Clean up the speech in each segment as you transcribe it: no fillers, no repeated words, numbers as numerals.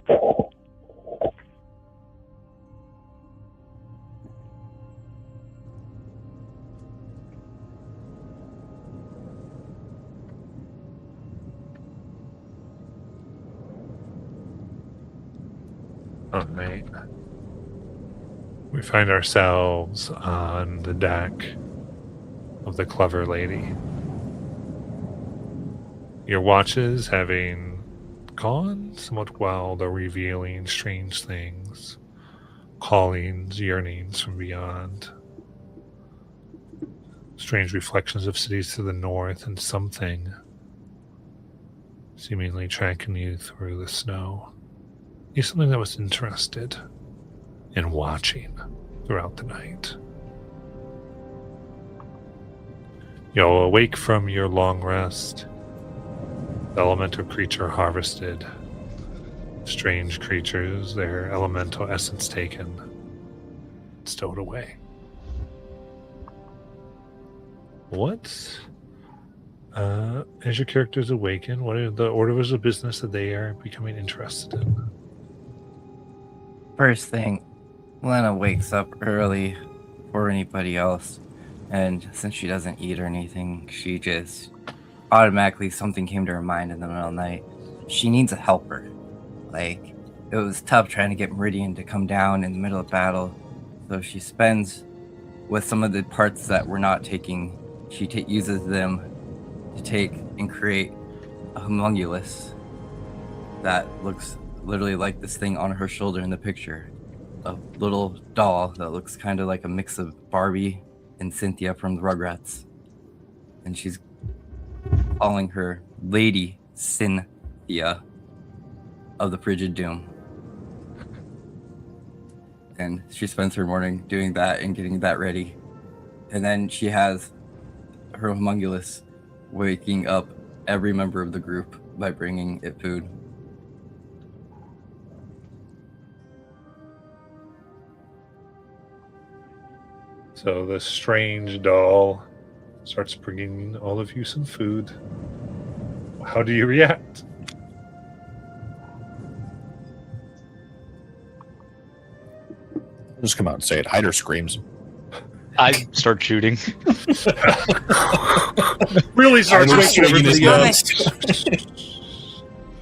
All right. We find ourselves on the deck of the Clever Lady. Your watches having gone somewhat wild are revealing strange things, callings, yearnings from beyond, strange reflections of cities to the north, and something seemingly tracking you through the snow. You're something that was interested in watching throughout the night. You'll awake from your long rest. The elemental creature harvested. Strange creatures, their elemental essence taken, stowed away. What, as your characters awaken, what are the orders of business that they are becoming interested in? First thing, Lena wakes up early before anybody else, and since she doesn't eat or anything, she just automatically something came to her mind in the middle of the night. She needs a helper. Like, it was tough trying to get Meridian to come down in the middle of battle, so she spends with some of the parts that we're not taking. She uses them to take and create a homunculus that looks literally like this thing on her shoulder in the picture. A little doll that looks kind of like a mix of Barbie and Cynthia from the Rugrats. And she's calling her Lady Cynthia of the Frigid Doom. And she spends her morning doing that and getting that ready. And then she has her homunculus waking up every member of the group by bringing it food. So the strange doll starts bringing all of you some food. How do you react? Just come out and say it. Hyder screams. I start shooting. Really starts waking everybody up.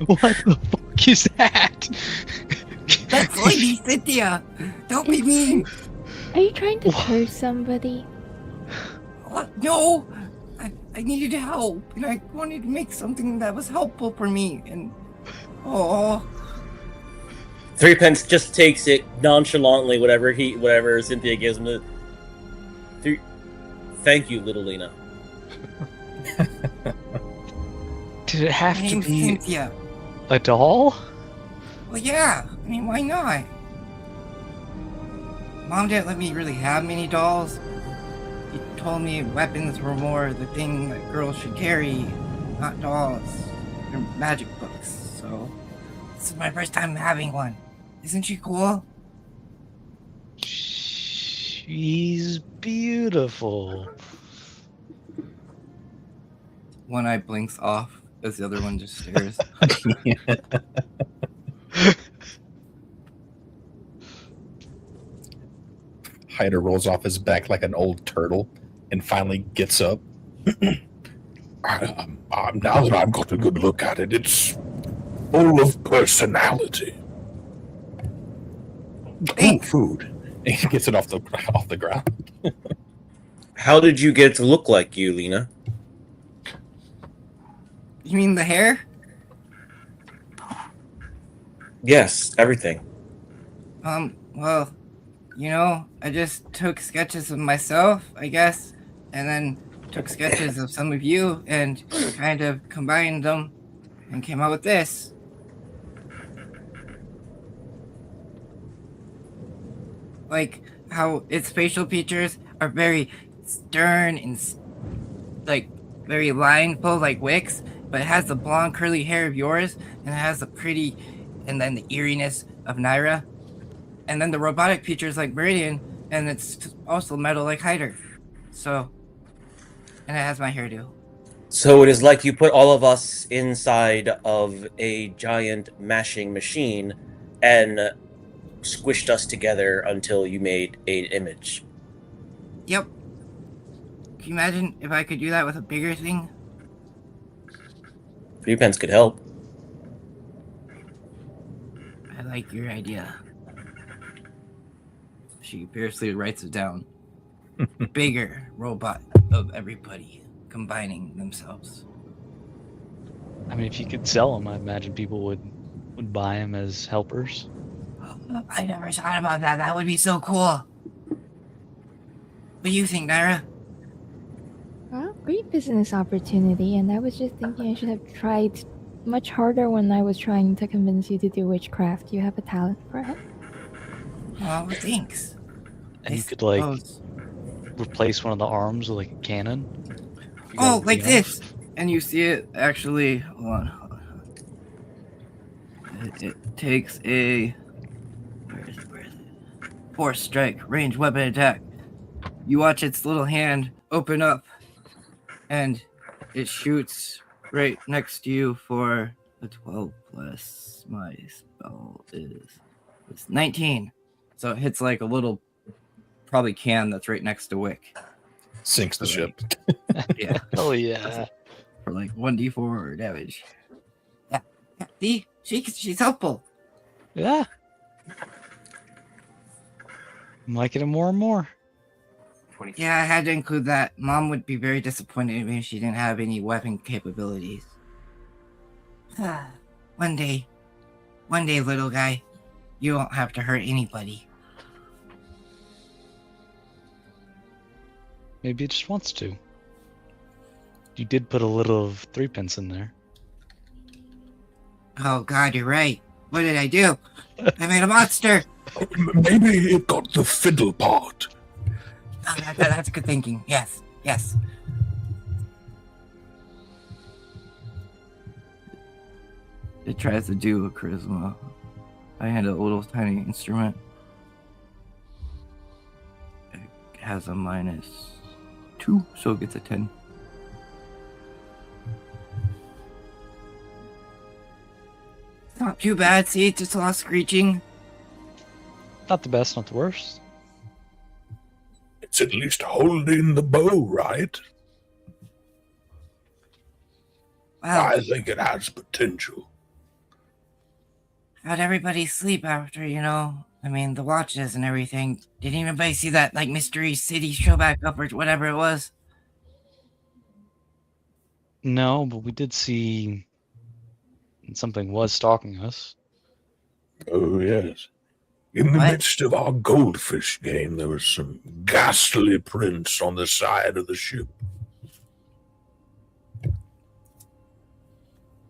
What the fuck is that? That's Lady Cynthia! Don't be mean! Are you trying to curse somebody? What? No! I needed help, and I wanted to make something that was helpful for me, and... Oh... Threepence just takes it nonchalantly, whatever Cynthia gives him. Thank you, little Lena. Did it have My to name's be Cynthia. a doll? Well, yeah. I mean, why not? Mom didn't let me really have many dolls. He told me weapons were more the thing that girls should carry, not dolls. They're magic books, so... This is my first time having one. Isn't she cool? She's beautiful. One eye blinks off as the other one just stares. Hyder rolls off his back like an old turtle and finally gets up. Now that I've got a good look at it, it's full of personality. Oh, food. And he gets it off the ground. How did you get it to look like you, Lena? You mean the hair? Yes, everything. Well, you know, I just took sketches of myself, I guess, and then took sketches of some of you and kind of combined them and came out with this. Like how its facial features are very stern and like very lineful like Wix, but it has the blonde curly hair of yours, and it has the pretty and then the eeriness of Naira, and then the robotic features like Meridian, and it's also metal like Hyder. So, and it has my hairdo. So it is like you put all of us inside of a giant mashing machine and squished us together until you made an image. Yep. Can you imagine if I could do that with a bigger thing? Threepence could help. I like your idea. She fiercely writes it down. Bigger robot of everybody combining themselves. I mean, if you could sell them, I imagine people would buy them as helpers. I never thought about that. That would be so cool. What do you think, Naira? Well, great business opportunity, and I was just thinking I should have tried much harder when I was trying to convince you to do witchcraft. You have a talent for it. Oh, thanks. And I you could like suppose. replace one of the arms with like a cannon. If you got Oh, everything like else. this. And you see it actually. Hold on. It takes a. Where is it? 4 strike range weapon attack. You watch its little hand open up, and it shoots right next to you for a 12 plus my spell is 19. So it hits like a little probably can that's right next to Wick. Sinks the ship. Yeah. Oh yeah. For like 1d4 damage. Yeah. See? She's helpful. Yeah. I'm liking it more and more. Yeah, I had to include that. Mom would be very disappointed in me if she didn't have any weapon capabilities. One day, little guy, you won't have to hurt anybody. Maybe it just wants to. You did put a little of threepence in there. Oh God, you're right. What did I do? I made a monster. Maybe it got the fiddle part. Oh, that's good thinking. Yes. It tries to do a charisma. I had a little tiny instrument. It has a -2, so it gets a 10. It's not too bad. See, it just lost screeching. Not the best, not the worst. It's at least holding the bow, right? Wow. I think it has potential. How'd everybody sleep after, I mean, the watches and everything? Did anybody see that, like, Mystery City show back up or whatever it was? No, but we did see something was stalking us. Oh, yes. In the What? midst of our goldfish game, there was some ghastly prints on the side of the ship.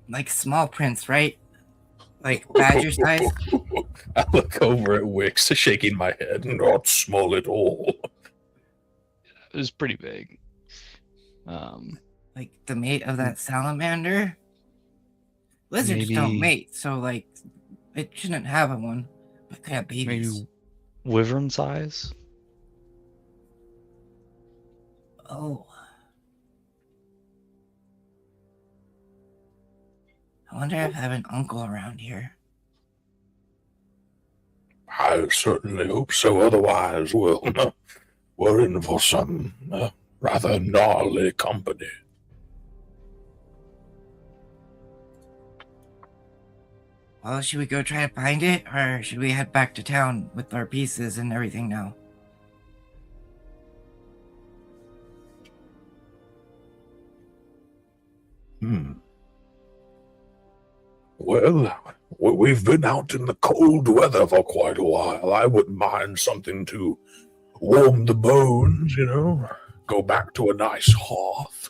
Like small prints, right? Like badger size? I look over at Wix, shaking my head. Not small at all. It was pretty big. Like the mate of that salamander? Lizards don't Maybe- mate, so, like, it shouldn't have one. But could have babies. Maybe wyvern size. Oh. I wonder if I have an uncle around here. I certainly hope so. Otherwise, well, we're in for some rather gnarly company. Well, should we go try to find it, or should we head back to town with our pieces and everything now? Well, we've been out in the cold weather for quite a while. I wouldn't mind something to warm the bones, Go back to a nice hearth.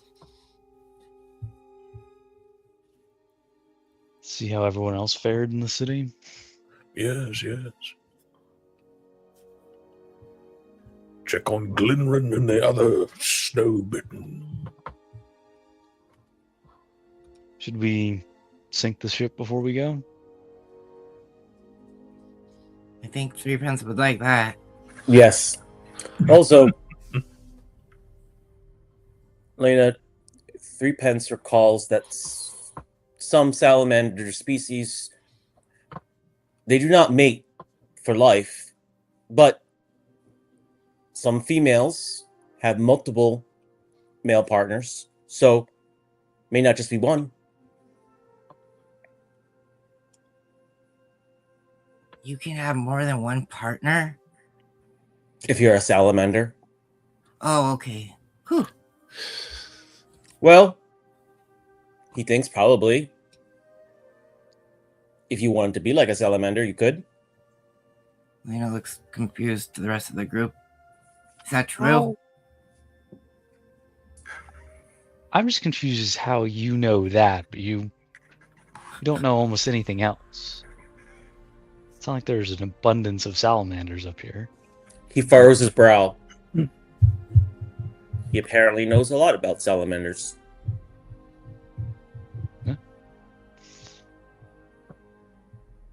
See how everyone else fared in the city. Yes. Check on Glenrin and the other snow-bitten. Should we sink the ship before we go? I think Threepence would like that. Yes. Also, Lena, Threepence recalls that some salamander species, they do not mate for life, but some females have multiple male partners, so may not just be one. You can have more than one partner? If you're a salamander. Oh, okay. Whew. Well, he thinks probably if you wanted to be like a salamander, you could. Lena looks confused to the rest of the group. Is that true? Oh. I'm just confused as how you know that, but you don't know almost anything else. It's not like there's an abundance of salamanders up here. He furrows his brow. He apparently knows a lot about salamanders.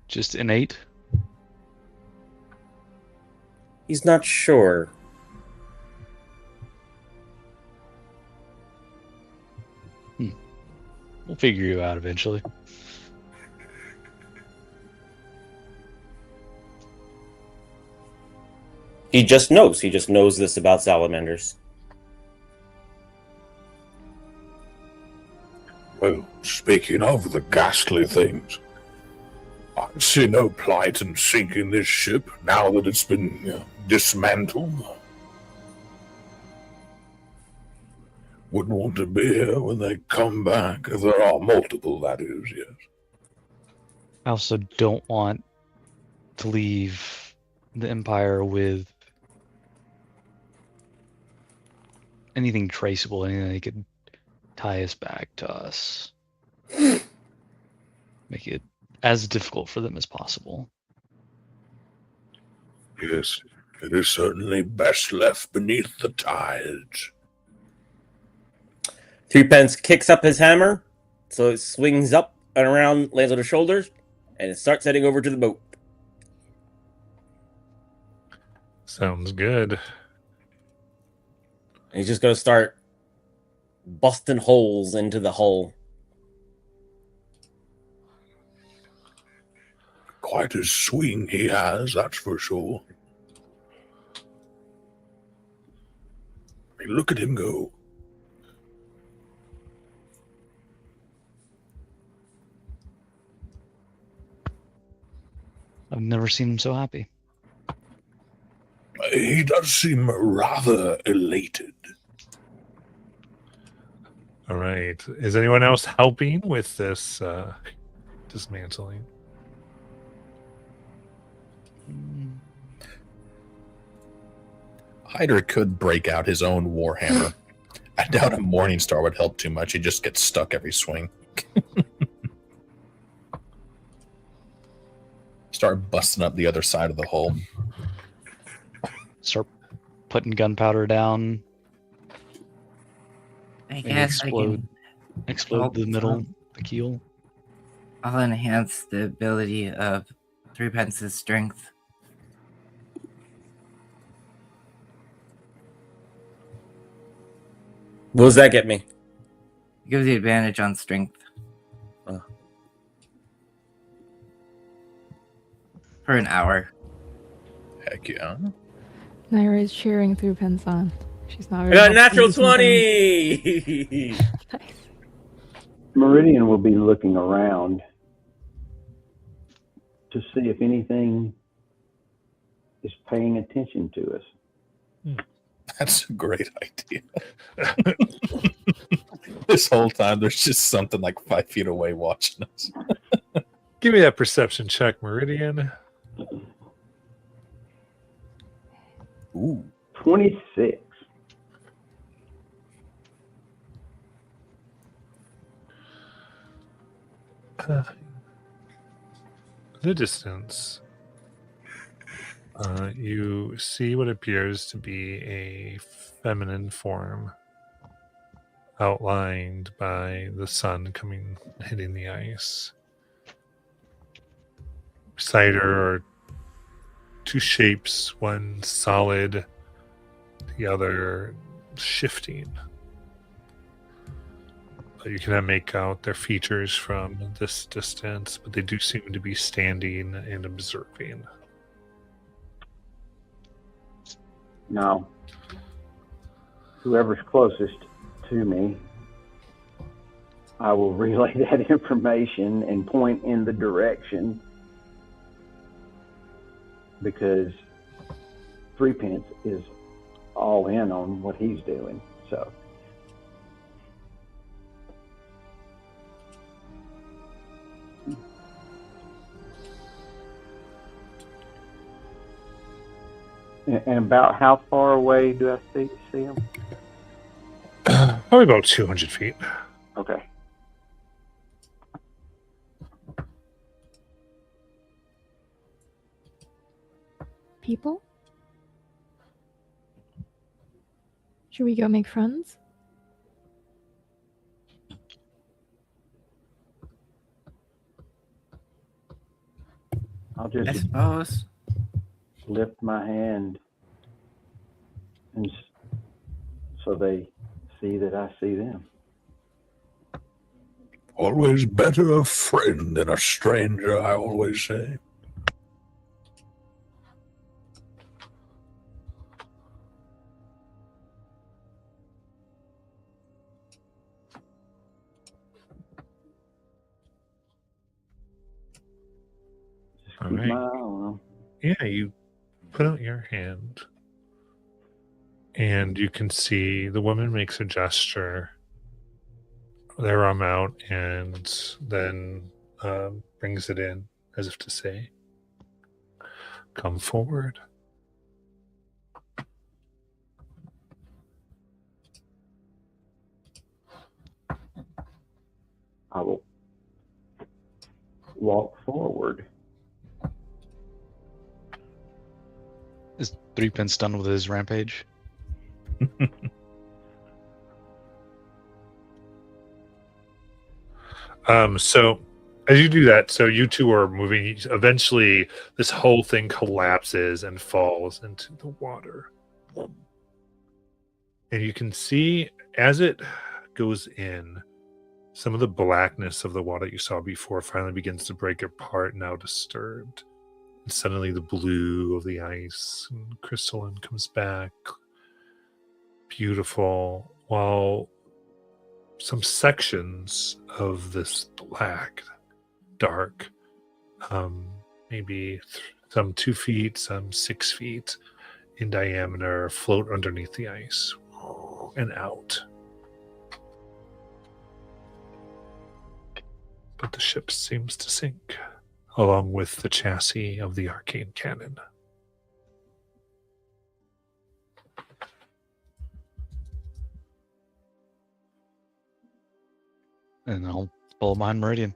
Just innate. He's not sure. We'll figure you out eventually. He just knows. He just knows this about salamanders. Well, speaking of the ghastly things, I see no plight in sinking this ship now that it's been dismantled. Wouldn't want to be here when they come back, if there are multiple, that is, yes. I also don't want to leave the Empire with anything traceable, anything that could tie us back to us. Make it as difficult for them as possible. Yes, it is certainly best left beneath the tides. Threepence kicks up his hammer, so it swings up and around, lands on his shoulders, and it starts heading over to the boat. Sounds good. And he's just going to start busting holes into the hull. Quite a swing he has, that's for sure. I mean, look at him go. I've never seen him so happy. He does seem rather elated. All right. Is anyone else helping with this dismantling? Hyder could break out his own warhammer. I doubt a Morningstar would help too much. He just gets stuck every swing. Start busting up the other side of the hull. Start putting gunpowder down. I and guess explode the middle, the keel. I'll enhance the ability of Threepence's strength. What does that get me? It gives you advantage on strength. For an hour. Heck yeah. Naira is cheering through Pensan. She's not I very got a helpful natural sometimes. 20! Nice. Meridian will be looking around to see if anything is paying attention to us. That's a great idea. This whole time, there's just something like 5 feet away watching us. Give me that perception check, Meridian. Ooh. 26. The distance, you see what appears to be a feminine form outlined by the sun hitting the ice. Beside her are two shapes, one solid, the other shifting. but you cannot make out their features from this distance, but they do seem to be standing and observing. Now, whoever's closest to me, I will relay that information and point in the direction, because Threepence is all in on what he's doing. So and about how far away do I see him? Probably about 200 feet. Okay. People? Should we go make friends? I'll I just suppose. lift my hand and so they see that I see them. Always better a friend than a stranger, I always say. Just All keep right. my eye on them. Yeah, you put out your hand, and you can see the woman makes a gesture, their arm out, and then brings it in as if to say, "Come forward." I will walk forward. Is Threepence done with his rampage? So as you do that, so you two are moving. Eventually, this whole thing collapses and falls into the water. And you can see as it goes in, some of the blackness of the water you saw before finally begins to break apart, now disturbed. And suddenly the blue of the ice and crystalline comes back. Beautiful. While some sections of this black, dark, maybe some 2 feet, some 6 feet in diameter, float underneath the ice and out. But the ship seems to sink, along with the chassis of the arcane cannon. And I'll follow behind Meridian.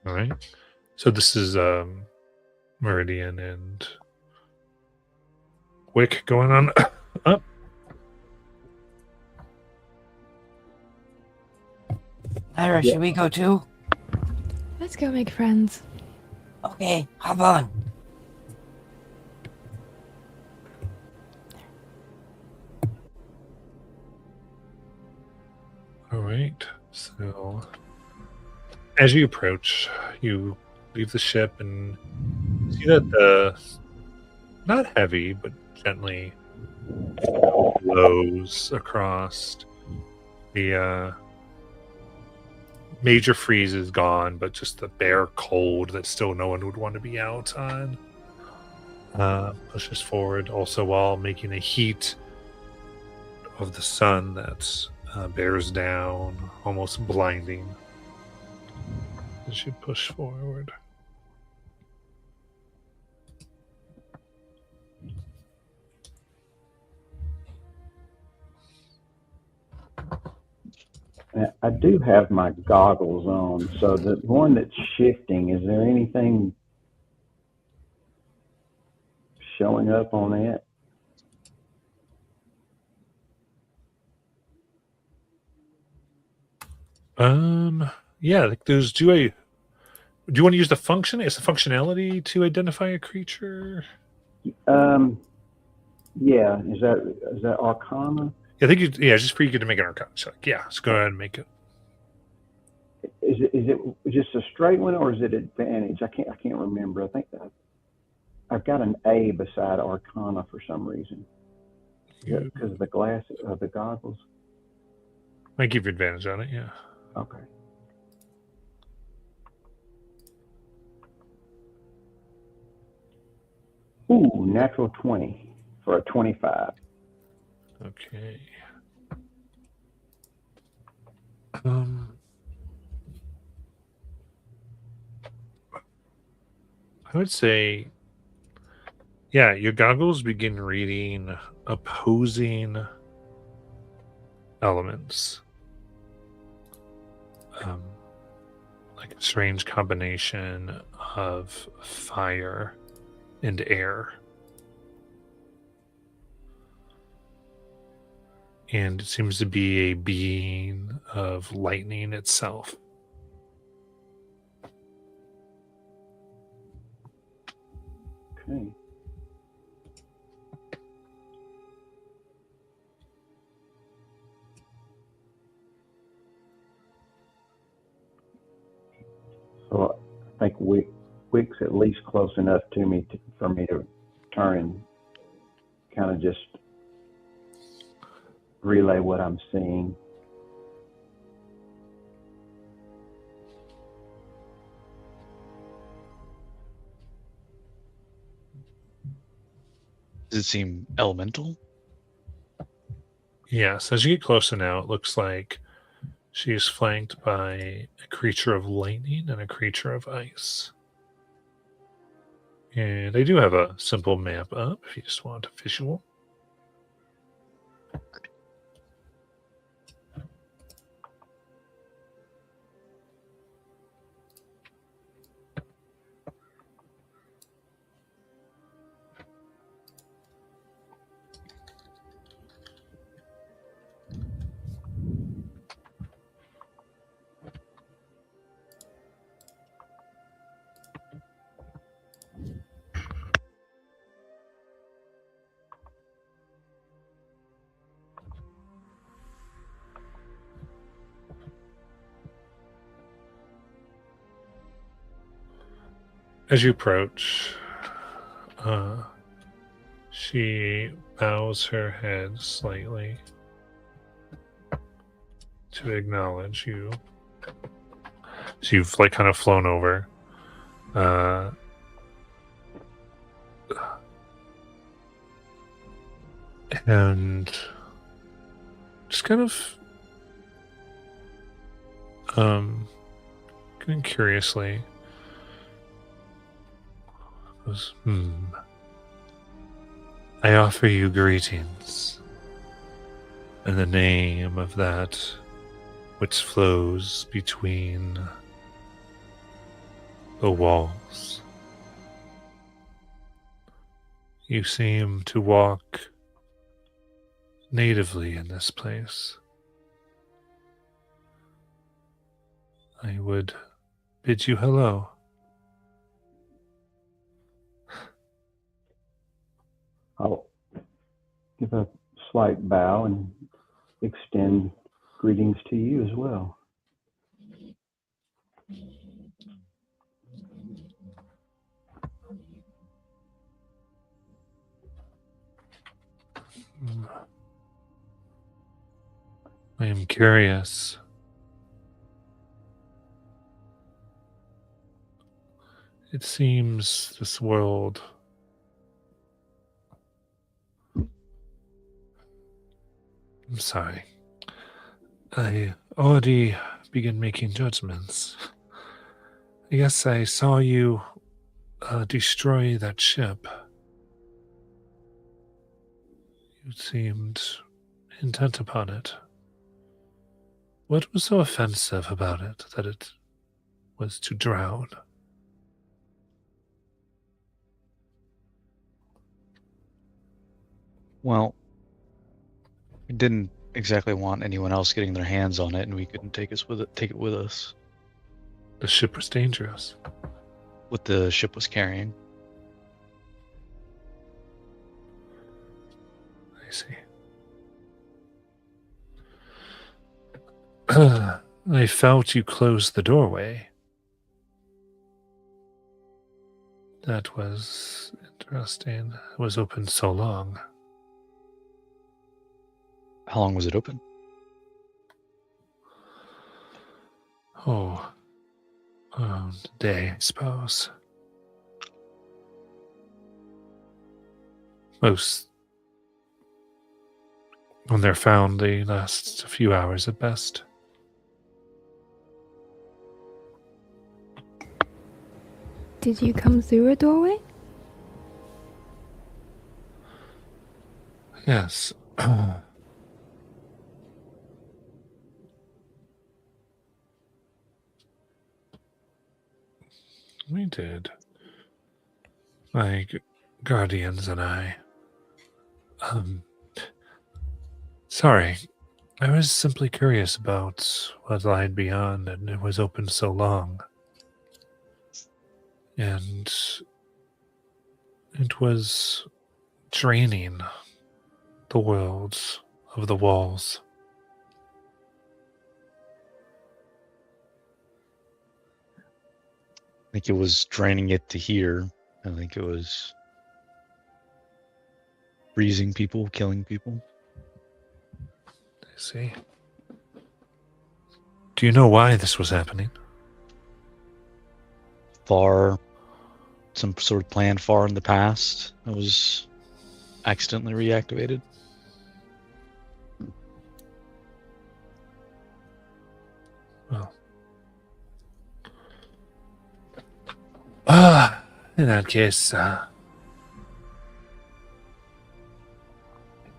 All right. So this is Meridian and Wick going on up. Lyra, should we go too? Let's go make friends. Okay, hop on. All right. So as you approach, you leave the ship and see that the not heavy but gently blows across. The major freeze is gone, but just the bare cold that still no one would want to be out on pushes forward, also while making a heat of the sun that bears down, almost blinding as you push forward. I do have my goggles on, so the one that's shifting, is there anything showing up on that? Yeah, like those do you want to use the function? Is the functionality to identify a creature? Yeah, is that Arcana? I think just for you to make an arcana check. Yeah, let's go ahead and make it. Is it just a straight one, or is it advantage? I can't remember. I think I've got an A beside Arcana for some reason. Because of the glasses, the goggles. Might give you advantage on it. Yeah. Okay. Ooh, natural 20 for a 25. Okay. I would say, yeah, your goggles begin reading opposing elements. Like a strange combination of fire and air. And it seems to be a being of lightning itself. Okay. So I think Wick's at least close enough to me for me to turn and kind of just relay what I'm seeing. Does it seem elemental? Yes, as you get closer now, it looks like she is flanked by a creature of lightning and a creature of ice. And I do have a simple map up if you just want a visual. As you approach, she bows her head slightly to acknowledge you. So you've like kind of flown over. And just kind of kind of curiously goes, I offer you greetings in the name of that which flows between the walls. You seem to walk natively in this place. I would bid you hello. I'll give a slight bow and extend greetings to you as well. I am curious. It seems this world I'm sorry. I already began making judgments. I guess I saw you destroy that ship. You seemed intent upon it. What was so offensive about it that it was to drown? Well, we didn't exactly want anyone else getting their hands on it, and we couldn't take it with us. The ship was dangerous. What the ship was carrying. I see. I felt you close the doorway. That was interesting. It was open so long. How long was it open? Oh, day, I suppose. Most, when they're found, they last a few hours at best. Did you come through a doorway? Yes. We did. My guardians and I. Sorry. I was simply curious about what lied beyond, and it was open so long. And it was draining the worlds of the walls. I think it was draining it to here. I think it was freezing people, killing people. I see. Do you know why this was happening? Some sort of plan far in the past that was accidentally reactivated. Well. In that case,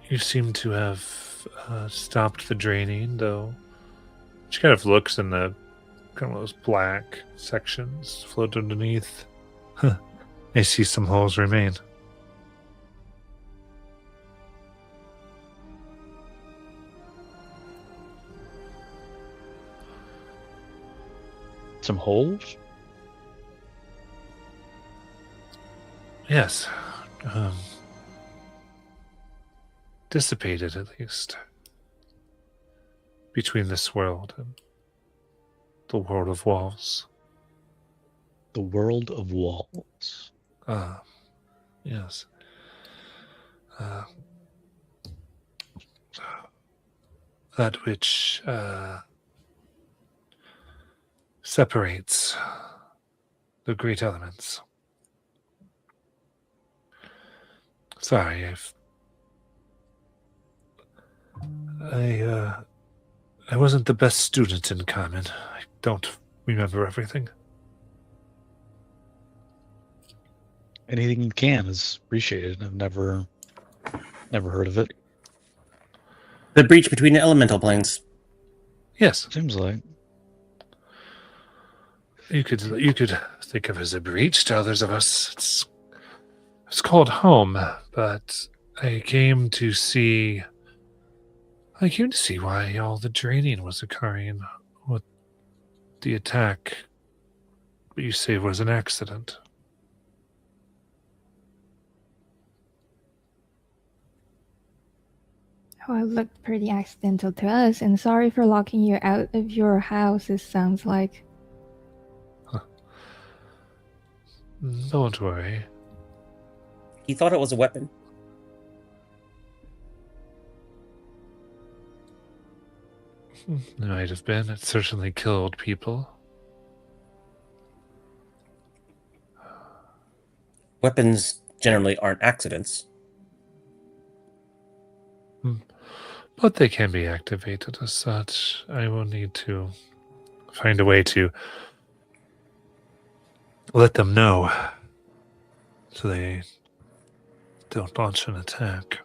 you seem to have stopped the draining, though. She kind of looks in the kind of those black sections float underneath. I see some holes remain. Some holes? Yes. Dissipated, at least. Between this world and the world of walls. The world of walls. Yes. That which separates the great elements. Sorry, I wasn't the best student in Common. I don't remember everything. Anything you can is appreciated. I've never heard of it. The breach between the elemental planes. Yes, Seems like. you could think of it as a breach to others of us. It's called home, but I came to see why all the draining was occurring. What the attack you say was an accident. Oh, it looked pretty accidental to us, and sorry for locking you out of your house, it sounds like. Don't worry. He thought it was a weapon. It might have been. It certainly killed people. Weapons generally aren't accidents. But they can be activated as such. I will need to find a way to let them know so they don't launch an attack.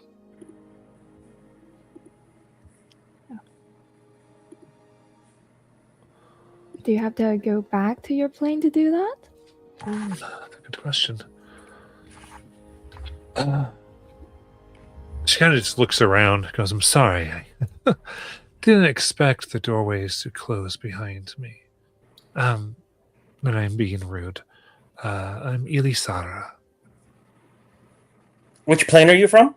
Do you have to go back to your plane to do that? Good question. She kind of just looks around, goes, I'm sorry. I didn't expect the doorways to close behind me. And I'm being rude. I'm Ilisara. Which plane are you from?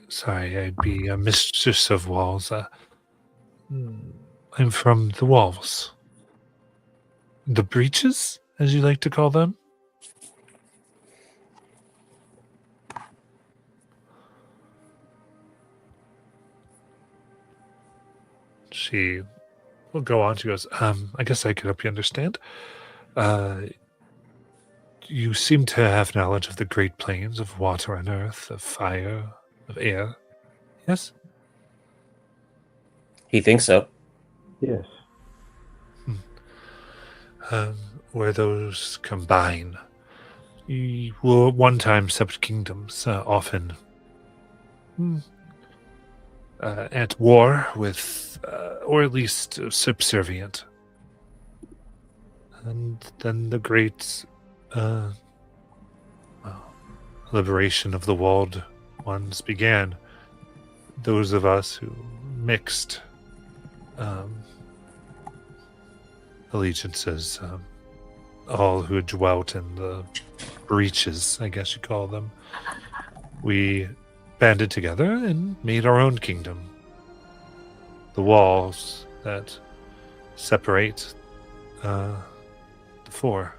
Sorry, I'd be a mistress of walls. I'm from the walls. The breaches, as you like to call them. She will go on. She goes, I guess I could help you understand. You seem to have knowledge of the great planes of water and earth, of fire, of air. Yes? He thinks so. Yes. Where those combine. You were one time separate kingdoms, often at war with, or at least subservient. And then the great liberation of the walled ones began. Those of us who mixed allegiances, all who had dwelt in the breaches, I guess you call them, we banded together and made our own kingdom. The walls that separate the four.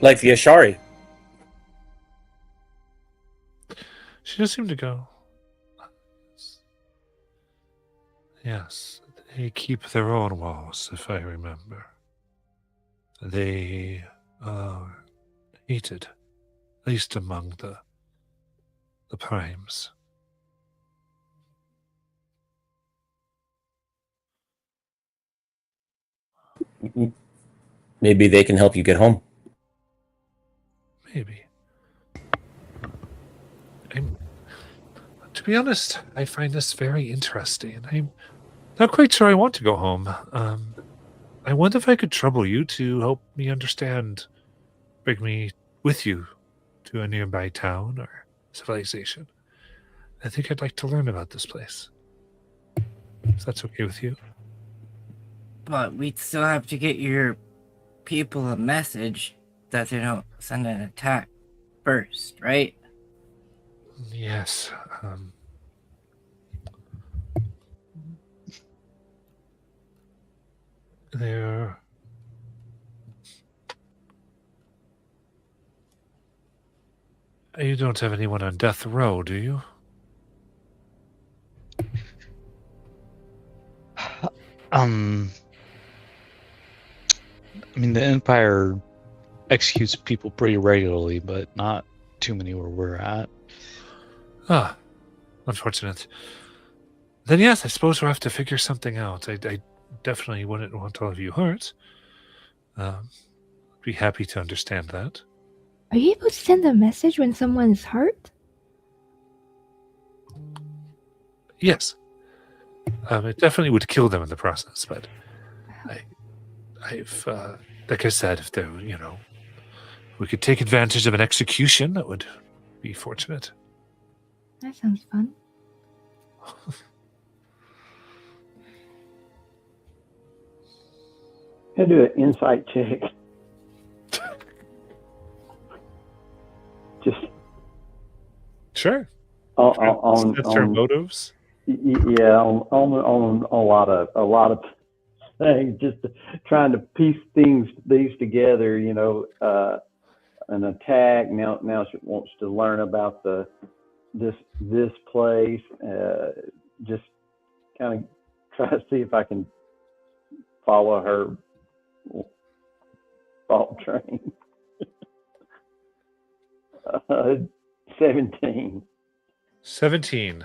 Like the Ashari. She just seemed to go. Yes, they keep their own walls, if I remember. They are hated, at least among the primes. Maybe they can help you get home. Maybe. To be honest, I find this very interesting. I'm not quite sure I want to go home. I wonder if I could trouble you to help me understand, bring me with you to a nearby town or civilization. I think I'd like to learn about this place. If that's okay with you. But we'd still have to get your people a message that they don't send an attack first, right? Yes. There. You don't have anyone on death row, do you? I mean, the Empire executes people pretty regularly, but not too many where we're at. Ah, unfortunate. Then yes, I suppose we'll have to figure something out. I definitely wouldn't want all of you hurt. Be happy to understand that. Are you able to send a message when someone is hurt? Yes. It definitely would kill them in the process, but I've like I said, if there, we could take advantage of an execution, that would be fortunate. That sounds fun. Can I do an insight check? Just Sure. on That's her motives. yeah, on a lot of things, just trying to piece these together. An attack. Now she wants to learn about this place. Just kind of try to see if I can follow her thought train. 17. 17.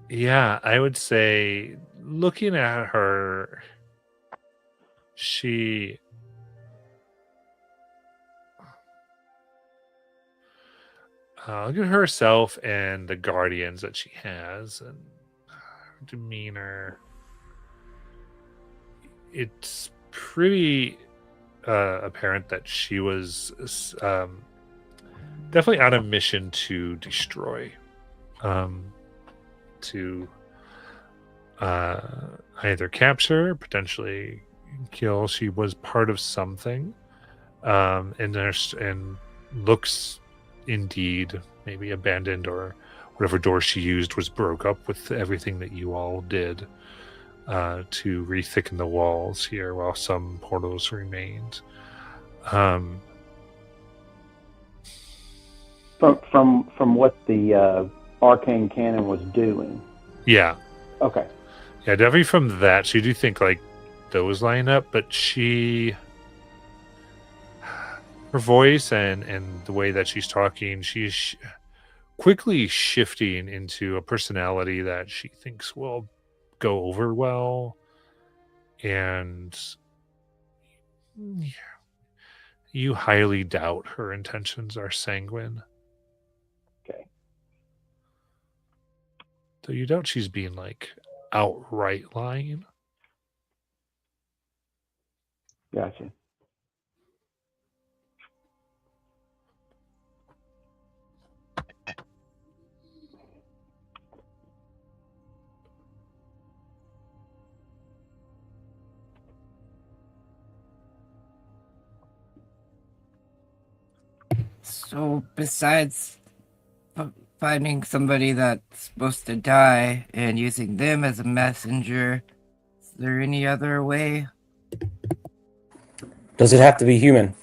Yeah, I would say looking at her, she Look at herself and the guardians that she has, and her demeanor. It's pretty apparent that she was definitely on a mission to destroy, to either capture, potentially kill. She was part of something, and looks indeed maybe abandoned, or whatever door she used was broke up with everything that you all did to re-thicken the walls here, while some portals remained. From what the arcane cannon was doing. Yeah, Okay. yeah, definitely from that. So you do think like those line up, but her voice and the way that she's talking, she's quickly shifting into a personality that she thinks will go over well, and you highly doubt her intentions are sanguine. Okay. So you doubt she's being like outright lying. Gotcha. So, besides finding somebody that's supposed to die and using them as a messenger, is there any other way? Does it have to be human?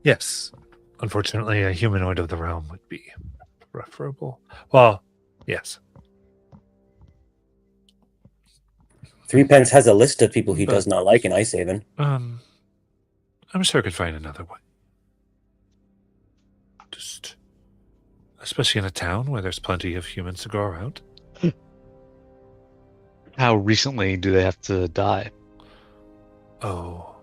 Yes. Unfortunately, a humanoid of the realm would be preferable. Well, yes. Threepence has a list of people he But- does not like in Icehaven. I'm sure I could find another one. Just, especially in a town where there's plenty of humans to go around. How recently do they have to die? Oh,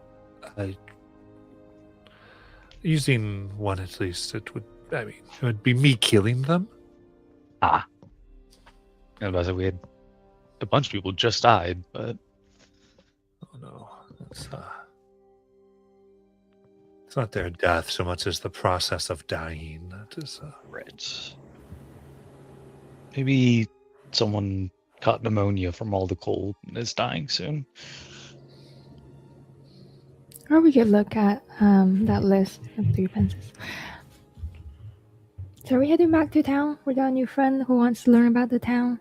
using one at least, it would be me killing them. I was about to say we had a bunch of people just died, but Oh no, it's not their death so much as the process of dying. That is, right. Maybe someone caught pneumonia from all the cold and is dying soon. Or we could look at that list of Threepences. So are we heading back to town with our new friend who wants to learn about the town?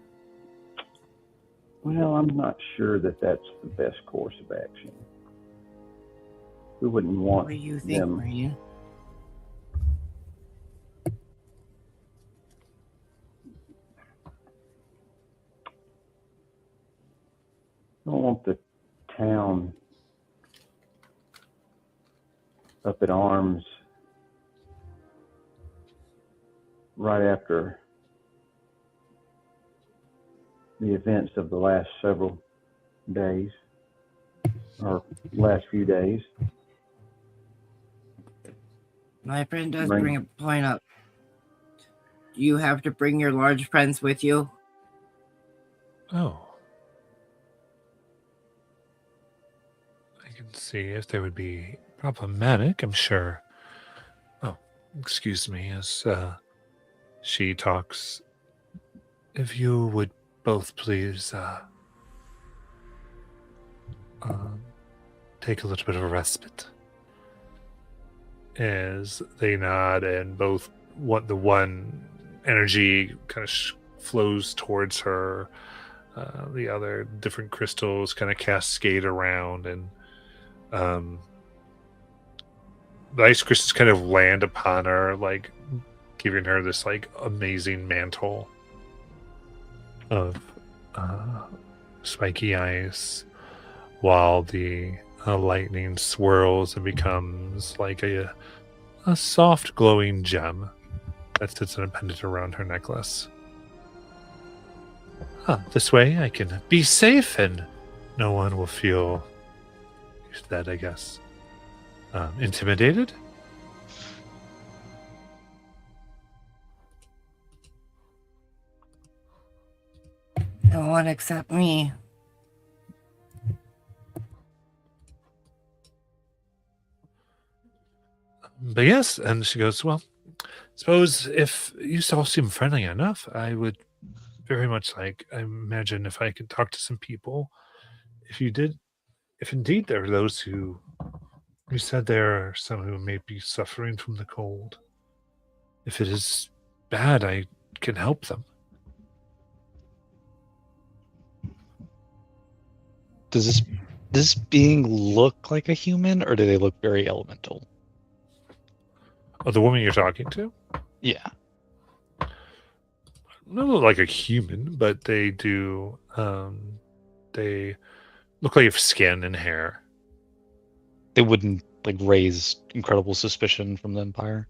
Well, I'm not sure that that's the best course of action. We wouldn't want What do you think, them. Maria? I don't want the town up in arms right after the events of the last several days, or last few days. My friend does Right. bring a point up. You have to bring your large friends with you. oh. I can see if there would be problematic, I'm sure. Oh, excuse me, as she talks. If you would both please take a little bit of a respite. As they nod, and both the one energy kind of flows towards her, the other different crystals kind of cascade around, and the ice crystals kind of land upon her, like giving her this like amazing mantle of spiky ice, while the lightning swirls and becomes like a soft glowing gem that sits in a pendant around her necklace. This way I can be safe and no one will feel that, I guess, intimidated. No one except me. But yes, and she goes, well, suppose if you all seem friendly enough, I would very much like, I imagine if I could talk to some people, if you did, if indeed there are those who, you said there are some who may be suffering from the cold. If it is bad, I can help them. Does this being look like a human, or do they look very elemental? Oh, the woman you're talking to? Yeah. Not look like a human, but they do. They look like have skin and hair. They wouldn't like raise incredible suspicion from the Empire.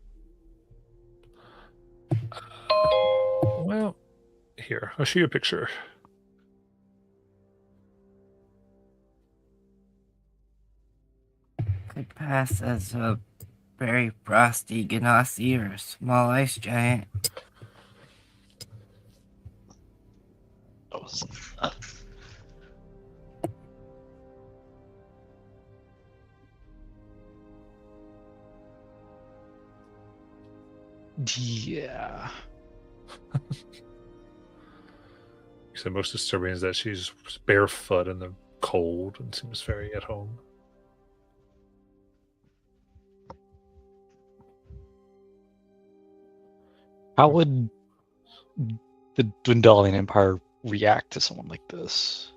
Well, here, I'll show you a picture. Could pass as a very frosty Ganassi or a small ice giant. Oh, yeah. So most disturbing is that she's barefoot in the cold and seems very at home. How would the Dwendalian Empire react to someone like this?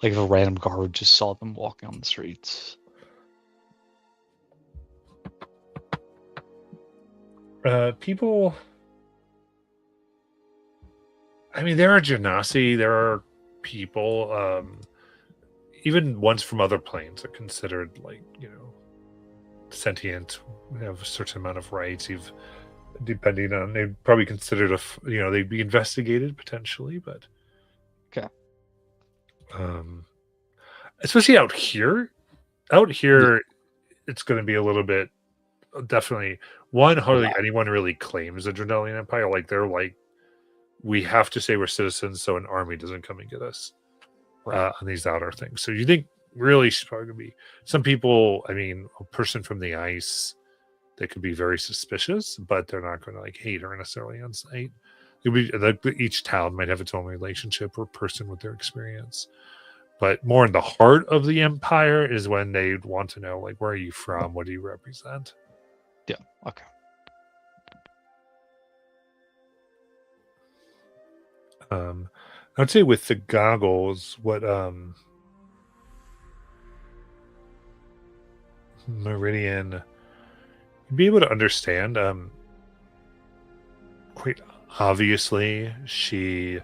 Like if a random guard just saw them walking on the streets. People. I mean, there are Genasi, there are people, even ones from other planes are considered like, sentient, have a certain amount of rights. Depending on, they'd probably considered they'd be investigated potentially, but okay. Especially out here, it's going to be a little bit definitely hardly anyone really claims the Dwendalian Empire. Like they're like, we have to say we're citizens so an army doesn't come and get us on these outer things. So you think really she's probably going to be some people, I mean, a person from the ice, they could be very suspicious, but they're not going to like hate her necessarily on sight. Each town might have its own relationship or person with their experience. But more in the heart of the empire is when they'd want to know, like, where are you from? What do you represent? Yeah, okay. I'd say with the goggles, what Meridian, you'd be able to understand. Quite obviously, she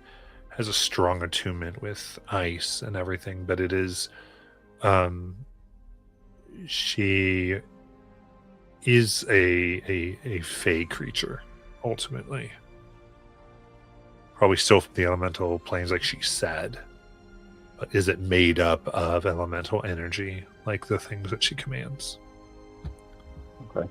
has a strong attunement with ice and everything, but it is, she is a fey creature ultimately. Probably still from the elemental planes, like she said. But is it made up of elemental energy, like the things that she commands? Okay.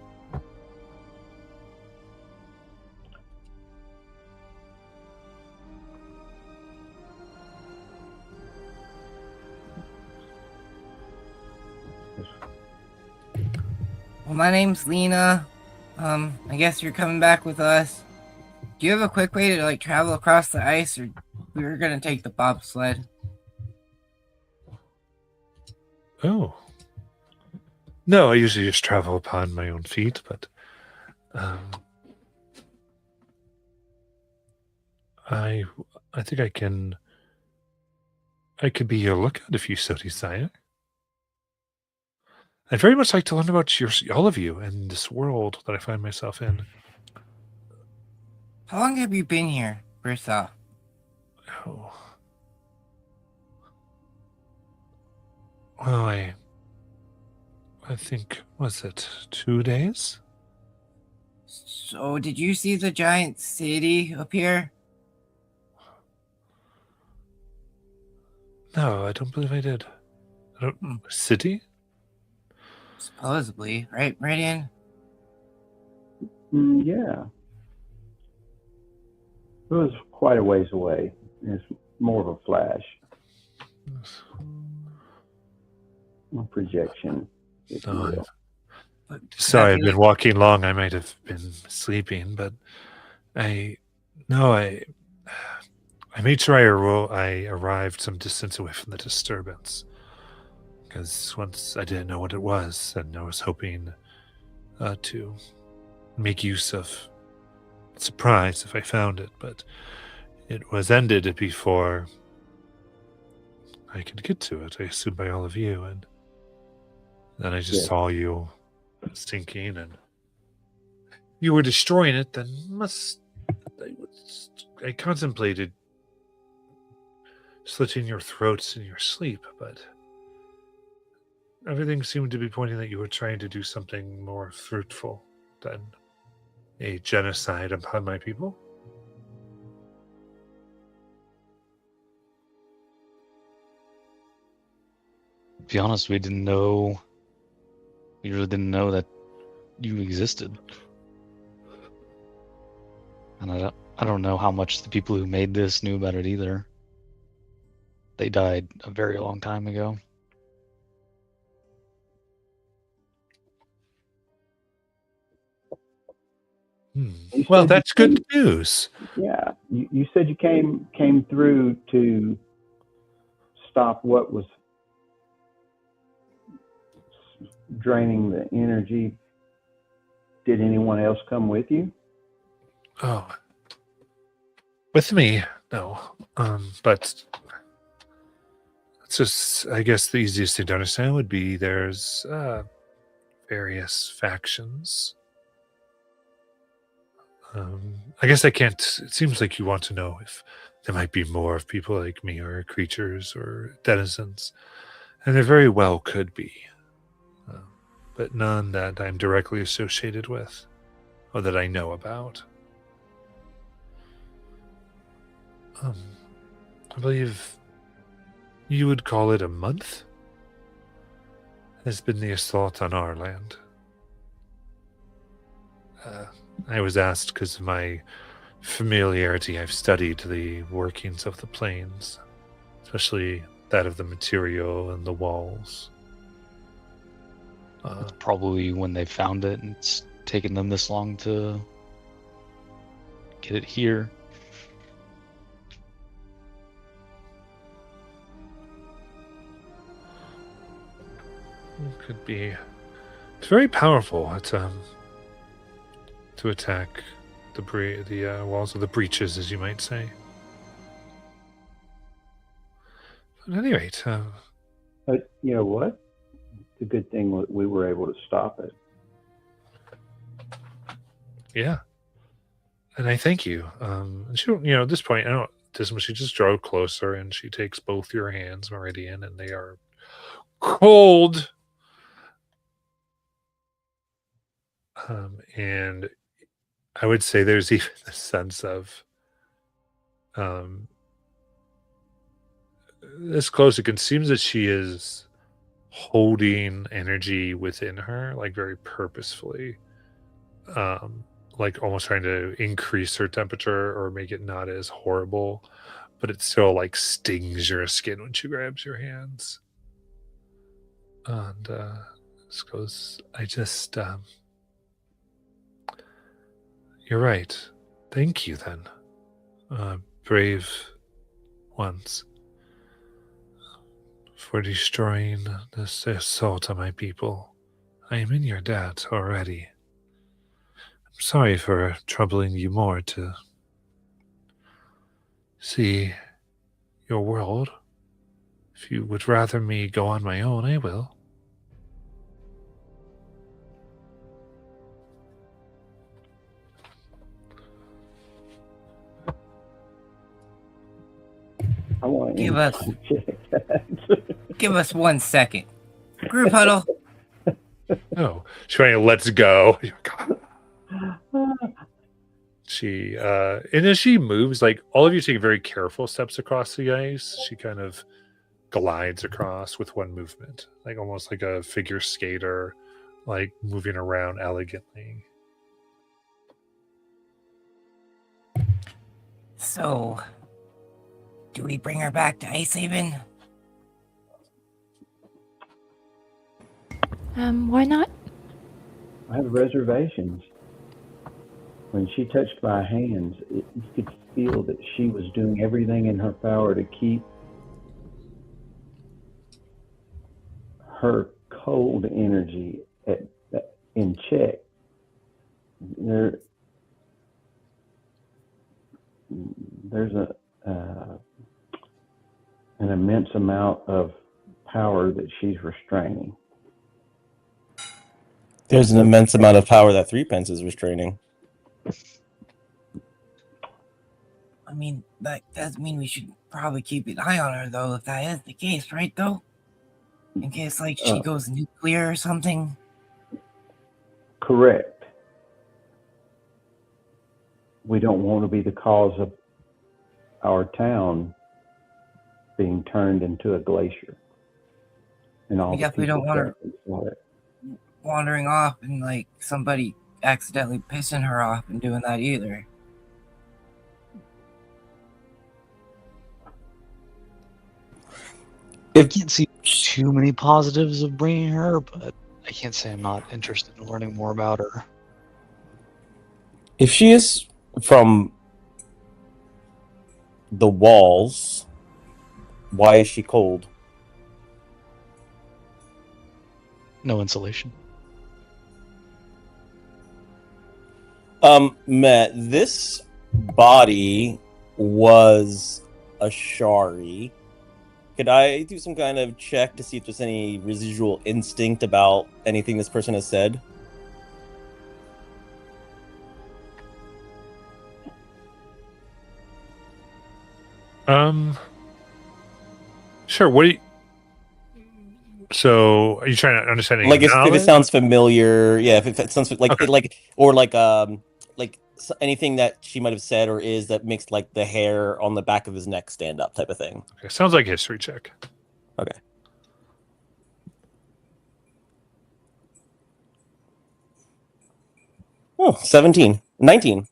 Well, my name's Lena. I guess you're coming back with us. Do you have a quick way to travel across the ice, or we were gonna take the bobsled? Oh. No, I usually just travel upon my own feet, but I think I could be your lookout if you so desire. I'd very much like to learn about all of you and this world that I find myself in. How long have you been here, first off? Oh. Well, I think, was it 2 days? So, did you see the giant city up here? No, I don't believe I did. City? Supposedly, right, Meridian? Yeah. It was quite a ways away. It's more of a flash, a projection, if you Oh, will. sorry, I've been walking long. I might have been sleeping, but I made sure I arrived some distance away from the disturbance, because once I didn't know what it was, and I was hoping to make use of surprise if I found it, but it was ended before I could get to it. I assume by all of you, and then I just Yes. saw you sinking, and you were destroying it. Then I contemplated slitting your throats in your sleep, but everything seemed to be pointing that you were trying to do something more fruitful than a genocide upon my people. To be honest, we didn't know. We really didn't know that you existed. And I don't know how much the people who made this knew about it either. They died a very long time ago. You Well, said that's you good news. Yeah, you said you came through to stop what was draining the energy. Did anyone else come with you? Oh, with me, no. But it's just, I guess the easiest thing to understand would be there's various factions. I guess I can't. It seems like you want to know if there might be more of people like me, or creatures, or denizens, and there very well could be, but none that I'm directly associated with, or that I know about. I believe you would call it a month has been the assault on our land. I was asked because of my familiarity. I've studied the workings of the planes, especially that of the material and the walls. Probably when they found it, and it's taken them this long to get it here. Could be. It's very powerful. It's to attack the walls of the breaches, as you might say. But at any rate, But you know what? It's a good thing we were able to stop it. yeah. And I thank you. And she, at this point, I don't. She just drove closer, and she takes both your hands, Meridian, and they are cold. And I would say there's even a sense of this close. It seems that she is holding energy within her, like very purposefully, like almost trying to increase her temperature or make it not as horrible, but it still like stings your skin when she grabs your hands. And this goes, I just you're right. Thank you, then, brave ones, for destroying this assault on my people. I am in your debt already. I'm sorry for troubling you more to see your world. If you would rather me go on my own, I will. I want to Give us- check that. Give us 1 second. Group huddle. Oh, she finally lets go. She and as she moves, like all of you take very careful steps across the ice. She kind of glides across with one movement, like almost like a figure skater, like moving around elegantly. So, Do we bring her back to Icehaven? Why not? I have reservations. When she touched my hands, you could feel that she was doing everything in her power to keep her cold energy in check. There's an immense amount of power that she's restraining. There's an immense amount of power that Threepence is restraining. I mean, that does mean we should probably keep an eye on her, though, if that is the case, right, though? In case, like, she goes nuclear or something? Correct. We don't want to be the cause of our town being turned into a glacier. And all We the definitely don't people want her affected by it. wandering off and, like, somebody accidentally pissing her off and doing that either. I can't see too many positives of bringing her, but I can't say I'm not interested in learning more about her. If she is from the walls, why is she cold? No insulation. Matt, this body was a Shari. Could I do some kind of check to see if there's any residual instinct about anything this person has said? Sure. What do you? So, are you trying to understand any Like if it knowledge? sounds familiar, yeah. If it sounds like Okay. anything that she might have said or is that makes like the hair on the back of his neck stand up type of thing. Okay, sounds like a history check. Okay. Oh, 17. 19.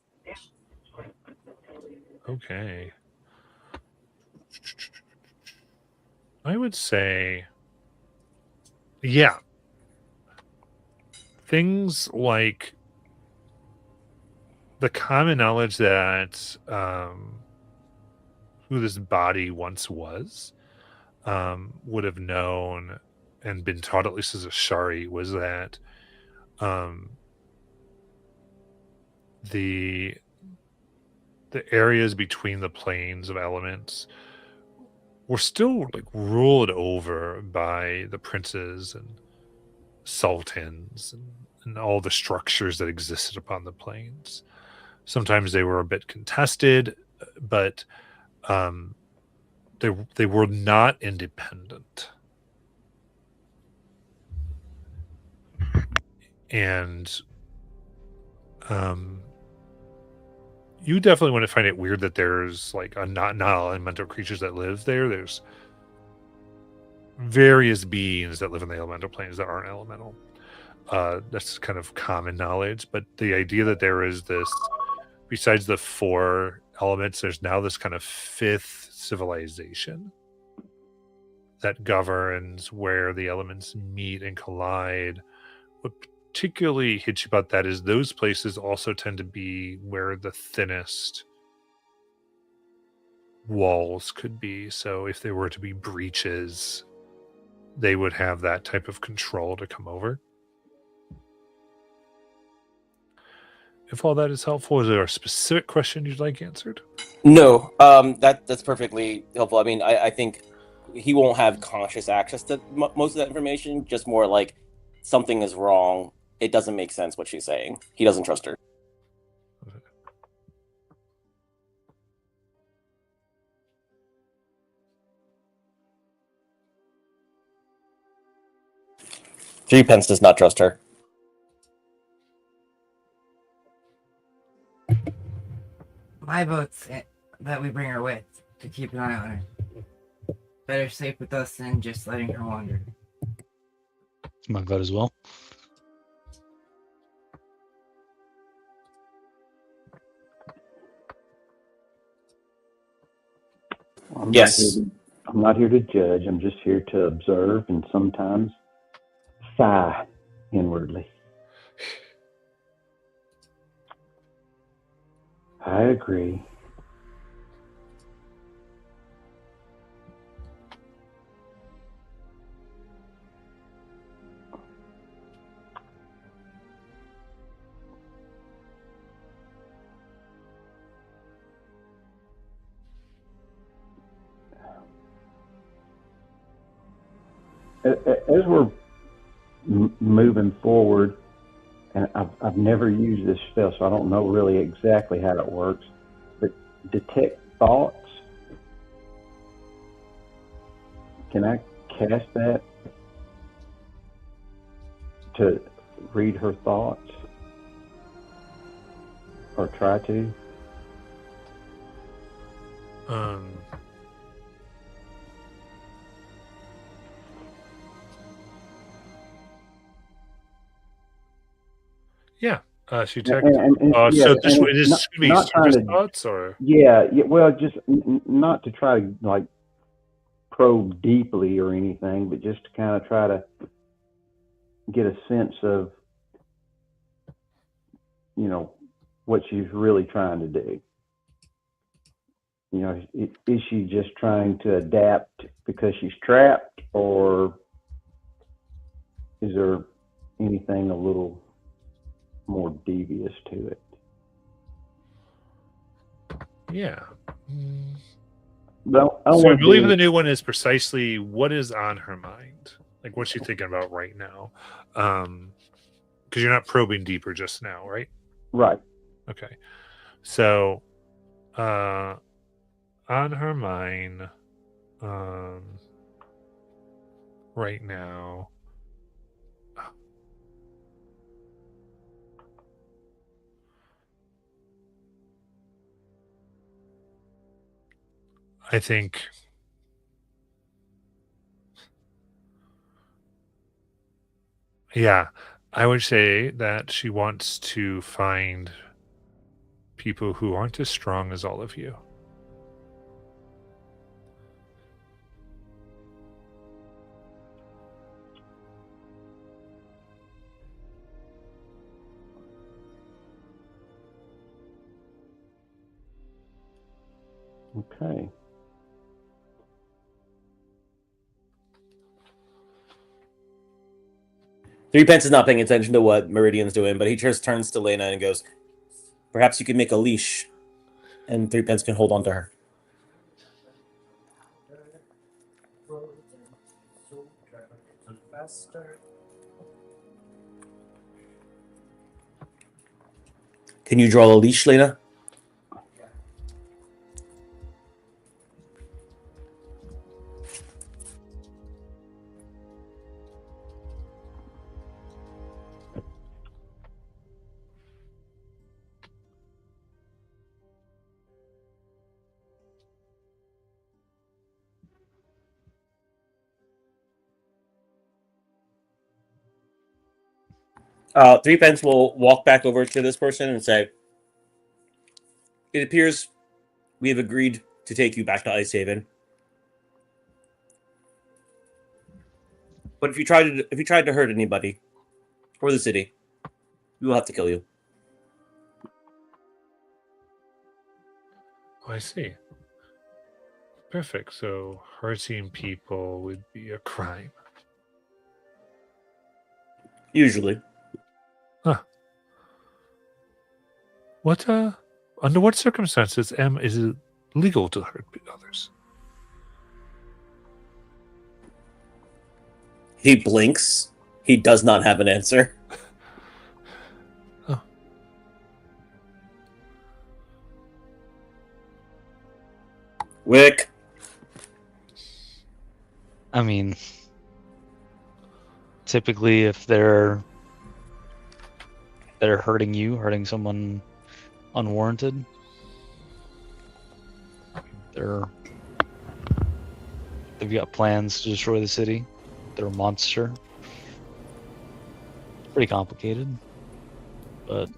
Okay. I would say, yeah. Things like the common knowledge that who this body once was would have known and been taught, at least as a Shari, was that the areas between the planes of elements were still like ruled over by the princes and sultans and all the structures that existed upon the plains. Sometimes they were a bit contested, but they were not independent. And you definitely want to find it weird that there's like a not elemental creatures that live there. There's various beings that live in the elemental planes that aren't elemental. That's kind of common knowledge, but the idea that there is this, besides the 4 elements, there's now this kind of 5th civilization that governs where the elements meet and collide. What particularly hits you about that is those places also tend to be where the thinnest walls could be. So if there were to be breaches, they would have that type of control to come over. If all that is helpful, is there a specific question you'd like answered? No, that's perfectly helpful. I mean, I think he won't have conscious access to most of that information, just more like something is wrong. It doesn't make sense what she's saying. He doesn't trust her. Threepence does not trust her. My vote's that we bring her with to keep an eye on her. Better safe with us than just letting her wander. My vote as well. I'm Yes. I'm not here to judge. I'm just here to observe and sometimes sigh inwardly. I agree. As we're moving forward, and I've never used this spell, so I don't know really exactly how it works, but detect thoughts. Can I cast that to read her thoughts? Or try to? Yeah. She And, texted. yeah, So this and is not, gonna be not trying service to, thoughts, or yeah, well, just not to try to like probe deeply or anything, but just to kind of try to get a sense of, you know, what she's really trying to do. You know, is she just trying to adapt because she's trapped, or is there anything a little more devious to it? yeah. But I So I want believe to the new one is precisely what is on her mind. Like, what's she thinking about right now? Because you're not probing deeper just now, right? right. Okay. So, on her mind, right now. I think yeah, I would say that she wants to find people who aren't as strong as all of you. Okay. Three Pence is not paying attention to what Meridian's doing, but he just turns to Lena and goes, "Perhaps you could make a leash, and Three Pence can hold on to her." Can you draw a leash, Lena? Three Pence will walk back over to this person and say, "It appears we have agreed to take you back to Ice Haven. But if you tried to hurt anybody or the city, we will have to kill you." Oh, I see. Perfect. So hurting people would be a crime. Usually. What under what circumstances is it legal to hurt others? He blinks. He does not have an answer. Oh. Wick. I mean, typically if they're hurting you, hurting someone unwarranted, they've got plans to destroy the city. They're a monster. It's pretty complicated, but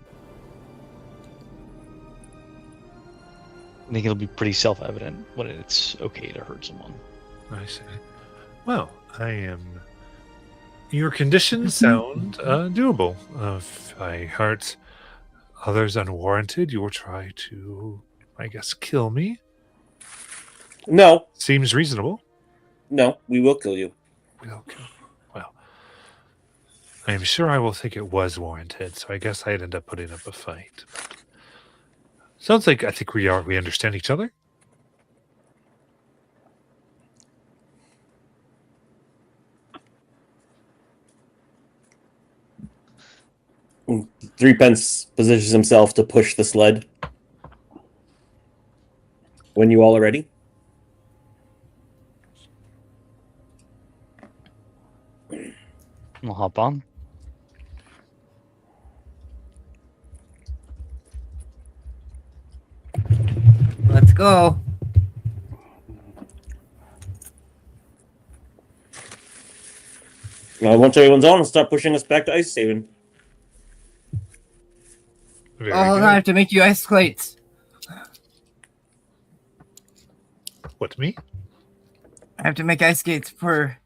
think it'll be pretty self-evident when it's okay to hurt someone. I see. Well, your conditions sound doable. If I hurt others unwarranted, you will try to, I guess, kill me. No, Seems reasonable. no, we will kill you. Okay. Well, I am sure I will think it was warranted, so I guess I'd end up putting up a fight. But sounds like I think we understand each other. Threepence positions himself to push the sled. When you all are ready. I'll hop on. Let's go. Once everyone's on, I'll start pushing us back to Ice Haven. Very Oh, good. I have to make you ice skates. What, me? I have to make ice skates for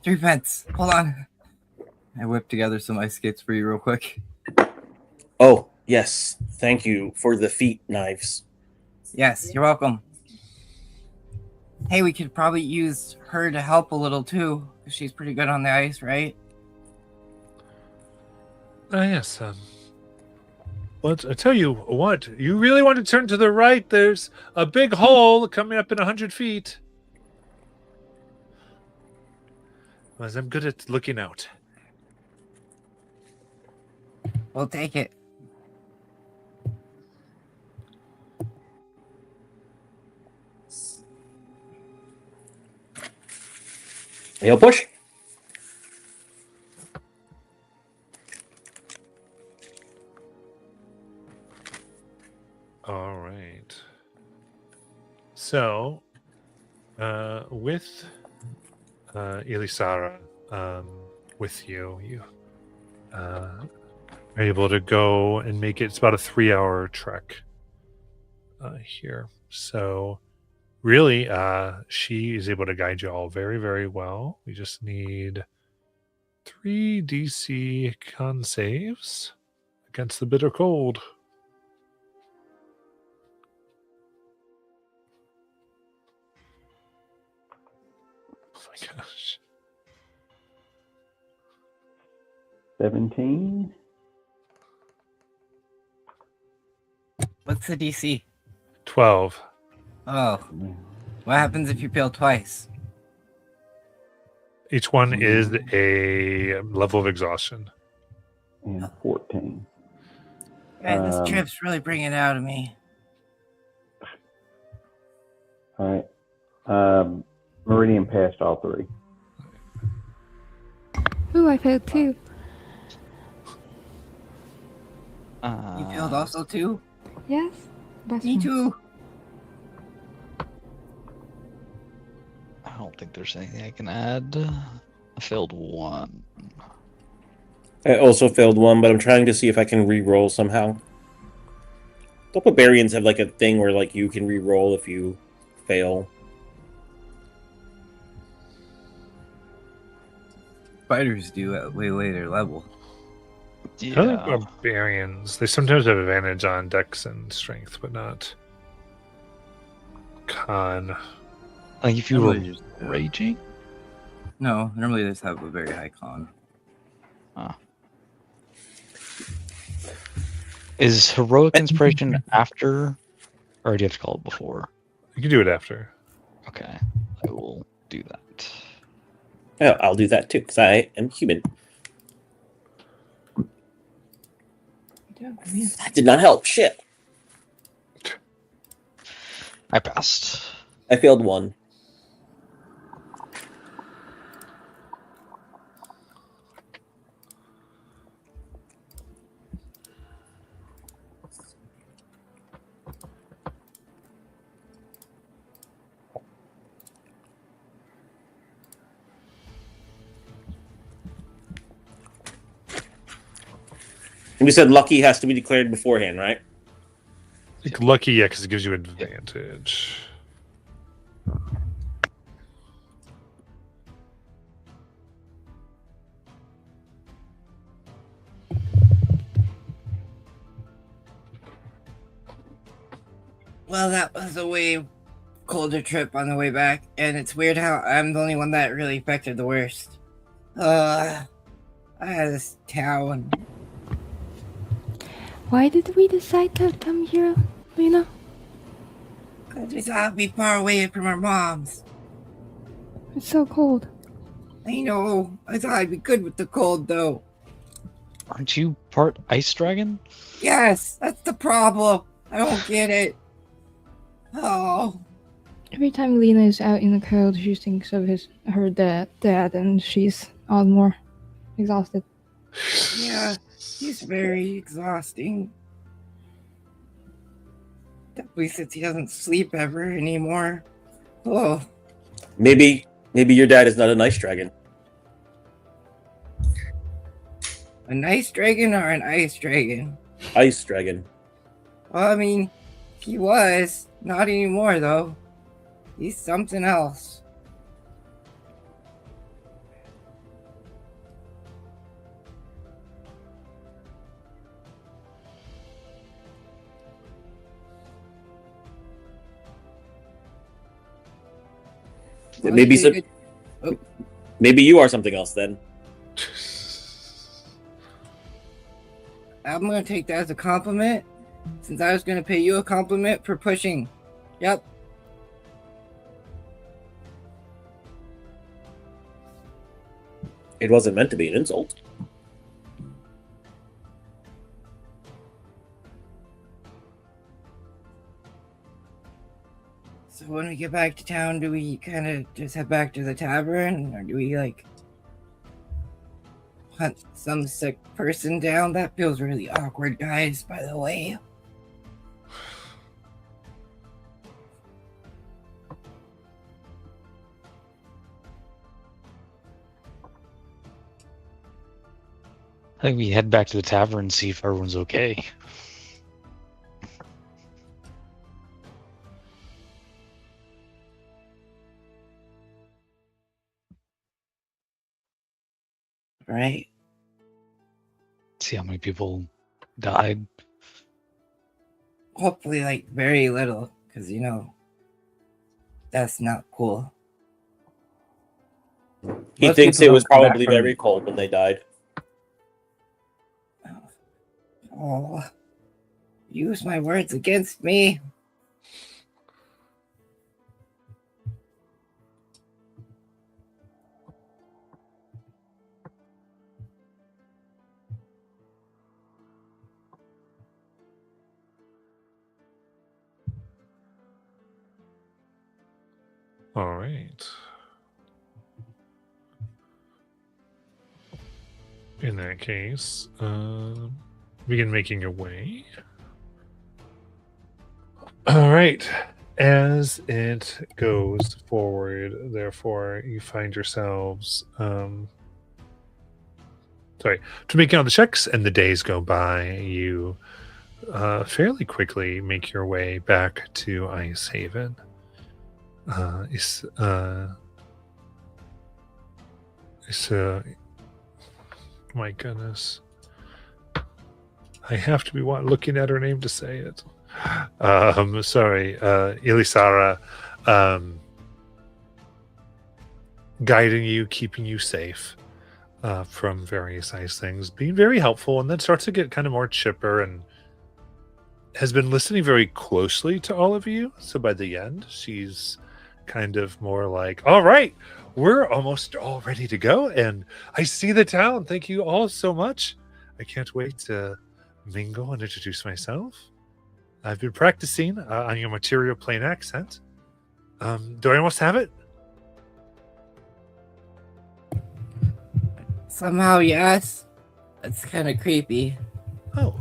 Threepence. Hold on. I whipped together some ice skates for you real quick. Oh, yes. Thank you for the feet knives. Yes, you're welcome. Hey, we could probably use her to help a little too. 'Cause she's pretty good on the ice, right? Yes. But I tell you what, you really want to turn to the right. There's a big hole coming up in 100 feet. As I'm good at looking out. We'll take it. He'll push. All right. So, with Elisara with you, you are able to go and make it. It's about a 3-hour trek here. So, really, she is able to guide you all very, very well. We just need 3 DC con saves against the bitter cold. Oh my gosh. 17. What's the DC? 12. Oh. What happens if you fail twice? Each one is a level of exhaustion. And 14. Man, this Um, trip's really bringing it out of me. All right. Meridian passed all 3. Ooh, I failed too. You failed also too? Yes. Best Me friend. too. I don't think there's anything I can add. I failed 1. I also failed 1, but I'm trying to see if I can re-roll somehow. Don't barbarians have like a thing where like you can re-roll if you fail? Fighters do at way later level. I think Yeah. barbarians, they sometimes have advantage on dex and strength, but not con. Like if you were Normally just- raging? No, normally they just have a very high con. Is heroic inspiration after, or do you have to call it before? You can do it after. Okay, I will do that. Yeah, I'll do that too, because I am human. That did not help. Shit. I passed. I failed 1. And we said lucky has to be declared beforehand, right? think lucky, yeah, because it gives you advantage. Well, that was a way colder trip on the way back, and it's weird how I'm the only one that really affected the worst. I had this town. Why did we decide to come here, Lena? We thought it'd be far away from our moms. It's so cold. I know. I thought I'd be good with the cold, though. Aren't you part ice dragon? Yes, that's the problem. I don't get it. Oh. Every time Lena is out in the cold, she thinks of her dad, and she's all more exhausted. Yeah, he's very exhausting. Definitely since he doesn't sleep ever anymore. Oh. Maybe your dad is not an ice dragon. A nice dragon or an ice dragon? Ice dragon. Well, I mean, he was. Not anymore, though. He's something else. Maybe some. Maybe you are something else then. I'm gonna take that as a compliment, since I was gonna pay you a compliment for pushing. Yep. It wasn't meant to be an insult. So when we get back to town, do we kind of just head back to the tavern, or do we like hunt some sick person down? That feels really awkward, guys, by the way. I think we head back to the tavern and see if everyone's okay. Right? See how many people died. Hopefully, like, very little, because, you know, that's not cool. He Most thinks people it was don't come back probably from- very cold when they died. Oh, use my words against me. All right. In that case, begin making your way. All right. As it goes forward, therefore, you find yourselves to make all the checks, and the days go by. You fairly quickly make your way back to Ice Haven. My goodness. I have to be looking at her name to say it. Sorry, Ilisara, guiding you, keeping you safe from various ice things, being very helpful, and then starts to get kind of more chipper and has been listening very closely to all of you. So by the end, she's kind of more like, all right, we're almost all ready to go, and I see the town. Thank you all so much. I can't wait to mingle and introduce myself. I've been practicing on your material plane accent. Do I almost have it? Somehow, yes. That's kind of creepy. Oh,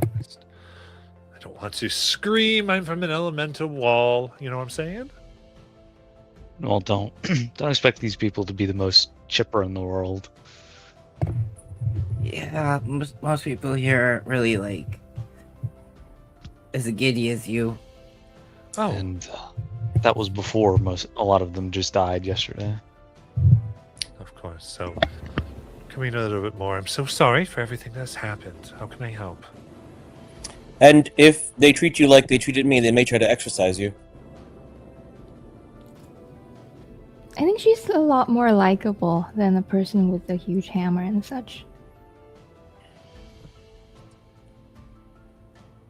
I don't want to scream. I'm from an elemental wall. You know what I'm saying? Well, don't expect these people to be the most chipper in the world. Yeah, most people here aren't really, like, as giddy as you. Oh, and that was before a lot of them just died yesterday. of course. So, can we know a little bit more? I'm so sorry for everything that's happened. How can I help? And if they treat you like they treated me, they may try to exercise you. I think she's a lot more likable than a person with a huge hammer and such.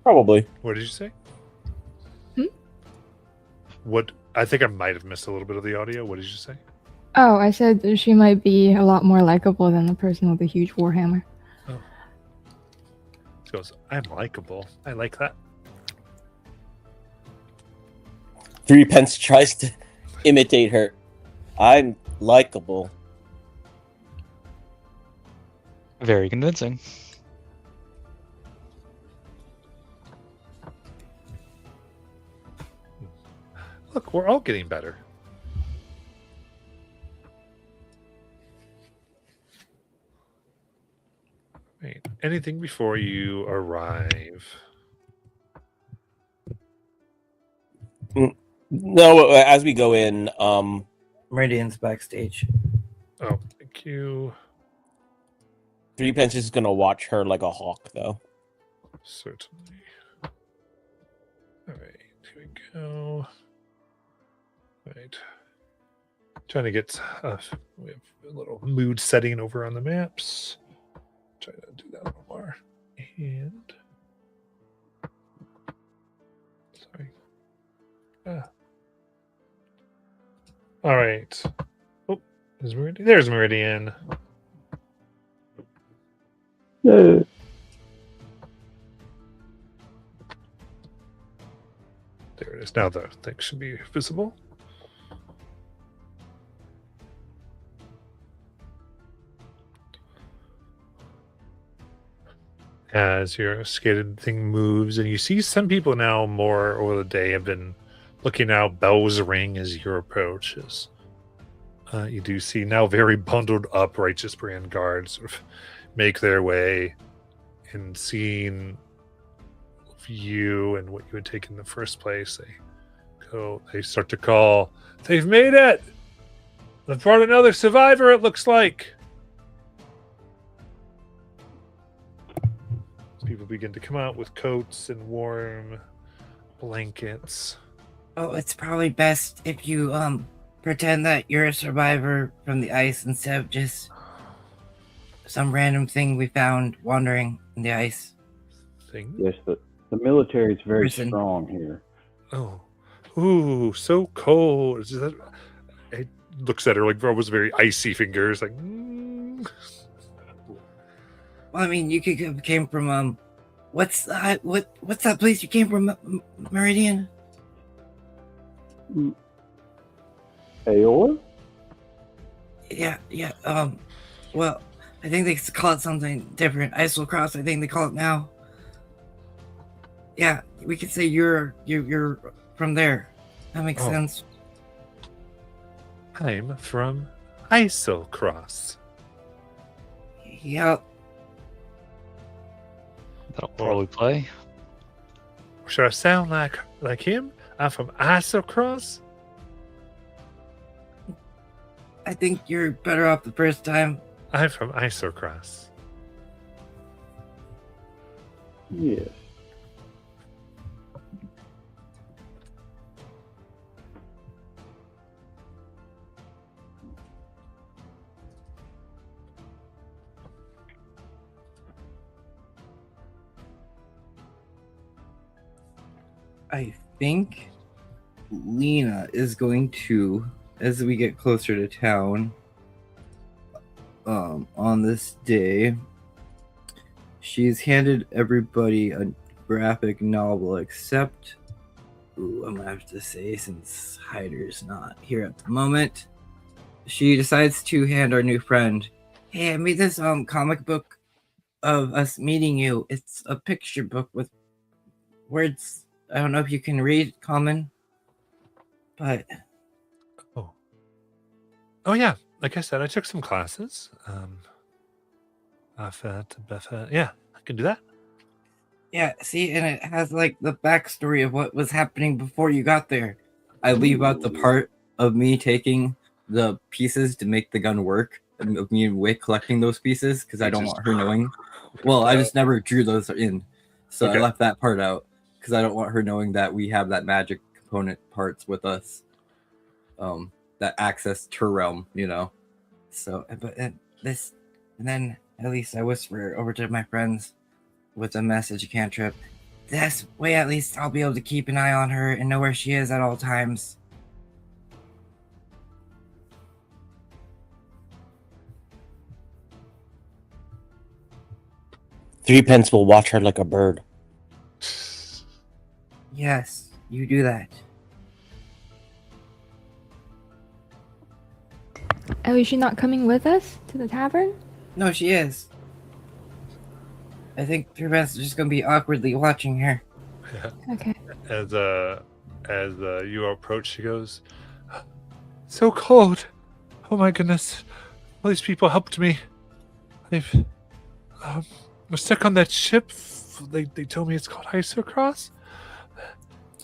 Probably. What did you say? Hmm? What? I think I might have missed a little bit of the audio. What did you say? Oh, I said she might be a lot more likable than a person with a huge warhammer. She goes, I'm likable. I like that. 3 Pence tries to imitate her. I'm likable. Very convincing. Look, we're all getting better. Wait, anything before you arrive? No, as we go in, Meridian's backstage. Oh, thank you. 3 Pence is gonna watch her like a hawk, though. Certainly. All right, here we go. Right. Trying to get we have a little mood setting over on the maps. Try to do that a little more. And sorry. All right. Oh, there's Meridian. There's Meridian. Yeah. There it is. Now the thing should be visible. As your skated thing moves, and you see some people now more over the day have been looking out. Bells ring as your approaches. You do see now very bundled up Righteous Brand guards sort of make their way, and seeing you and what you had taken in the first place, they start to call. They've made it. They've brought another survivor, it looks like. People begin to come out with coats and warm blankets. Oh, it's probably best if you pretend that you're a survivor from the ice instead of just some random thing we found wandering in the ice. Thing. Yes, the military is very Person. strong here. Oh, ooh, so cold. Is that? It looks at her like almost very icy fingers, like. Well, I mean, you could came from what's that place you came from, Meridian? Aola? Yeah. Well, I think they call it something different. Isocross, I think they call it now. Yeah, we could say you're from there. That makes Oh. sense. I'm from Isocross. Yep. That'll probably play. Should I sound like him? I'm from Isocross. I think you're better off the first time. I'm from Isocross. Yes. I think Lena is going to, as we get closer to town, on this day, she's handed everybody a graphic novel except, I'm gonna have to say, since Hyder's not here at the moment, she decides to hand our new friend, hey, I made this comic book of us meeting you. It's a picture book with words. I don't know if you can read common, but Oh yeah, like I said, I took some classes. Yeah, I can do that. Yeah, see, and it has like the backstory of what was happening before you got there. I leave out the part of me taking the pieces to make the gun work, and of me and Wick collecting those pieces because I You don't just- want her knowing. Well, I just never drew those in, so Okay. I left that part out because I don't want her knowing that we have that magic component parts with us. That access to her realm, you know. So, but this, and then at least I whisper over to my friends with a message cantrip. This way, at least I'll be able to keep an eye on her and know where she is at all times. Threepence will watch her like a bird. Yes, you do that. Oh, is she not coming with us to the tavern? No, she is. I think Threepence is just gonna be awkwardly watching her. Okay. As you approach, she goes, "So cold. Oh my goodness! All these people helped me. They've we're stuck on that ship. They told me it's called Isocross.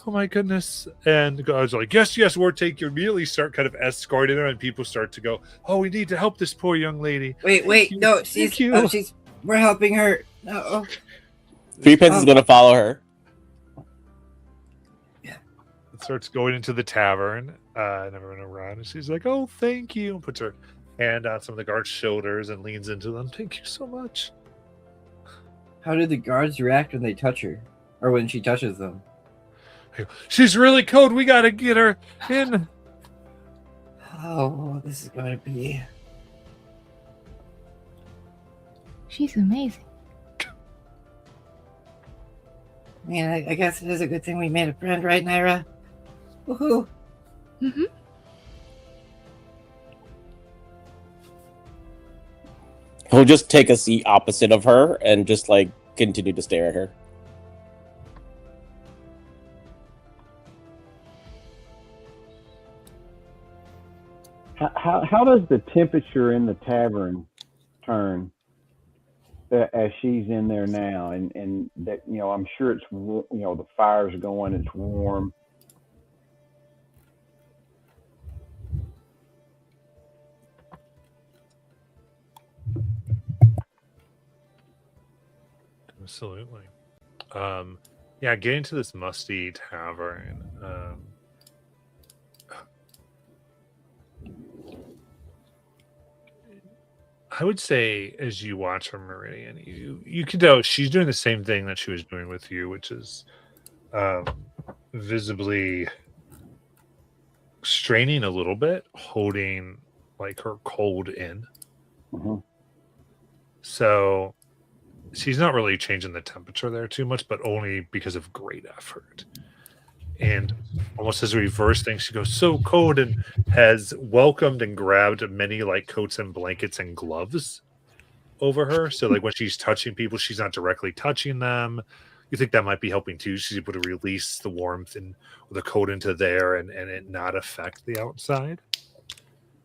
Oh my goodness!" And the guys are like, "Yes, we'll take you." Immediately start kind of escorting her, and people start to go, "Oh, we need to help this poor young lady." Wait, you. no, Thank you. we're helping her. No. Threepence is gonna follow her. It starts going into the tavern, and everyone around, and she's like, "Oh, thank you," and puts her hand on some of the guards' shoulders and leans into them. "Thank you so much." How do the guards react when they touch her, or when she touches them? "She's really cold. We gotta get her in." Oh, this is going to be. She's amazing. I mean, I guess it is a good thing we made a friend, right, Naira? Woohoo! Mm-hmm. He'll just take a seat opposite of her and just like continue to stare at her. How does the temperature in the tavern turn as she's in there now? And that, you know, I'm sure it's, you know, the fire's going, it's warm. Absolutely. Yeah, getting to this musty tavern. I would say, as you watch her, Meridian, you can tell she's doing the same thing that she was doing with you, which is visibly straining a little bit, holding like her cold in. Mm-hmm. So she's not really changing the temperature there too much, but only because of great effort. And almost as a reverse thing, she goes so cold and has welcomed and grabbed many like coats and blankets and gloves over her. So like when she's touching people, she's not directly touching them. You think that might be helping too. She's able to release the warmth and the coat into there and it not affect the outside.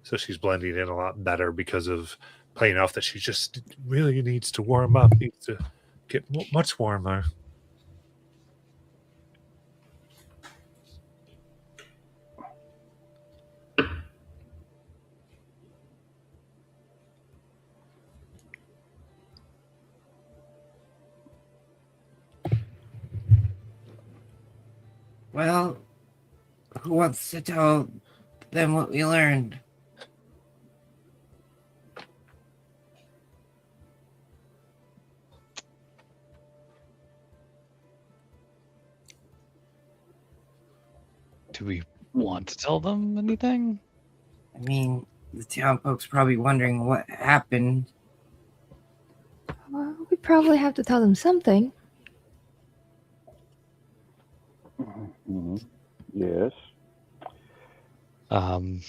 So she's blending in a lot better because of playing off that she just really needs to warm up, needs to get much warmer. Well, who wants to tell them what we learned? Do we want to tell them anything? I mean, the town folks probably wondering what happened. Well, we probably have to tell them something. Mm-hmm. Yes. I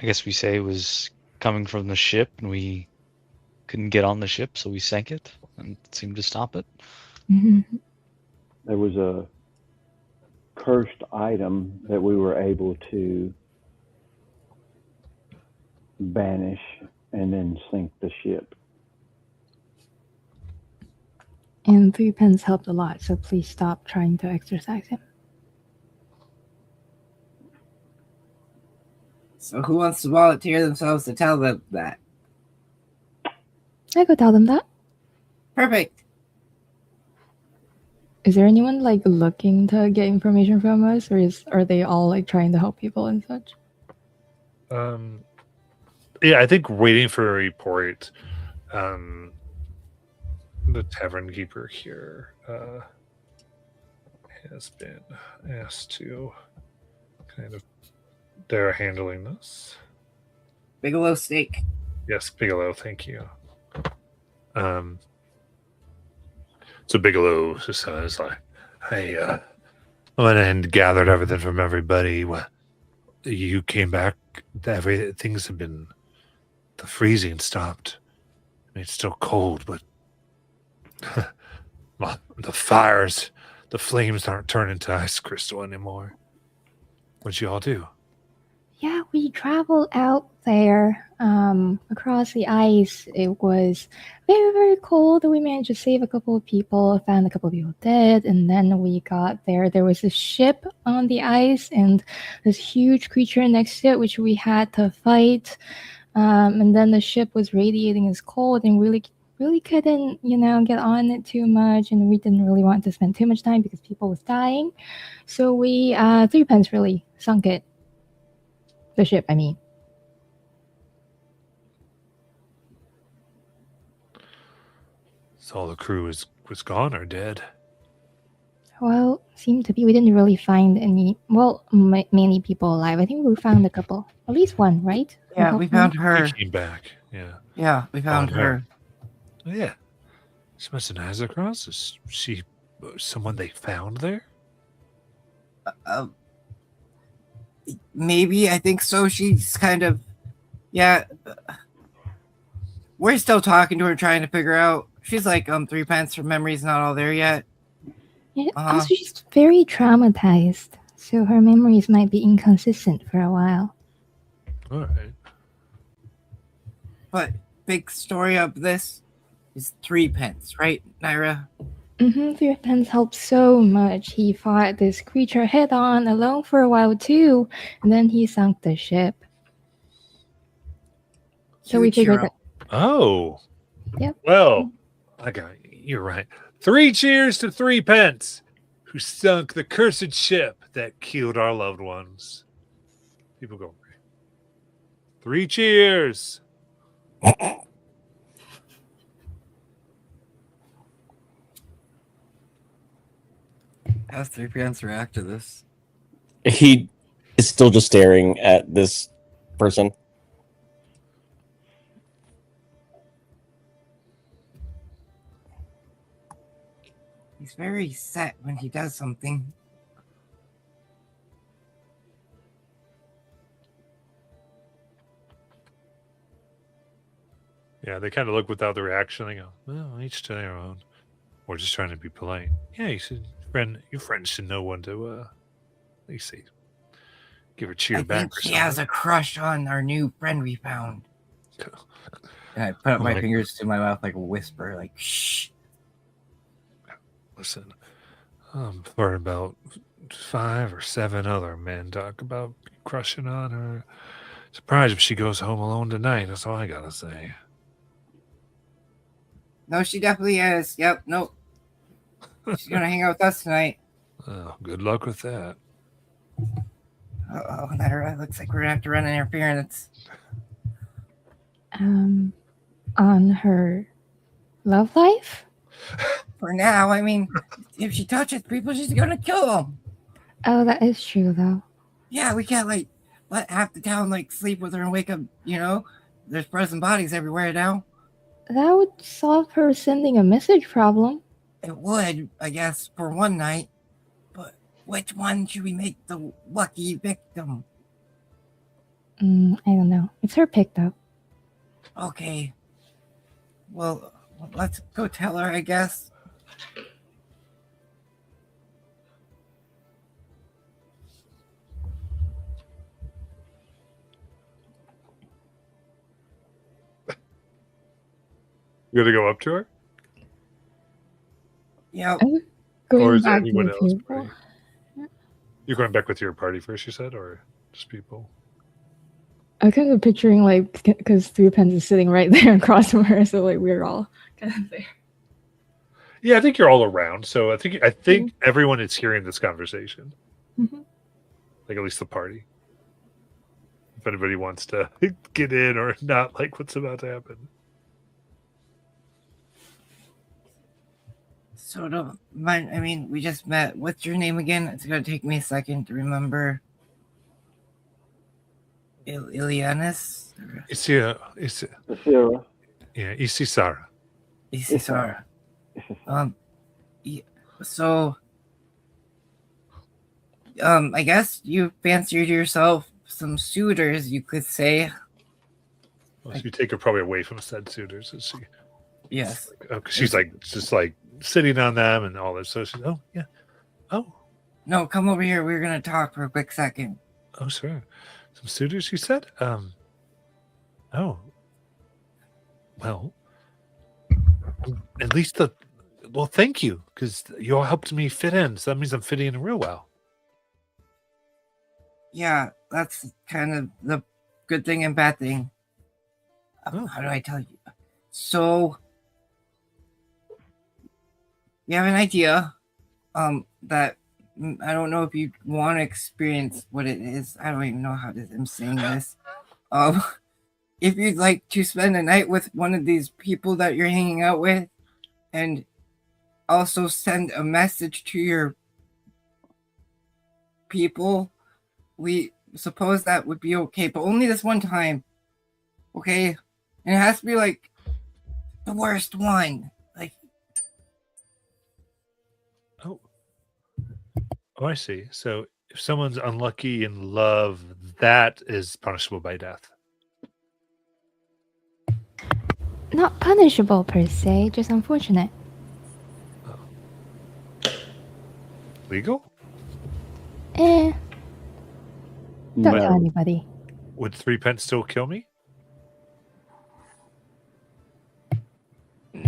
guess we say it was coming from the ship and we couldn't get on the ship, so we sank it and seemed to stop it. Mm-hmm. There was a cursed item that we were able to banish and then sink the ship. And 3 pence helped a lot, so please stop trying to exercise him. So who wants to volunteer themselves to tell them that? I could tell them that. Perfect. Is there anyone like looking to get information from us, or are they all like trying to help people and such? Yeah, I think waiting for a report. The tavern keeper here has been asked to kind of. They're handling this. Bigelow steak. Yes, Bigelow. Thank you. So Bigelow just says like, "Hey, I went and gathered everything from everybody. You came back. Things have been. The freezing stopped. I mean, it's still cold, but the fires, the flames aren't turning to ice crystal anymore. What'd you all do?" Yeah, we traveled out there across the ice. It was very, very cold. We managed to save a couple of people, found a couple of people dead, and then we got there. There was a ship on the ice and this huge creature next to it, which we had to fight. And then the ship was radiating as cold and really couldn't, get on it too much. And we didn't really want to spend too much time because people was dying. So we, 3 pence really sunk it. The ship, I mean. So all the crew was gone or dead? Well, seemed to be. We didn't really find any. Well, many people alive. I think we found a couple. At least one, right? Yeah, we found her. He came back. Yeah. Yeah, we found her. Oh, yeah. She must have Azzacross. Is she someone they found there? Maybe, I think so. She's kind of, yeah. We're still talking to her, trying to figure out. She's like 3 pence. Her memory's not all there yet. Yeah, also, she's very traumatized, so her memories might be inconsistent for a while. All right. But big story of this is 3 pence, right, Naira? 3 pence helped so much. He fought this creature head on alone for a while too, and then he sunk the ship. So we figured that. Oh. Yep. Well, you're right. 3 cheers to 3 pence, who sunk the cursed ship that killed our loved ones. People go, 3 cheers. How's 3 pence react to this? He is still just staring at this person. He's very set when he does something. Yeah, they kind of look without the reaction. They go, well, each to their own. We're just trying to be polite. Yeah, you should, your friends should know when to, at least say, give a cheer I back. think she has a crush on our new friend we found. And I put up my fingers to my mouth like a whisper, like, shh. Listen, I've heard about 5 or 7 other men talk about crushing on her. Surprised if she goes home alone tonight. That's all I gotta say. No, she definitely is. Yep, nope. She's gonna hang out with us tonight. Oh, good luck with that. Oh, that looks like we're gonna have to run interference. On her love life? For now, I mean, if she touches people, she's gonna kill them. Oh, that is true, though. Yeah, we can't, like, let half the town, like, sleep with her and wake up, There's frozen bodies everywhere now. That would solve her sending a message problem. It would, I guess, for one night. But which one should we make the lucky victim? I don't know. It's her pick, though. Okay. Well, let's go tell her, I guess. You gonna go up to her? Yep. I'm going Or is back to anyone the else? people. You're going back with your party first, you said, or just people? I'm kind of picturing like because Three Pence is sitting right there across from her, so like we're all kind of there. Yeah, I think you're all around. So I think everyone is hearing this conversation. Mhm. Like at least the party. If anybody wants to get in or not like what's about to happen. Sort of. I mean, we just met. What's your name again? It's gonna take me a second to remember. Ilianis? Isisara. Sarah. Yeah, Isisara. Isisara. So, I guess you fancied yourself some suitors, you could say. Well, so you take her probably away from said suitors. Is she? Yes. Because she's like just like sitting on them and all this. So she's oh yeah, oh No, come over here. We're gonna talk for a quick second. oh sure, some suitors. You said oh well, at least well thank you because you all helped me fit in. So that means I'm fitting in real well. Yeah, that's kind of the good thing and bad thing. Oh. How do I tell you? So, we have an idea that I don't know if you want to experience what it is. I don't even know how I'm saying this. If you'd like to spend a night with one of these people that you're hanging out with and also send a message to your people, we suppose that would be okay, but only this one time. Okay? And it has to be like the worst one. Like, Oh, I see. So if someone's unlucky in love, that is punishable by death. Not punishable per se, just unfortunate. Legal? Don't No. tell anybody. Would 3 pence still kill me?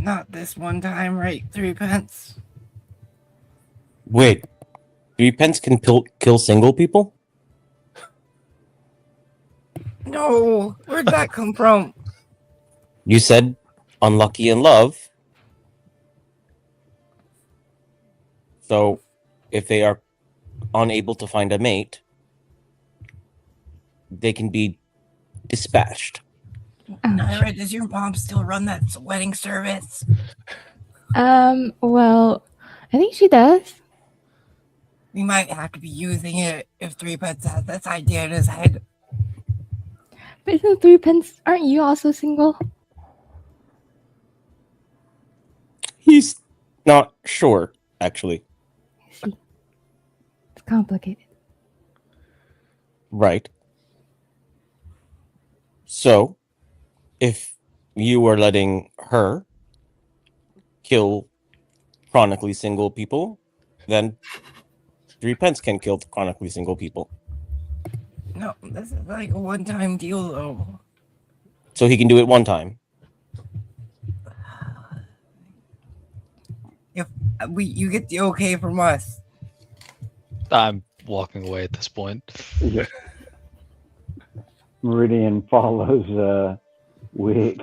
not this one time, right? 3 pence. Wait, 3 pence can kill single people? No, where'd that come from? You said unlucky in love. So, if they are unable to find a mate, they can be dispatched. Naira, does your mom still run that wedding service? Well, I think she does. We might have to be using it if 3 pence has this idea in his head. But isn't 3 pence? Aren't you also single? He's not sure, actually. I see. It's complicated. Right. So, if you were letting her kill chronically single people, then 3 pence can kill chronically single people. No, this is like a one-time deal, though. So he can do it one time. If you get the okay from us. I'm walking away at this point. Meridian follows Wick.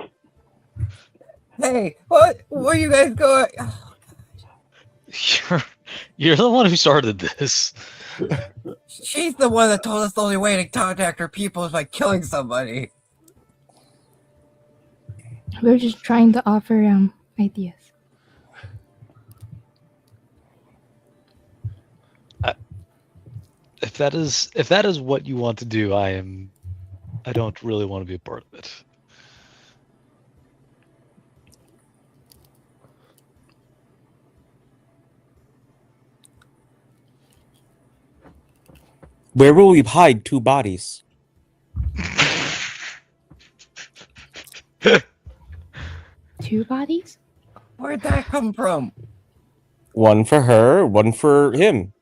Hey, what? Where you guys going? You're the one who started this. She's the one that told us the only way to contact her people is by killing somebody. We're just trying to offer ideas. If that is what you want to do, I don't really want to be a part of it. Where will we hide 2 bodies? 2 bodies? Where'd that come from? One for her, one for him.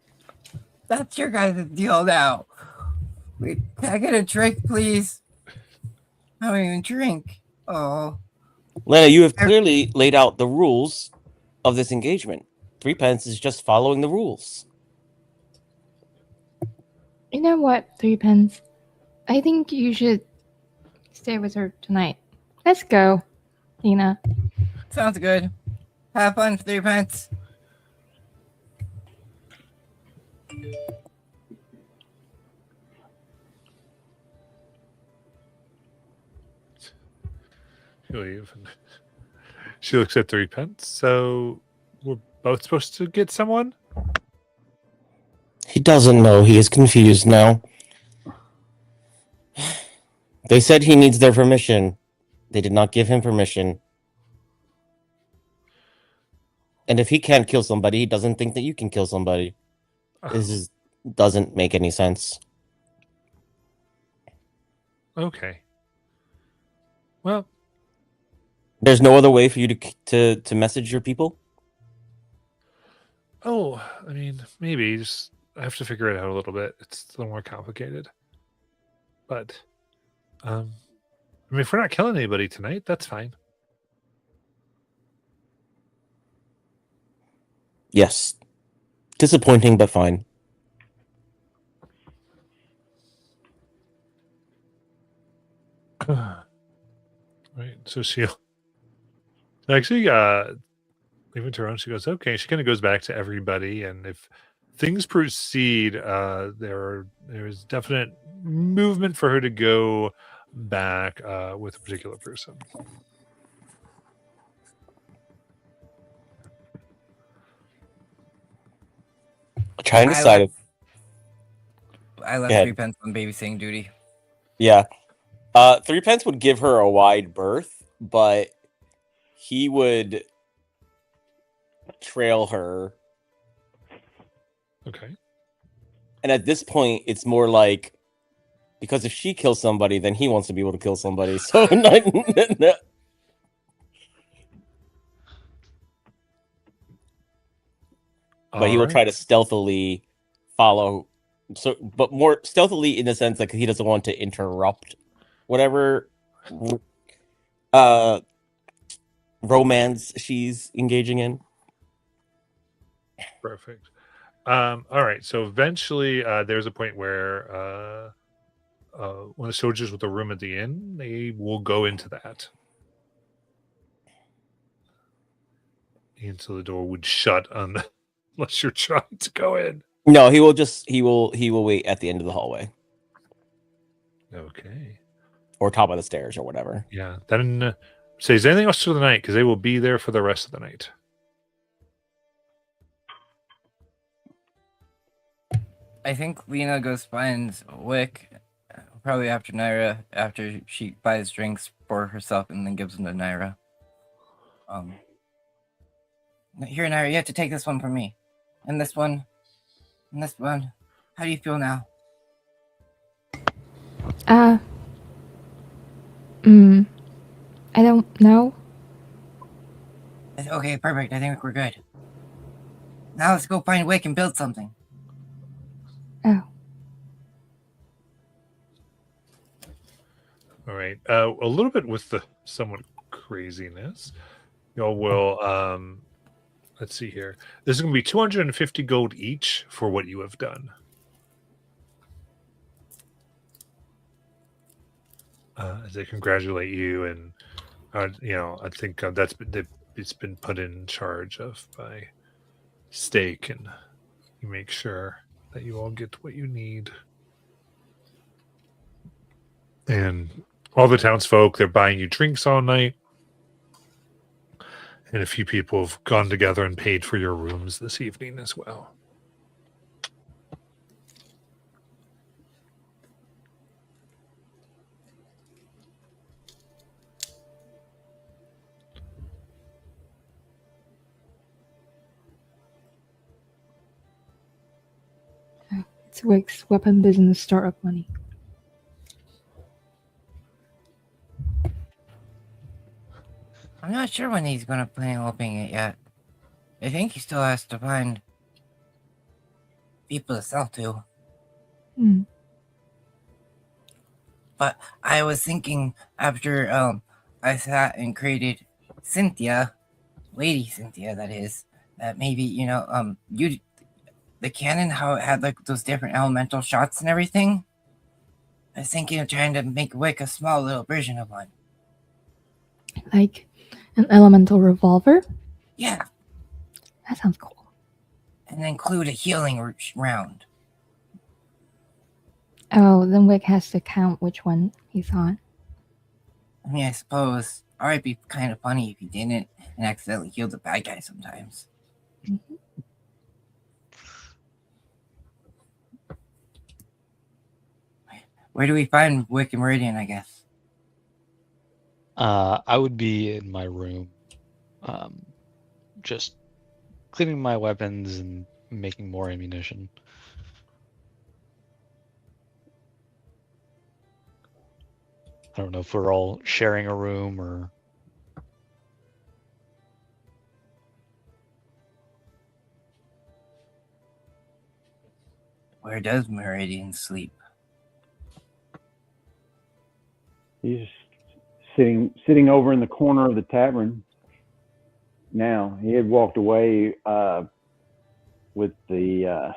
That's your guys' deal now. Wait, can I get a drink, please? I don't even drink. Oh. Lena, you have clearly laid out the rules of this engagement. Threepence is just following the rules. You know what, Threepence? I think you should stay with her tonight. Let's go, Lena. Sounds good. Have fun, Threepence. She leave. And she looks at Threepence. So we're both supposed to get someone? He doesn't know. He is confused now. They said he needs their permission. They did not give him permission. And if he can't kill somebody, he doesn't think that you can kill somebody. This doesn't make any sense. Okay. Well, There's no other way for you to message your people? oh, I mean, maybe. Just I have to figure it out a little bit. It's a little more complicated. But, I mean, if we're not killing anybody tonight, that's fine. Yes. Disappointing, but fine. Right. So she'll actually leaving to her own, she goes, okay. She kind of goes back to everybody, and if things proceed, there's definite movement for her to go back with a particular person. Trying to decide if I left Go ahead. Threepence on babysitting duty. yeah. Threepence would give her a wide berth, but he would trail her. Okay. And at this point, it's more like because if she kills somebody, then he wants to be able to kill somebody. So but he will try to stealthily follow. So, but more stealthily in the sense that he doesn't want to interrupt whatever romance she's engaging in. Perfect. All right. So eventually, there's a point where one of the soldiers with the room at the inn, they will go into that. And so the door would shut unless you're trying to go in. No, he will wait at the end of the hallway Okay. or top of the stairs or whatever. Yeah. Then says anything else for the night because they will be there for the rest of the night. I think Lena goes finds Wick, probably after Naira, after she buys drinks for herself and then gives them to Naira. Here, Naira, you have to take this one from me. And this one. And this one. How do you feel now? I don't know. Okay, perfect. I think we're good. Now let's go find Wick and build something. Oh. All right. A little bit with the somewhat craziness. Y'all will let's see here. This is going to be 250 gold each for what you have done. As they congratulate you, and I think it's been put in charge of by Stake, and you make sure that you all get what you need. And all the townsfolk, they're buying you drinks all night. And a few people have gone together and paid for your rooms this evening as well. It's Wick's weapon business startup money. I'm not sure when he's gonna plan on opening it yet. I think he still has to find people to sell to. But I was thinking after I sat and created Cynthia, Lady Cynthia that is, that maybe, the cannon, how it had like those different elemental shots and everything. I was thinking of trying to make Wick a small little version of one. Like an elemental revolver? Yeah, That sounds cool. and include a healing round. Oh, then Wick has to count which one he's on. I mean, I suppose it might be kind of funny if he didn't and accidentally healed the bad guy sometimes. Where do we find Wick and Meridian, I guess? I would be in my room, just cleaning my weapons and making more ammunition. I don't know if we're all sharing a room or. Where does Meridian sleep? He's sitting over in the corner of the tavern. Now he had walked away with the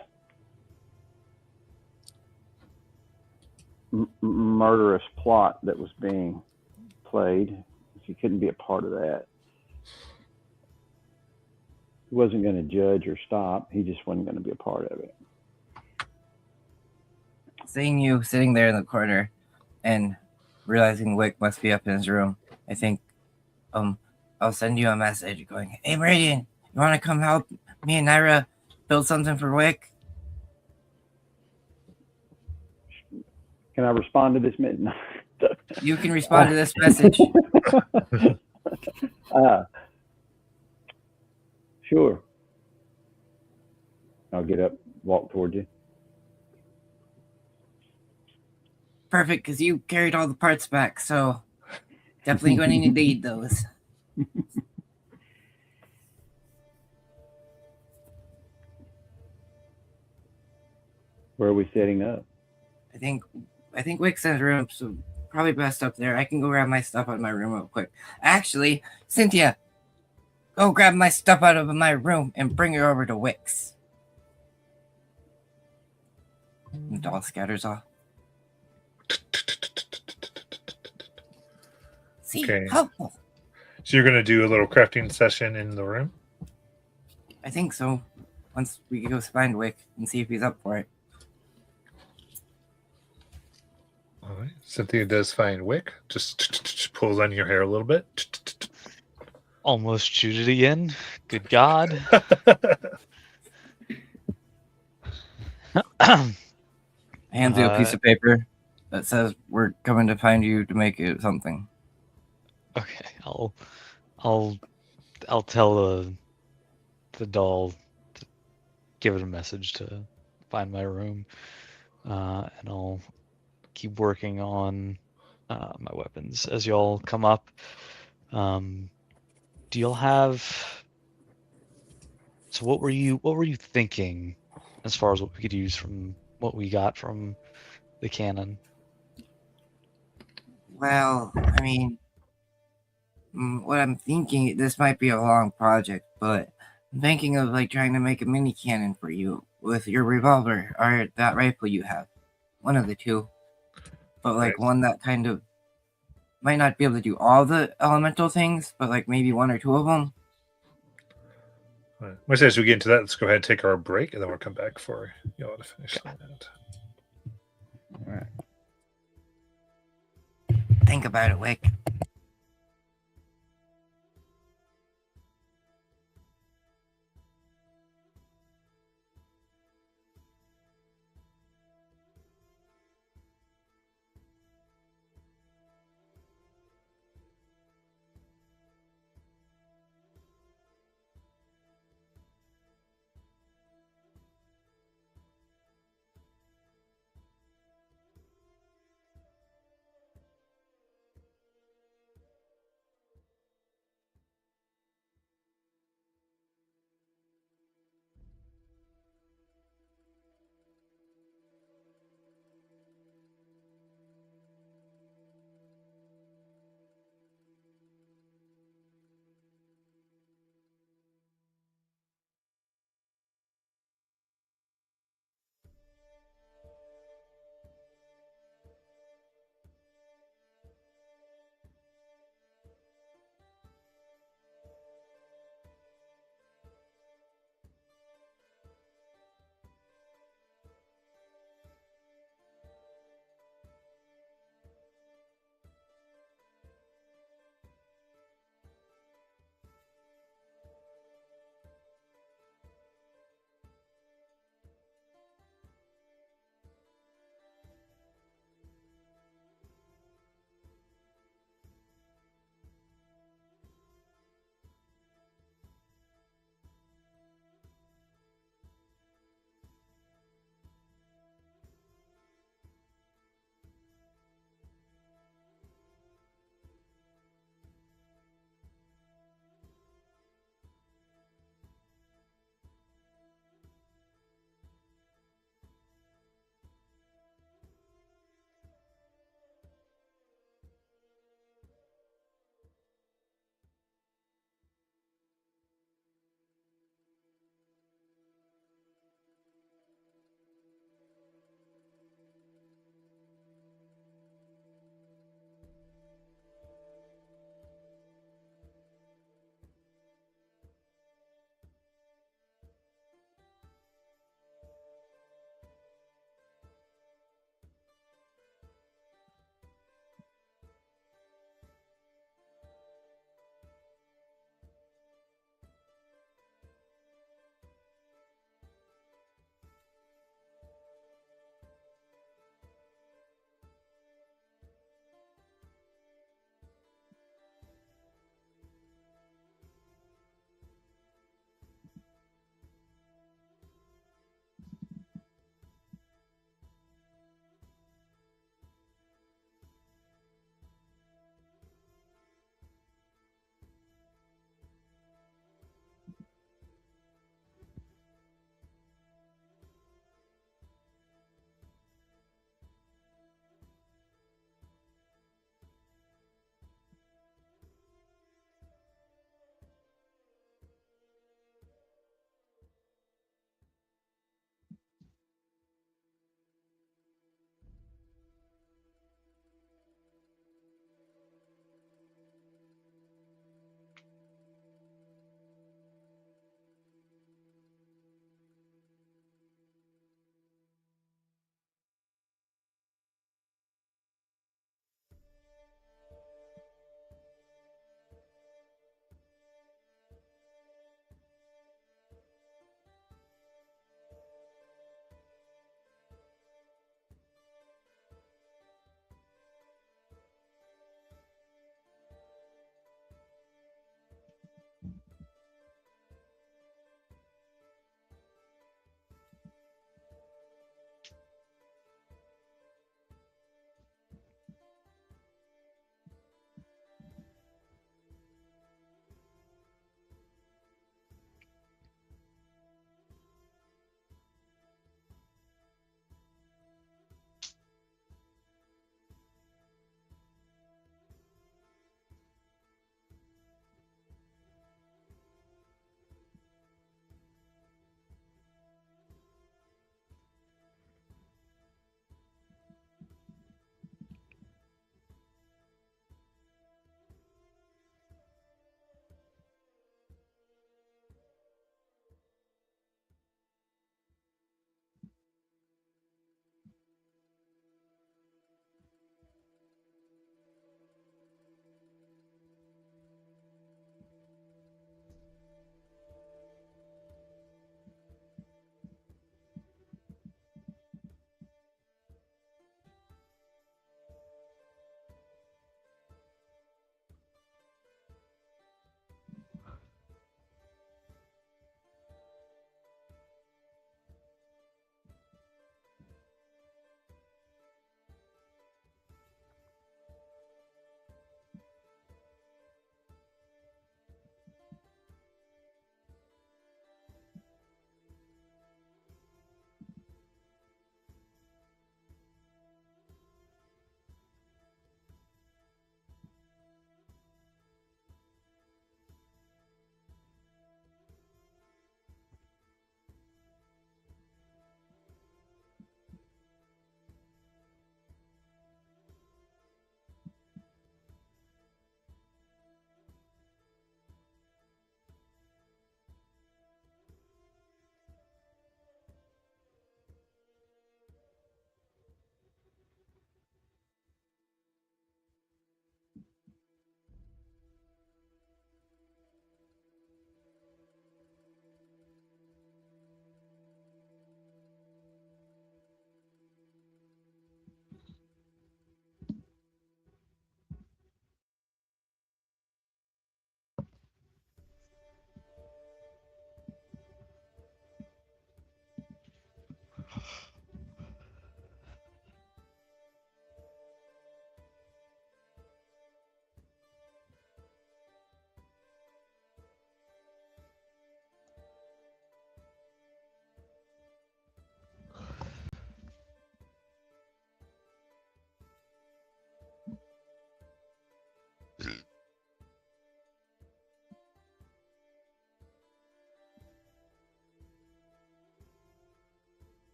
murderous plot that was being played. He couldn't be a part of that. He wasn't going to judge or stop. He just wasn't going to be a part of it. Seeing you sitting there in the corner and realizing Wick must be up in his room, I think I'll send you a message going, "Hey Meridian, you want to come help me and Naira build something for Wick?" Can I respond to this? You can respond to this message. Sure. I'll get up, walk toward you. Perfect, because you carried all the parts back, so definitely going to need those. Where are we setting up? I think Wick's in his room, so probably best up there. I can go grab my stuff out of my room real quick. Actually, Cynthia, go grab my stuff out of my room and bring it over to Wick's. The doll scatters off. See, Okay. helpful. So you're gonna do a little crafting session in the room. I think so. Once we go find Wick and see if he's up for it. All right. Cynthia does find Wick. Just pulls on your hair a little bit. Almost shoot it again. Good God. Hands you a piece of paper that says we're coming to find you to make it something. Okay, I'll tell the doll to give it a message to find my room, and I'll keep working on my weapons as y'all come up. Do y'all have? So what were you thinking as far as what we could use from what we got from the cannon? Well, I mean, what I'm thinking, this might be a long project, but I'm thinking of like trying to make a mini cannon for you with your revolver or that rifle you have. One of the two. But like one that kind of might not be able to do all the elemental things, but like maybe one or two of them. All right. Well, as we get into that, let's go ahead and take our break, and then we'll come back for y'all to finish that. All right. Think about it, Wick.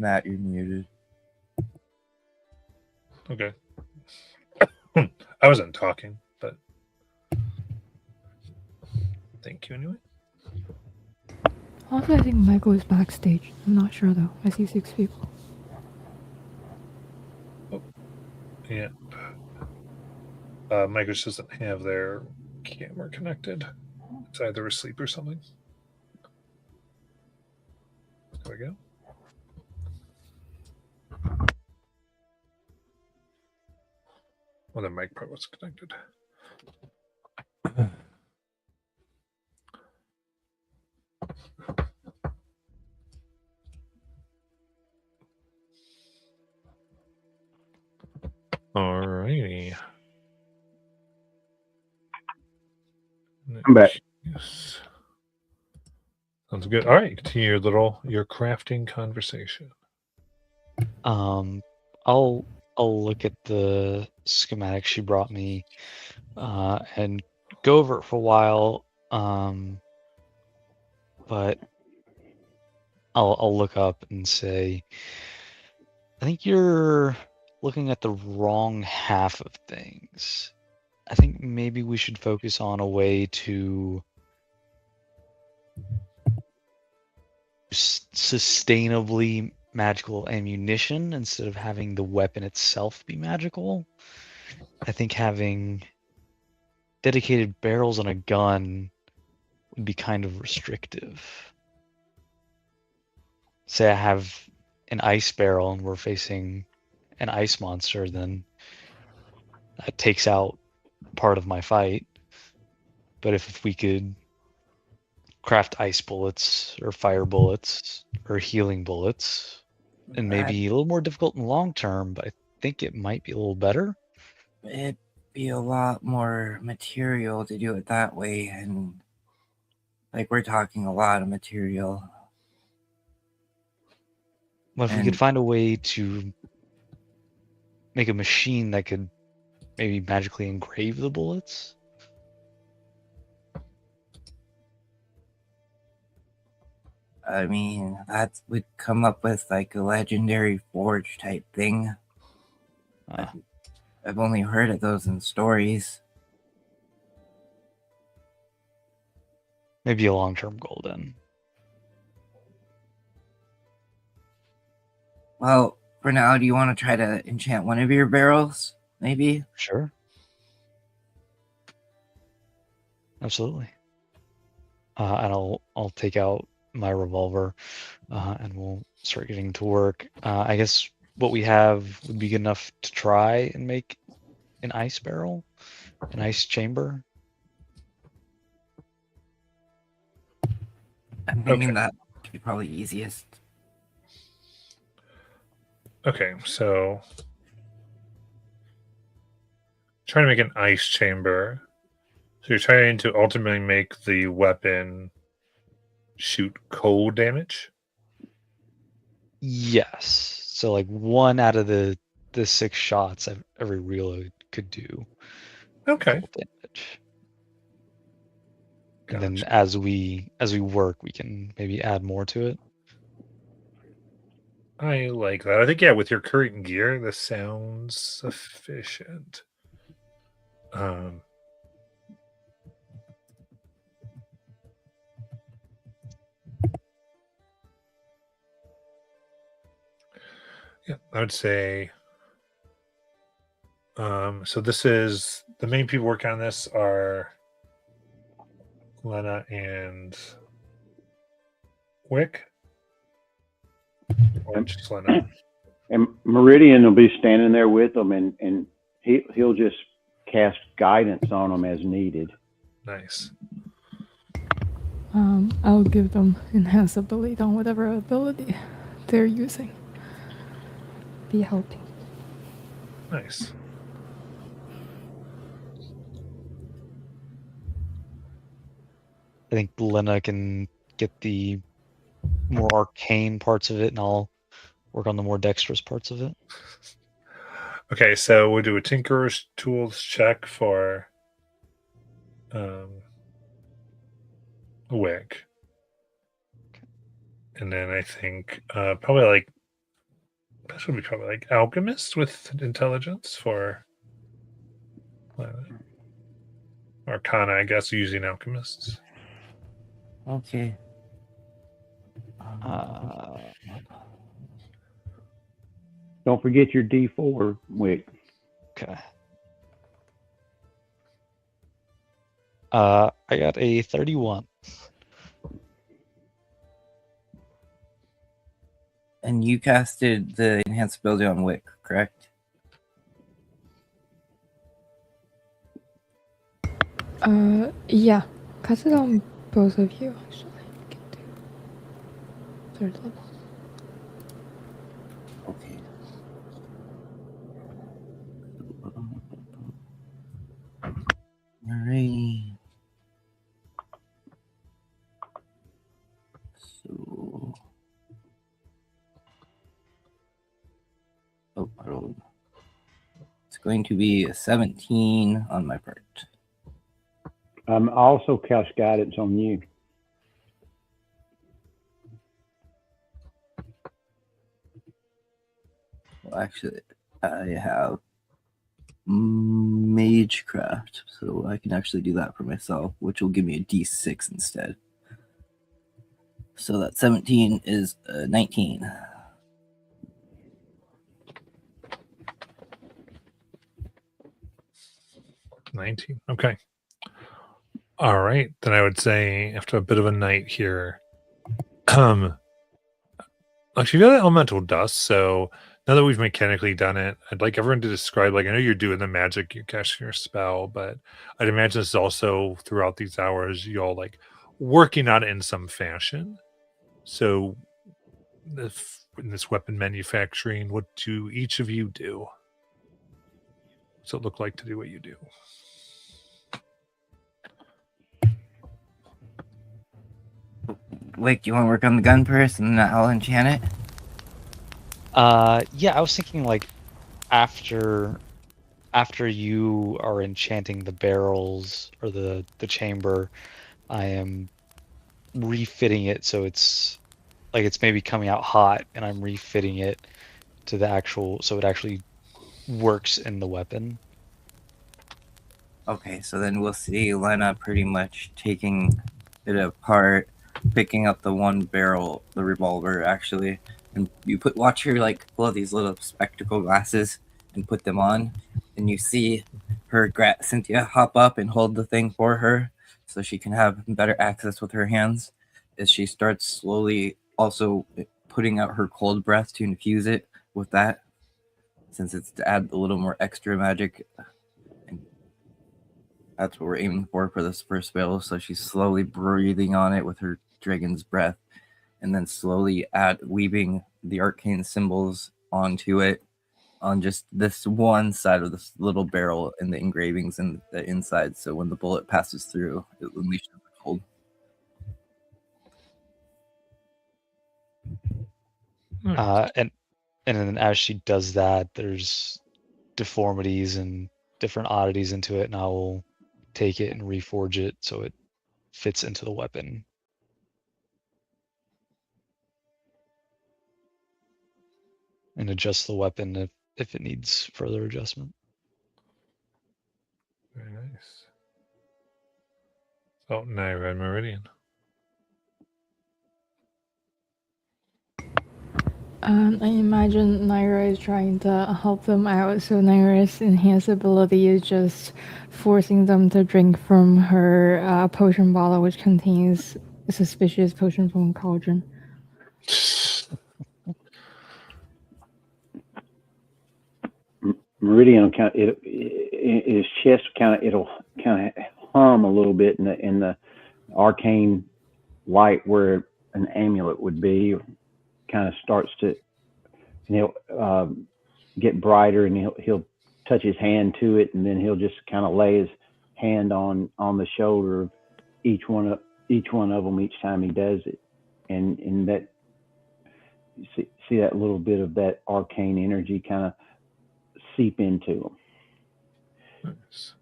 Matt, you're muted. Okay. I wasn't talking, but thank you anyway. Also, I think Michael is backstage. I'm not sure though. I see 6 people. Yeah. Micros doesn't have their camera connected. It's either asleep or something. There we go. Well, their mic probably wasn't connected. Alrighty. I'm back. Yes. Sounds good. All right, continue your crafting conversation. I'll look at the schematic she brought me, and go over it for a while. But I'll look up and say, I think you're looking at the wrong half of things. I think maybe we should focus on a way to sustainably magical ammunition instead of having the weapon itself be magical. I think having dedicated barrels on a gun would be kind of restrictive. Say I have an ice barrel and we're facing an ice monster, then that takes out part of my fight. But if we could craft ice bullets or fire bullets or healing bullets, and maybe a little more difficult in the long term, but I think it might be a little better. It'd be a lot more material to do it that way, and like we're talking a lot of material. Well, if we could find a way to make a machine that could maybe magically engrave the bullets. I mean, that would come up with like a legendary forge type thing. I've only heard of those in stories. Maybe a long-term goal then. Well, for now, do you want to try to enchant one of your barrels? Maybe? Sure. Absolutely. And I'll take out my revolver, and we'll start getting to work. I guess what we have would be good enough to try and make an ice barrel, an ice chamber. I'm thinking that would be probably easiest. Okay, so trying to make an ice chamber. So you're trying to ultimately make the weapon shoot cold damage? Yes. So like 1 out of the 6 shots every reload could do. Okay. Cold damage. And then as we work, we can maybe add more to it. I like that. I think, yeah, with your current gear, this sounds sufficient. Yeah, I would say. So this is the main people working on this are Lena and Wick. Or just Lena. And Meridian will be standing there with them, and he'll just cast guidance on them as needed. Nice. I'll give them enhanced ability on whatever ability they're using. Be helping. Nice. I think Lena can get the more arcane parts of it, and I'll work on the more dexterous parts of it. Okay, so we'll do a Tinkerer's Tools check for Wick. And then I think probably like That should be probably like alchemist with intelligence for Arcana, I guess, using alchemists. Okay. Don't forget your D4, Wick. Okay. I got a 31. And you casted the enhanced ability on Wick, correct? Yeah. Cast it on both of you, actually. Get to third level. Okay. Alright. So. Oh, I rolled. It's going to be a 17 on my part. Also cast guidance on you. Well, actually, I have Magecraft, so I can actually do that for myself, which will give me a D6 instead. So that 17 is 19. $19. Okay. All right. Then I would say after a bit of a night here, actually, you got elemental dust. So now that we've mechanically done it, I'd like everyone to describe. Like, I know you're doing the magic, you're casting your spell, but I'd imagine this is also throughout these hours, you all like working on it in some fashion. So, if in this weapon manufacturing, what do each of you do? What's it look like to do what you do? Wait, you want to work on the gun first and then I'll enchant it? Yeah, I was thinking like after you are enchanting the barrels or the chamber, I am refitting it so it's like it's maybe coming out hot, and I'm refitting it to the actual so it actually works in the weapon. Okay, so then we'll see Lena pretty much taking it apart, picking up the one barrel, the revolver actually, and you watch her like pull out these little spectacle glasses and put them on, and you see her Cynthia hop up and hold the thing for her so she can have better access with her hands as she starts slowly also putting out her cold breath to infuse it with that, since it's to add a little more extra magic. That's what we're aiming for this first spell. So she's slowly breathing on it with her dragon's breath, and then slowly weaving the arcane symbols onto it on just this one side of this little barrel and the engravings in the inside. So when the bullet passes through, it unleashes the cold. And then as she does that, there's deformities and different oddities into it, and I will take it and reforge it so it fits into the weapon. And adjust the weapon if it needs further adjustment. Very nice. Oh, Naira and Meridian. I imagine Naira is trying to help them out, so Naira's enhanced ability is just forcing them to drink from her potion bottle, which contains a suspicious potion from Cauldron. Meridian kind of his chest it'll kind of hum a little bit in the arcane light where an amulet would be. Kind of starts to, and he'll get brighter, and he'll touch his hand to it, and then he'll just kind of lay his hand on the shoulder of each one of them each time he does it, and that see that little bit of that arcane energy kind of seep into him. Nice.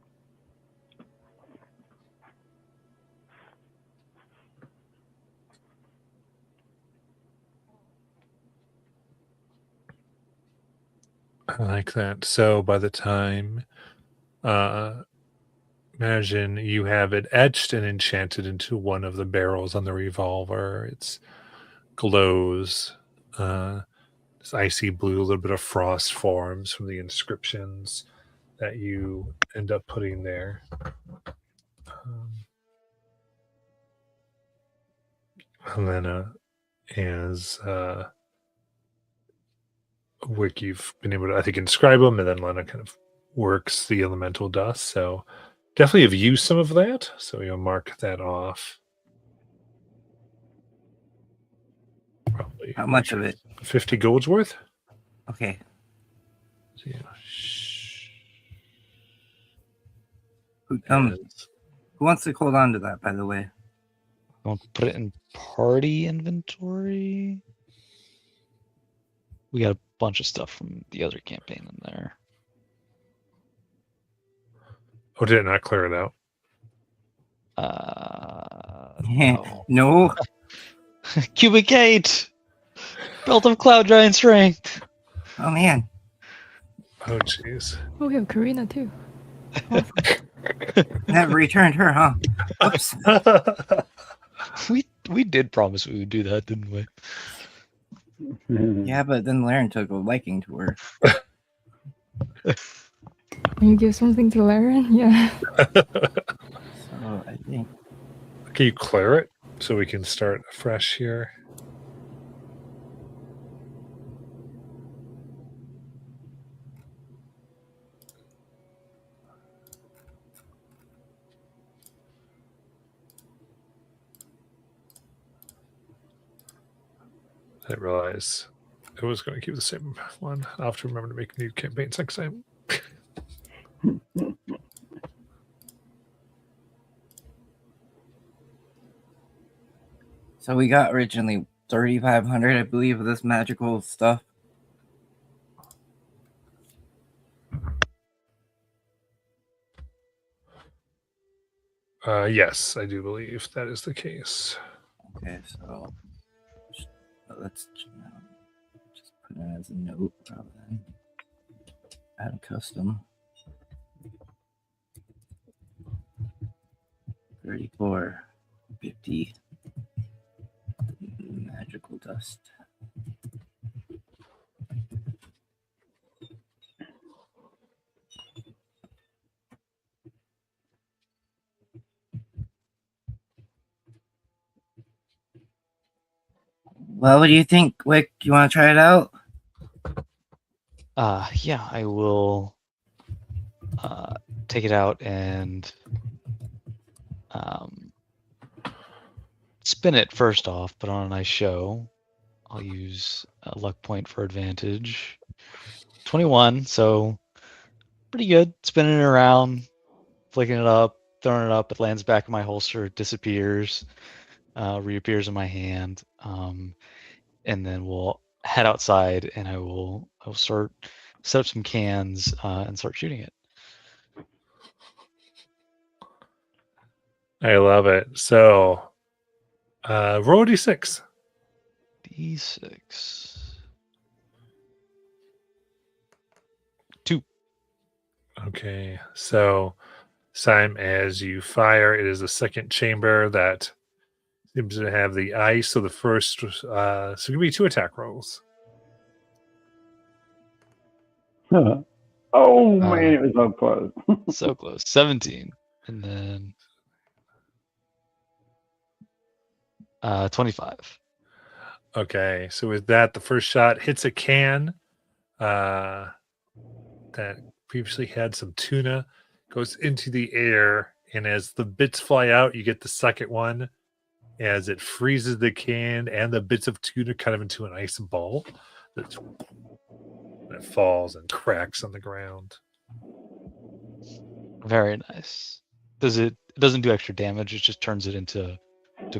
I like that. So by the time, imagine you have it etched and enchanted into one of the barrels on the revolver. It's glows. This icy blue, a little bit of frost forms from the inscriptions that you end up putting there. And then as Wick, you've been able to, I think, inscribe them, and then Lena kind of works the elemental dust. So definitely have used some of that. So you'll mark that off. Probably How much of it? 50 gold's worth. Okay. So, yeah. Who And- wants to hold on to that, by the way? I'll put it in party inventory. We got a bunch of stuff from the other campaign in there. Oh, did it not clear it out? No. No. Cubic 8! Belt of Cloud Giant Strength! Oh man. Oh, jeez. Oh, we have Karina too. Never returned her, huh? Oops. We did promise we would do that, didn't we? Yeah, but then Laren took a liking to her. When you give something to Laren, yeah. So I think Can you clear it so we can start fresh here? I didn't realize I was going to keep the same one. I'll have to remember to make new campaigns next time. so. We got originally 3,500, I believe, of this magical stuff. Yes, I do believe that is the case. Okay, so let's just put it as a note rather than add a custom. 3450 magical dust. Well, what do you think, Wick? You want to try it out? Yeah, I will take it out and spin it first off, put on a nice show. I'll use a luck point for advantage. 21, so pretty good. Spinning it around, flicking it up, throwing it up. It lands back in my holster, it disappears, reappears in my hand, and then we'll head outside, and I will start set up some cans and start shooting it. I love it. So, roll a d6. D6. 2. Okay, so Sime, as you fire, it is the second chamber that seems to have the ice. So the first, so it can be 2 attack rolls. Oh man, it was so close. So close. 17. And then 25. Okay, so with that, the first shot hits a can that previously had some tuna, goes into the air, and as the bits fly out, you get the second one as it freezes the can and the bits of tuna kind of into an ice ball that falls and cracks on the ground. Very nice. It doesn't do extra damage, it just turns it into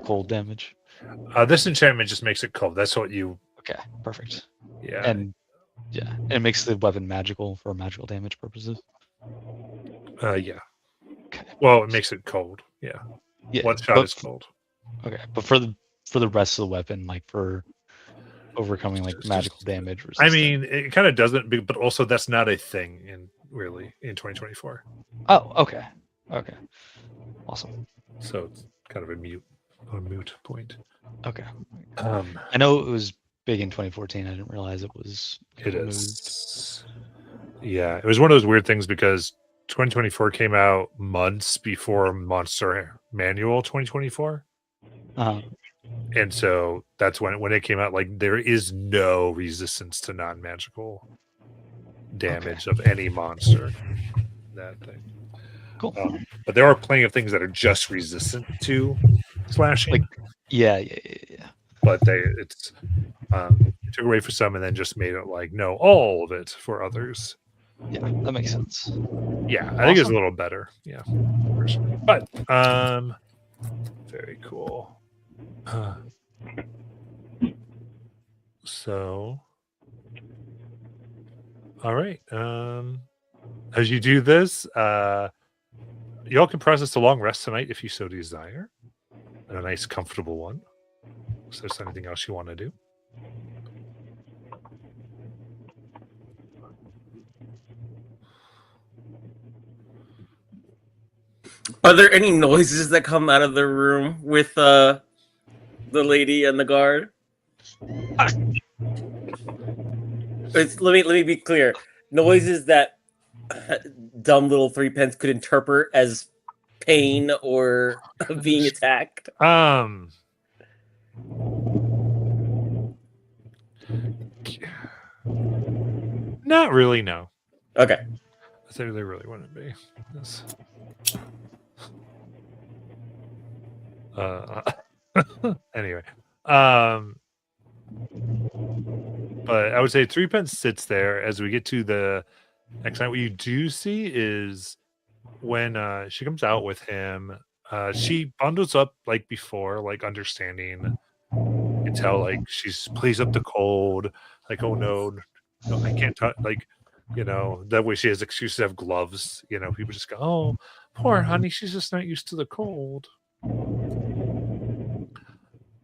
cold damage. This enchantment just makes it cold. That's what you. Okay, perfect. Yeah. And yeah, it makes the weapon magical for magical damage purposes. Yeah. Okay. Well, it makes it cold. Yeah. Yeah. One shot but is cold. Okay, but for the rest of the weapon, like for overcoming like It's magical just- damage. I resistance. mean, it kind of doesn't, but also that's not a thing in 2024. Oh, okay, okay, awesome. So it's kind of a moot point. Okay, Um, I know it was big in 2014. I didn't realize it was. it moved. is. Yeah, it was one of those weird things because 2024 came out months before Monster Manual 2024. And so that's when it came out. Like there is no resistance to non-magical damage of any monster. That thing. Cool. But there are plenty of things that are just resistant to slashing. Like- Yeah. But they took away for some and then just made it like no, all of it for others. Yeah, that makes sense. Yeah, I think it's a little better. Yeah, personally. But very cool. So, all right. As you do this, y'all can process a long rest tonight if you so desire, and a nice, comfortable one. So, there's anything else you want to do? Are there any noises that come out of the room with the lady and the guard? Let me be clear. Noises that dumb little 3-pence could interpret as pain or being attacked. Not really. No. Okay. I think they really wouldn't be. This. Anyway, but I would say 3-pence sits there as we get to the next night. What you do see is when she comes out with him, she bundles up like before, like understanding. You can tell like she's plays up the cold, like oh no, I can't touch. Like that way she has excuses to have gloves. People just go, oh, poor honey, she's just not used to the cold.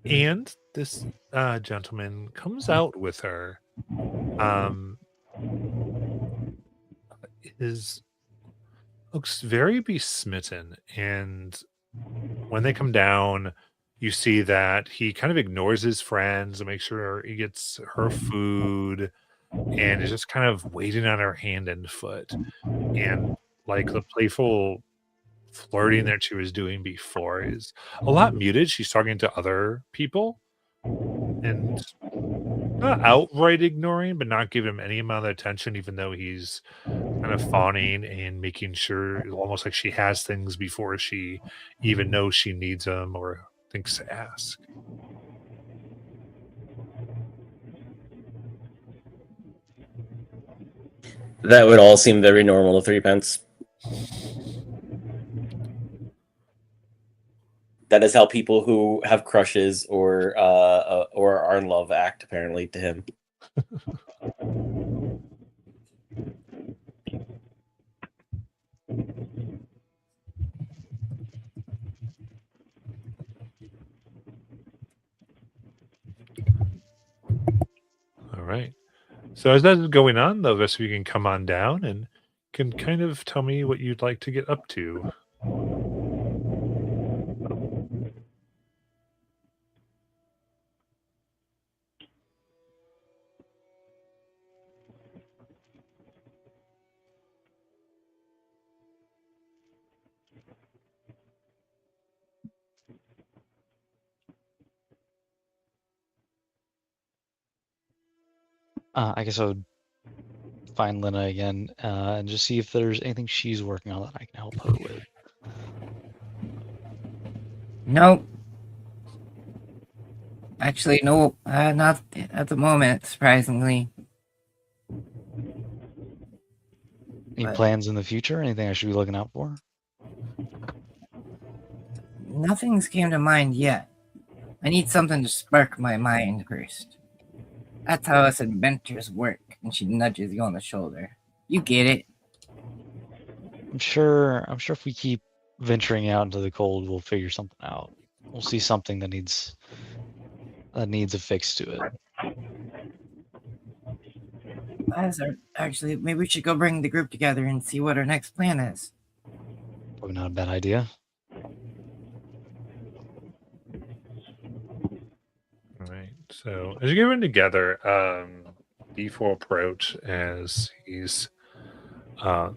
And this gentleman comes out with her. Looks very besmitten, and when they come down, you see that he kind of ignores his friends to make sure he gets her food, and is just kind of waiting on her hand and foot, and like the playful flirting that she was doing before is a lot muted. She's talking to other people and not outright ignoring, but not giving him any amount of attention, even though he's kind of fawning and making sure almost like she has things before she even knows she needs them or thinks to ask. That would all seem very normal to 3-pence. That is how people who have crushes or are in love act, apparently, to him. All right. So as that is going on, the rest of you can come on down and can kind of tell me what you'd like to get up to. I guess I would find Lena again and just see if there's anything she's working on that I can help her with. Nope. Actually, no, not at the moment, surprisingly. Any But- plans in the future? Anything I should be looking out for? Nothing's came to mind yet. I need something to spark my mind first. That's how us inventors work. And she nudges you on the shoulder. You get it. I'm sure if we keep venturing out into the cold, we'll figure something out. We'll see something that needs a fix to it. Actually, maybe we should go bring the group together and see what our next plan is. Probably not a bad idea. All right. So as you're getting together, D4 approach as he's so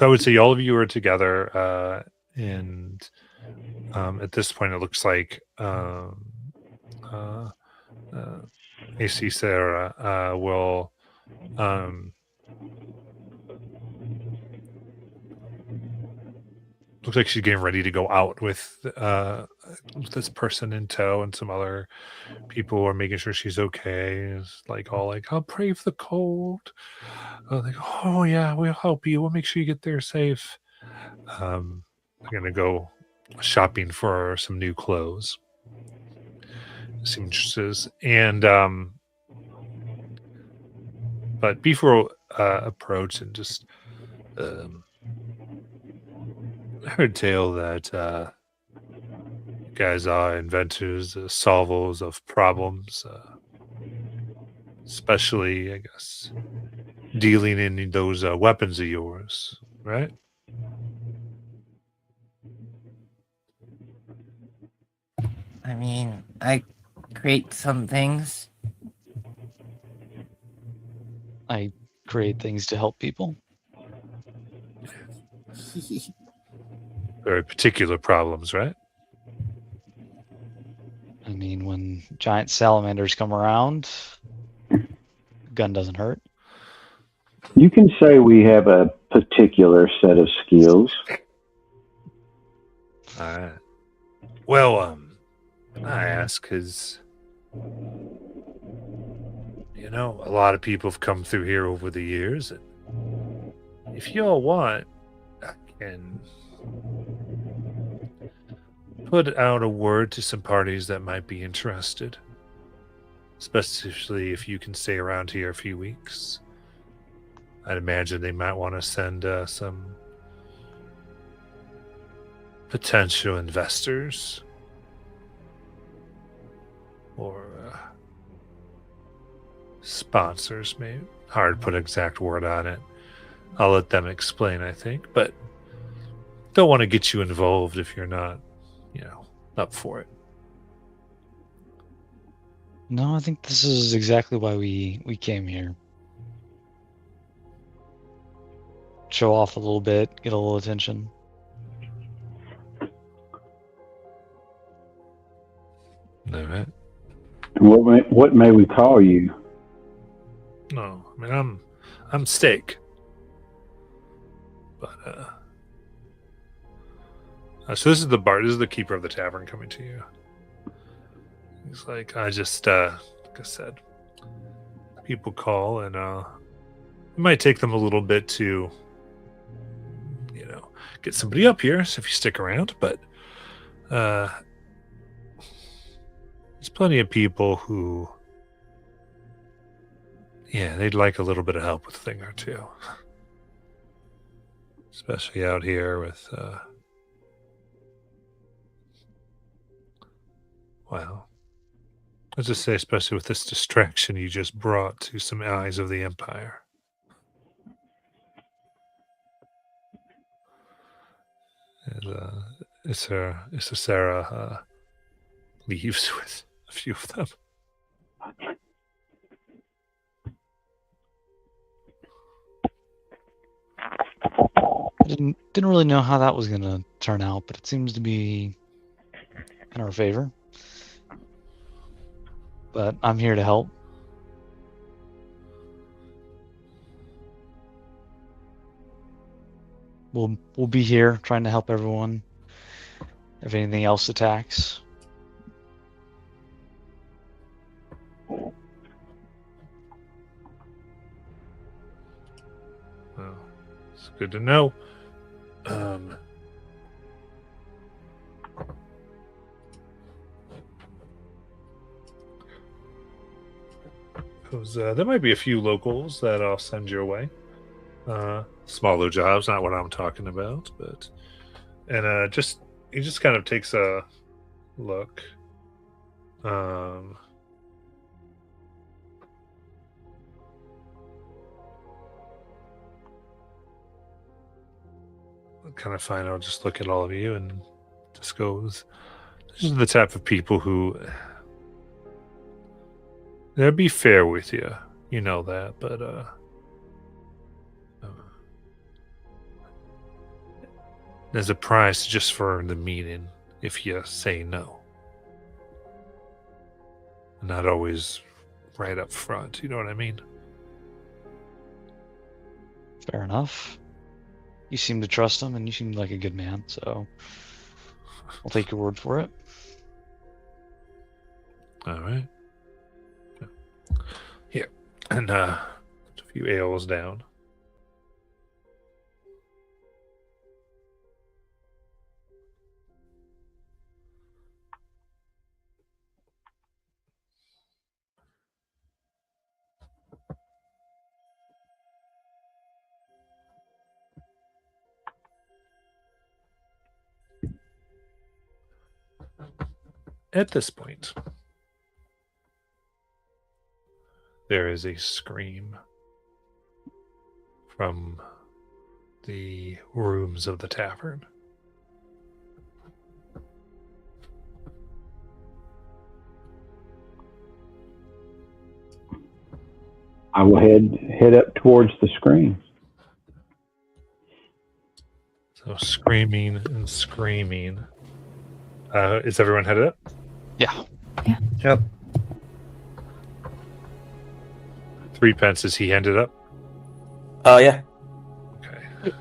I would say all of you are together, and at this point, it looks like AC Sarah will looks like she's getting ready to go out with this person in tow, and some other people are making sure she's okay. It's like all like, I'll brave the cold. Like, oh yeah, we'll help you. We'll make sure you get there safe. I'm gonna go shopping for some new clothes, seamstresses, and but before approach and just I heard tale that you guys are inventors, solvers of problems, especially I guess dealing in those weapons of yours, right? I mean, I create some things. I create things to help people. Very particular problems, right? I mean, when giant salamanders come around, gun doesn't hurt. You can say we have a particular set of skills. All right. Well, I ask because, you know, a lot of people have come through here over the years, and if you all want, I can put out a word to some parties that might be interested, especially if you can stay around here a few weeks. I'd imagine they might want to send some potential investors or sponsors, maybe. Hard to put an exact word on it. I'll let them explain, I think, but don't want to get you involved if you're not, you know, up for it. No, I think this is exactly why we came here. Show off a little bit, get a little attention. All right. What may we call you? No, I mean I'm Steak, but so this is the bar. This is the keeper of the tavern coming to you. He's like, I just like I said, people call, and it might take them a little bit to, you know, get somebody up here. So if you stick around, but there's plenty of people who, yeah, they'd like a little bit of help with a thing or two, especially out here with, well, let's just say, especially with this distraction you just brought to some eyes of the Empire. And Issa Sarah leaves with a few of them. I didn't really know how that was gonna turn out, but it seems to be in our favor. But I'm here to help. We'll be here trying to help everyone if anything else attacks. Well, it's good to know. Because there might be a few locals that I'll send your way. Smaller jobs, not what I'm talking about, but and he just kind of takes a look. kind of fine. I'll just look at all of you and just goes, "This is the type of people who they'll be fair with you, you know that, but there's a price just for the meeting if you say no. Not always right up front, you know what I mean?" Fair enough. You seem to trust him, and you seem like a good man, so I'll take your word for it. All right. Here. And a few ales down. At this point, there is a scream from the rooms of the tavern. I will head up towards the screen. So screaming and screaming. Is everyone headed up? Yeah. Yep. 3 is he handed up? Yeah. Okay.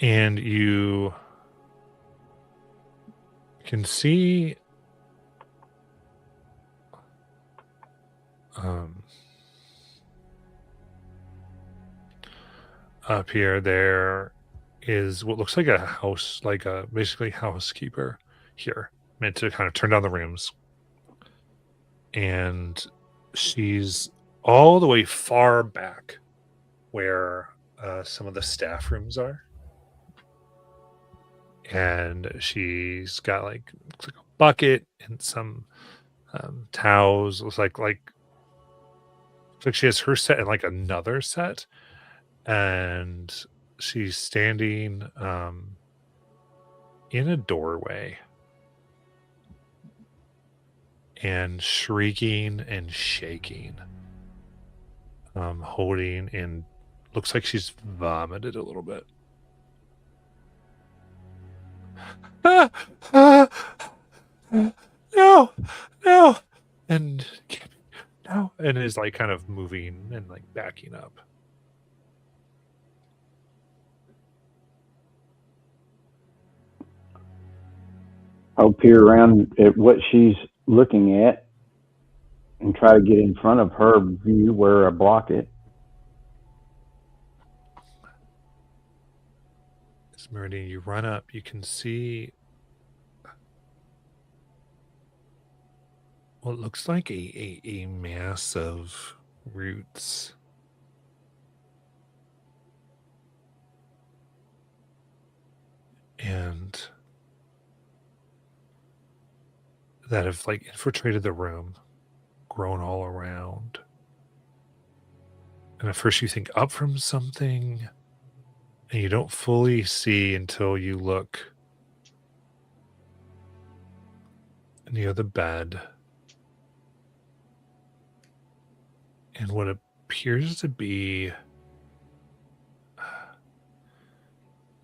And you can see up here there is what looks like a house, like a basically housekeeper here, meant to kind of turn down the rooms. And she's all the way far back where some of the staff rooms are. And she's got looks like a bucket and some towels. Looks like she has her set and like another set. And she's standing in a doorway and shrieking and shaking, holding, and looks like she's vomited a little bit. No, and no, and is like kind of moving and like backing up. I'll peer around at what she's looking at and try to get in front of her view where I block it. Meridian, you run up, you can see what looks like a mass of roots. And that have like infiltrated the room, grown all around. And at first you think up from something, and you don't fully see until you look near the bed. And what appears to be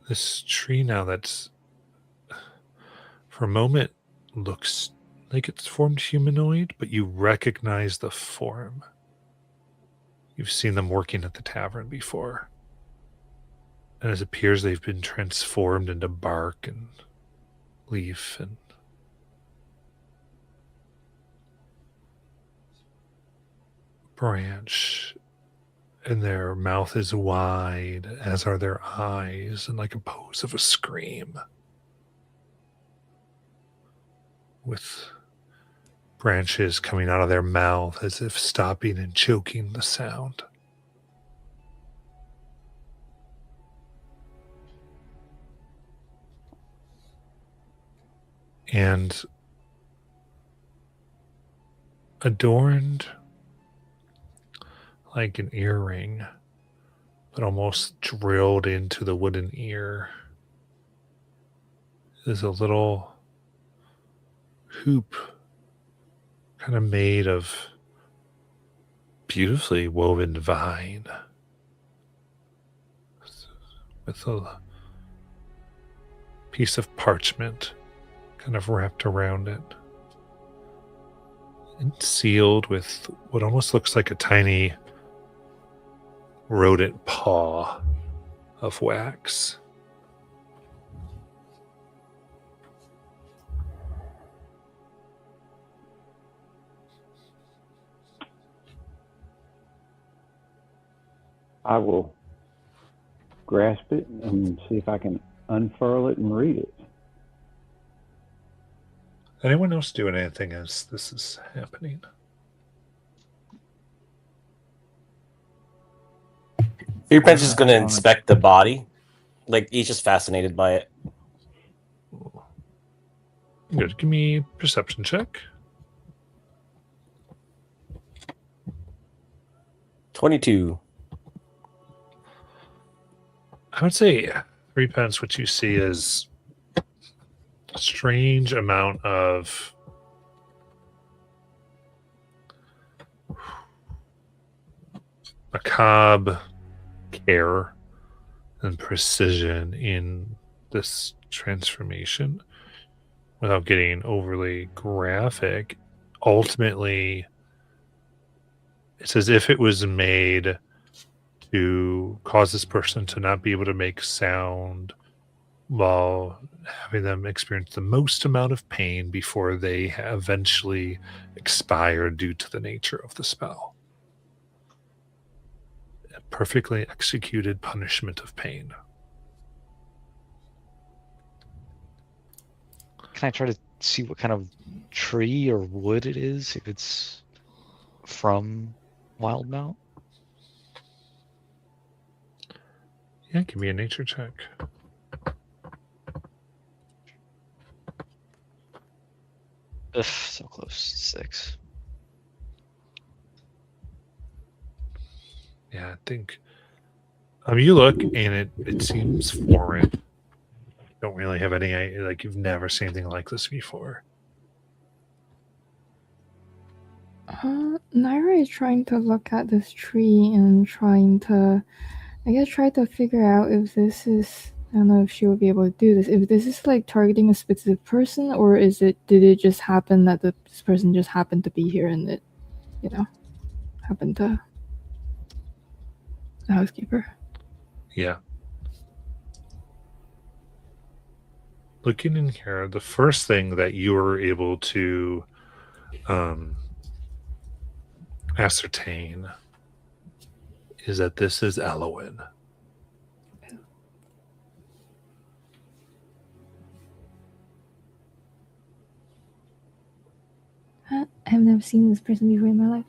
this tree now that's for a moment looks like it's formed humanoid, but you recognize the form. You've seen them working at the tavern before. And it appears they've been transformed into bark and leaf and branch. And their mouth is wide, as are their eyes, in like a pose of a scream. With branches coming out of their mouth as if stopping and choking the sound. And adorned like an earring, but almost drilled into the wooden ear is a little hoop kind of made of beautifully woven vine with a piece of parchment kind of wrapped around it and sealed with what almost looks like a tiny rodent paw of wax. I will grasp it and see if I can unfurl it and read it. Anyone else doing anything as this is happening? Fingerprints is going to inspect the body. Like, he's just fascinated by it. Good. Give me a perception check. 22. I would say Repents, what you see is a strange amount of macabre care and precision in this transformation without getting overly graphic. Ultimately, it's as if it was made to cause this person to not be able to make sound while having them experience the most amount of pain before they eventually expire due to the nature of the spell. A perfectly executed punishment of pain. Can I try to see what kind of tree or wood it is? If it's from Wildmount? Yeah, give me a nature check. Ugh, so close. 6. Yeah, I think you look and it seems foreign. Don't really have any, like, you've never seen anything like this before. Naira is trying to look at this tree and trying to, I guess, try to figure out if this is, I don't know if she will be able to do this, if this is like targeting a specific person, or did it just happen that this person just happened to be here and it, happened to the housekeeper. Yeah. Looking in here, the first thing that you were able to ascertain is that this is Elowen. I've never seen this person before in my life.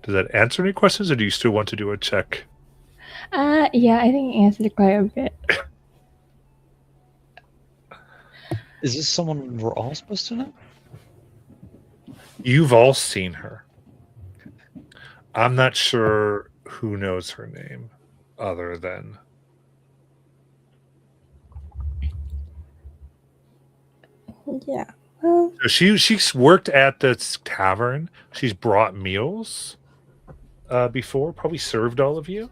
Does that answer any questions, or do you still want to do a check? Yeah, I think it answered quite a bit. Is this someone we're all supposed to know? You've all seen her. I'm not sure who knows her name other than... Yeah. Well, So she's worked at this tavern. She's brought meals before, probably served all of you.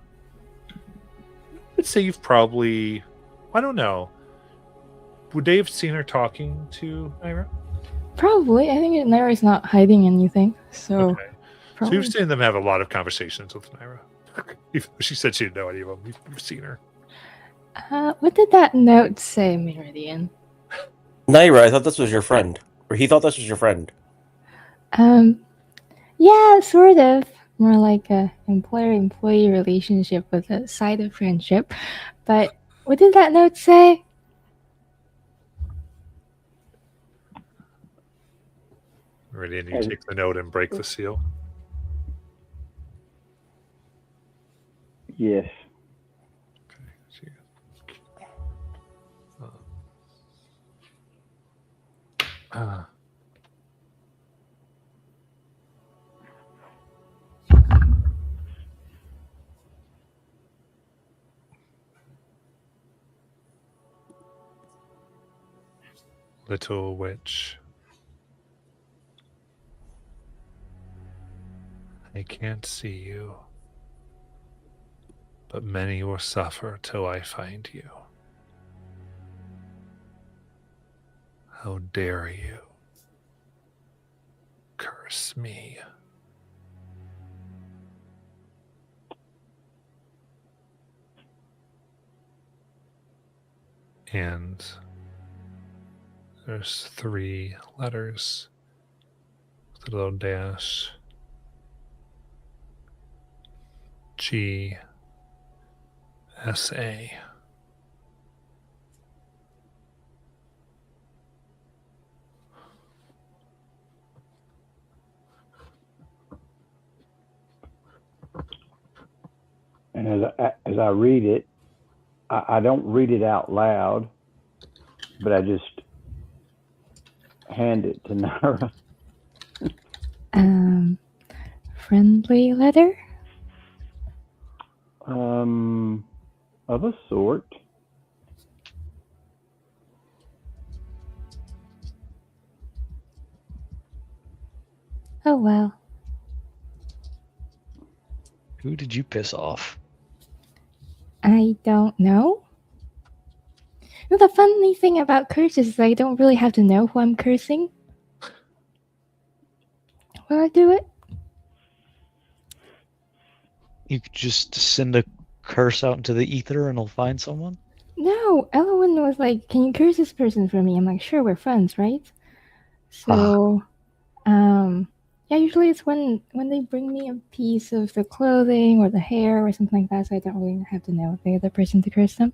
I'd say you've probably, I don't know. Would they have seen her talking to Naira? probably. I think Naira's not hiding anything, so Okay. So probably. you've seen them have a lot of conversations with Naira. She said she didn't know any of them. You've seen her. What did that note say, Meridian? Naira, I thought this was your friend. Or he thought this was your friend. Yeah, sort of. More like a employer-employee relationship with a side of friendship. But what did that note say? Meridian, you take the note and break the seal. Yes. Okay. Uh, Little witch, I can't see you, but many will suffer till I find you. How dare you curse me? And there's 3 letters with a little dash. GSA. And as I read it, I don't read it out loud, but I just hand it to Nara. Friendly letter? Of a sort. Oh well. Who did you piss off? I don't know. You know, the funny thing about curses is I don't really have to know who I'm cursing. Will I do it? You could just send a curse out into the ether and it'll find someone? No, Elowen was like, "Can you curse this person for me?" I'm like, "Sure, we're friends, right?" So, yeah, usually it's when they bring me a piece of the clothing or the hair or something like that, so I don't really have to know the other person to curse them.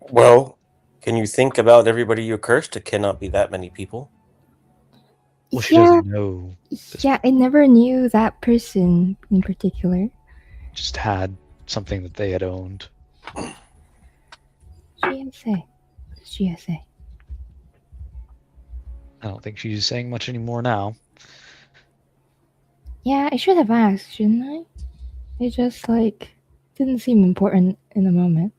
Well, can you think about everybody you cursed? It cannot be that many people. Well, she yeah, doesn't know. yeah, I never knew that person in particular. Just had something that they had owned. GSA. What's GSA? I don't think she's saying much anymore now. Yeah, I should have asked, shouldn't I? It just, like, didn't seem important in the moment.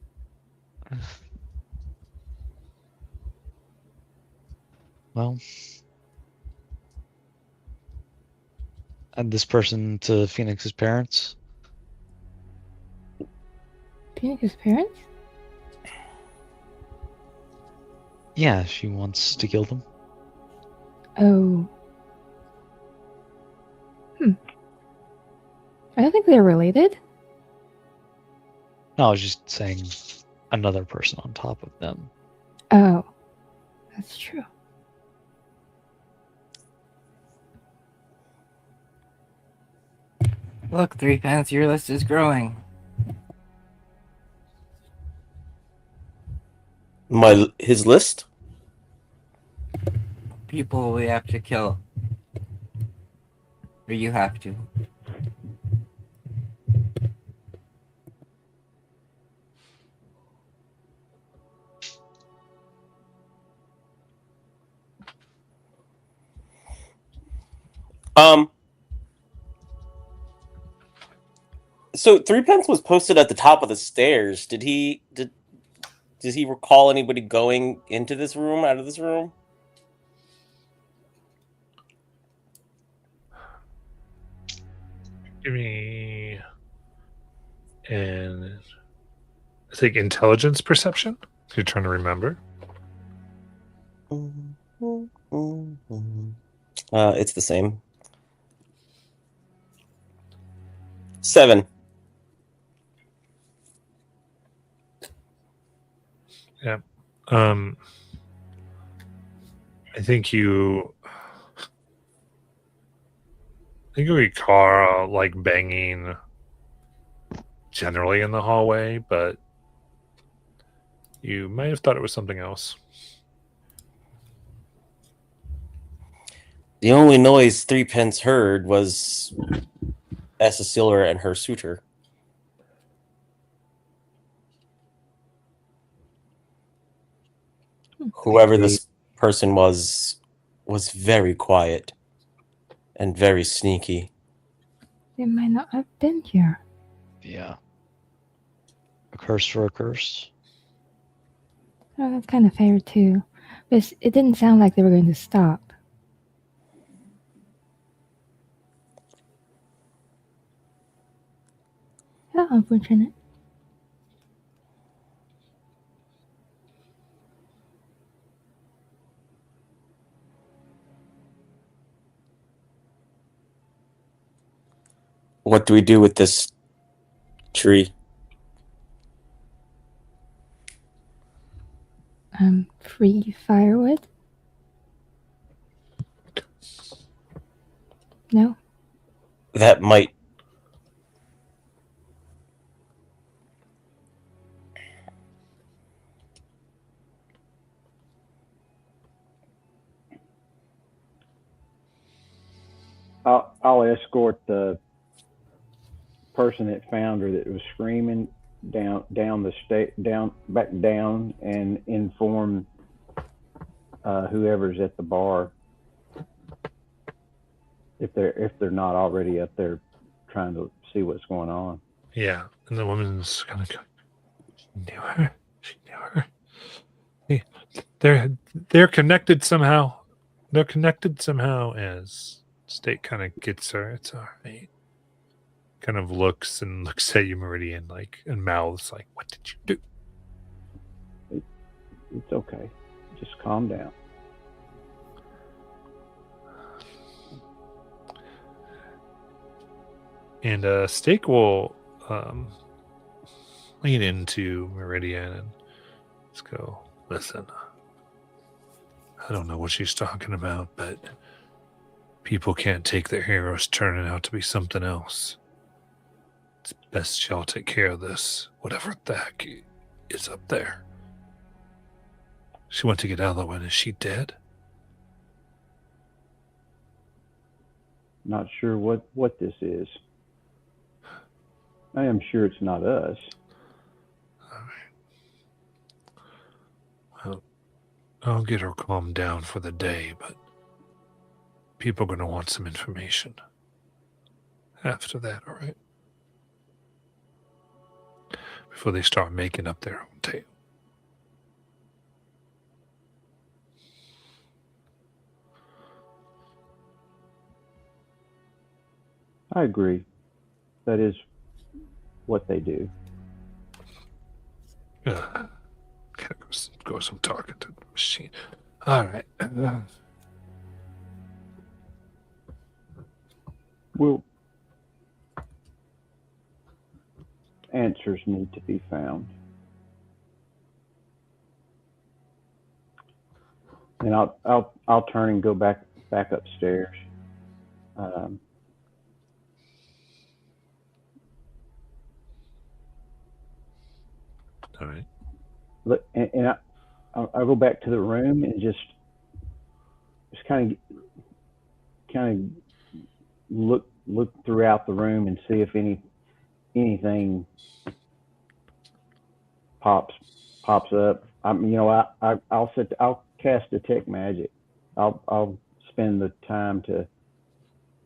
Well, add this person to Phoenix's parents. Phoenix's parents? Yeah, she wants to kill them. Oh. I don't think they're related. No, I was just saying another person on top of them. Oh. That's true. Look, 3 pence, your list is growing. His list? People we have to kill. Or you have to. So 3 pence was posted at the top of the stairs. Does he recall anybody going into this room, out of this room? Give me an, I think, intelligence perception. If you're trying to remember. It's the same. 7. Yeah. I think you recall like banging generally in the hallway, but you might have thought it was something else. The only noise 3pence heard was Cecilia and her suitor. Whoever this person was very quiet and very sneaky. They might not have been here. Yeah. A curse for a curse. Oh, that's kind of fair too. But it didn't sound like they were going to stop. How unfortunate. What do we do with this tree? Free firewood? No? That might. I'll escort the person that found her that was screaming down back down and inform whoever's at the bar if they're not already up there trying to see what's going on. Yeah, and the woman's kind of she knew her. She knew her. Hey, they're connected somehow. They're connected somehow. As State kind of gets her, it's all right. Kind of looks at you, Meridian, like, and mouths like, "What did you do?" It's okay. Just calm down. And Stake will lean into Meridian and just go, "Listen, I don't know what she's talking about, but people can't take their heroes turning out to be something else. It's best y'all take care of this, whatever the heck is up there." She went to get Elowen. Is she dead? Not sure what this is. I am sure it's not us. All right. Well, I'll get her calmed down for the day, but people are going to want some information after that, all right? Before they start making up their own tale. I agree. That is what they do. Gotta go some talking to the machine. All right. Well, answers need to be found. And I'll turn and go back upstairs. All right. And I'll go back to the room and just kind of look throughout the room and see if anything pops up. I'll cast detect magic. I'll spend the time to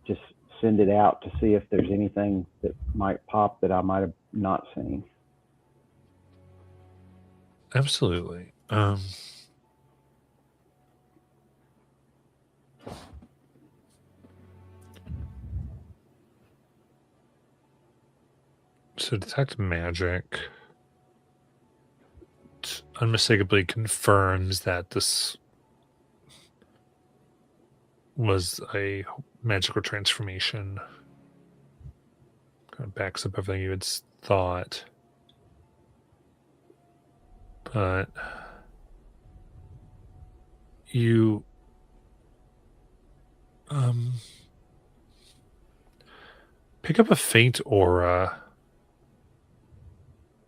just send it out to see if there's anything that might pop that I might have not seen. Absolutely. So detect magic unmistakably confirms that this was a magical transformation. Kind of backs up everything you had thought. But you pick up a faint aura,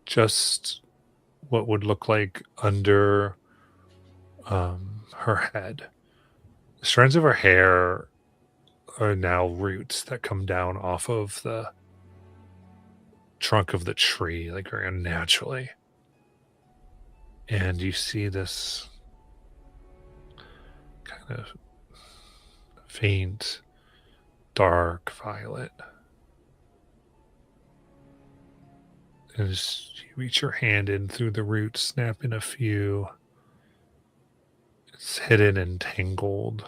just what would look like under her head. The strands of her hair are now roots that come down off of the trunk of the tree, like very unnaturally. And you see this kind of faint, dark violet. As you reach your hand in through the roots, snap in a few. It's hidden and tangled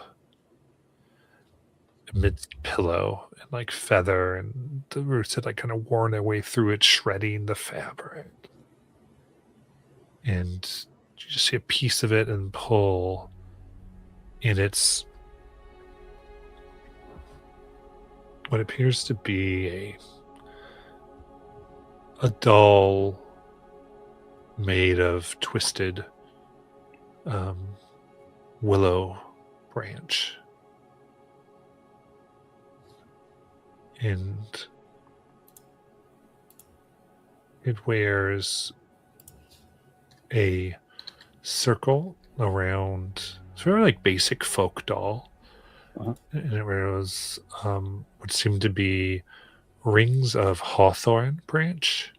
amidst pillow and like feather, and the roots had like kind of worn their way through it, shredding the fabric. And you just see a piece of it and pull, and it's what appears to be a doll made of twisted willow branch. And it wears a circle around. It's very like basic folk doll. Uh-huh. And it wears what seem to be rings of hawthorn branch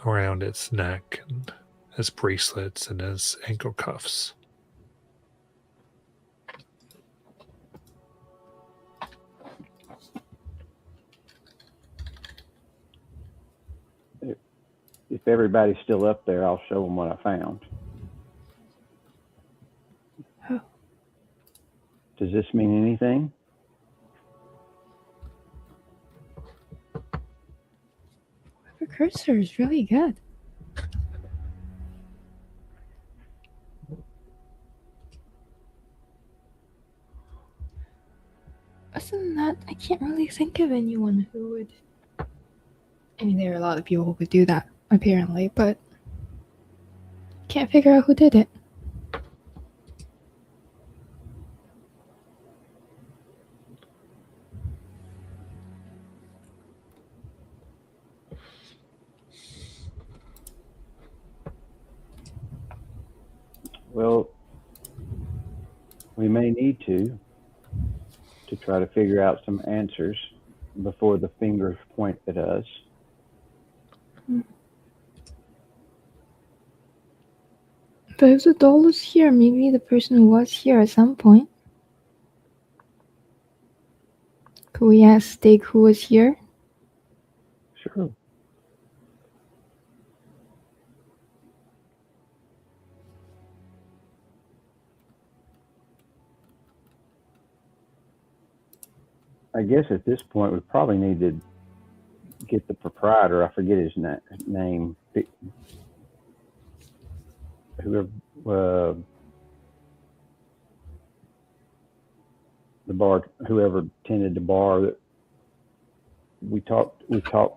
around its neck, and as bracelets and as ankle cuffs. If everybody's still up there, I'll show them what I found. Oh. Does this mean anything? The cursor is really good. Other than that, I can't really think of anyone who would. I mean, there are a lot of people who could do that, apparently, but can't figure out who did it. Well, we may need to try to figure out some answers before the fingers point at us. But if the doll is here, maybe the person who was here at some point. Could we ask Stig who was here? Sure. I guess at this point we probably need to get the proprietor. I forget his name. Whoever the bar, whoever tended the bar that we talked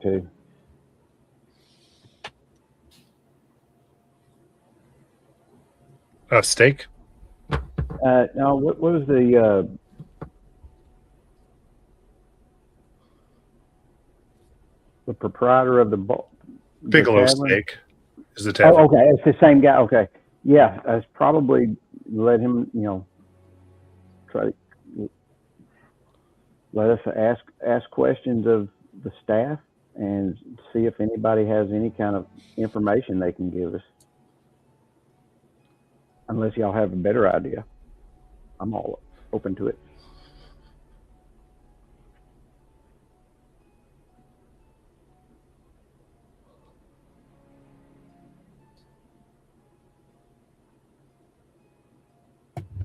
to. Steak? Now, what was the proprietor of the bar? Bigelow Steak is the tavern. Oh, okay. It's the same guy. Okay. Yeah. It's probably let him, try to let us ask questions of the staff and see if anybody has any kind of information they can give us. Unless y'all have a better idea. I'm all open to it.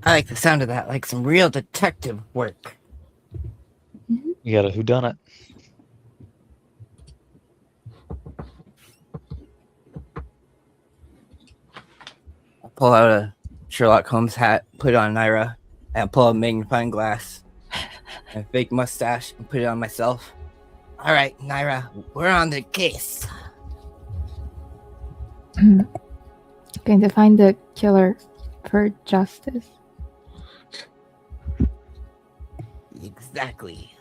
I like the sound of that, like some real detective work. You got a whodunit. I'll pull out a Sherlock Holmes hat, put it on Naira, and pull out a magnifying glass and a fake mustache and put it on myself. All right, Naira, we're on the case. Going to find the killer for justice. Exactly.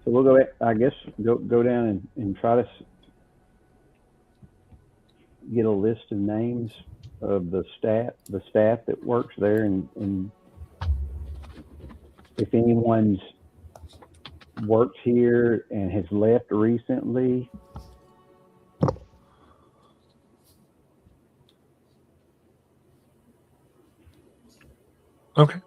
So we'll go, I guess, go down and try to get a list of names of the staff that works there and if anyone's worked here and has left recently. Okay.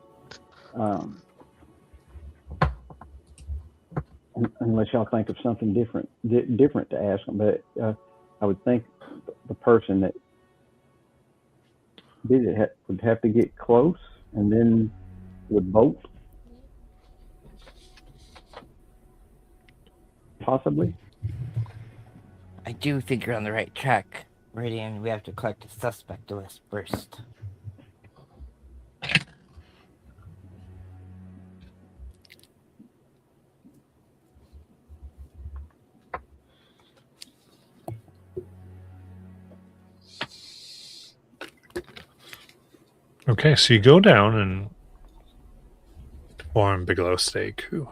Unless y'all think of something different to ask them, but I would think the person that did it would have to get close and then would bolt, possibly. I do think you're on the right track, Radian. We have to collect a suspect list first. Okay, so you go down and Warren Bigelow Steak, who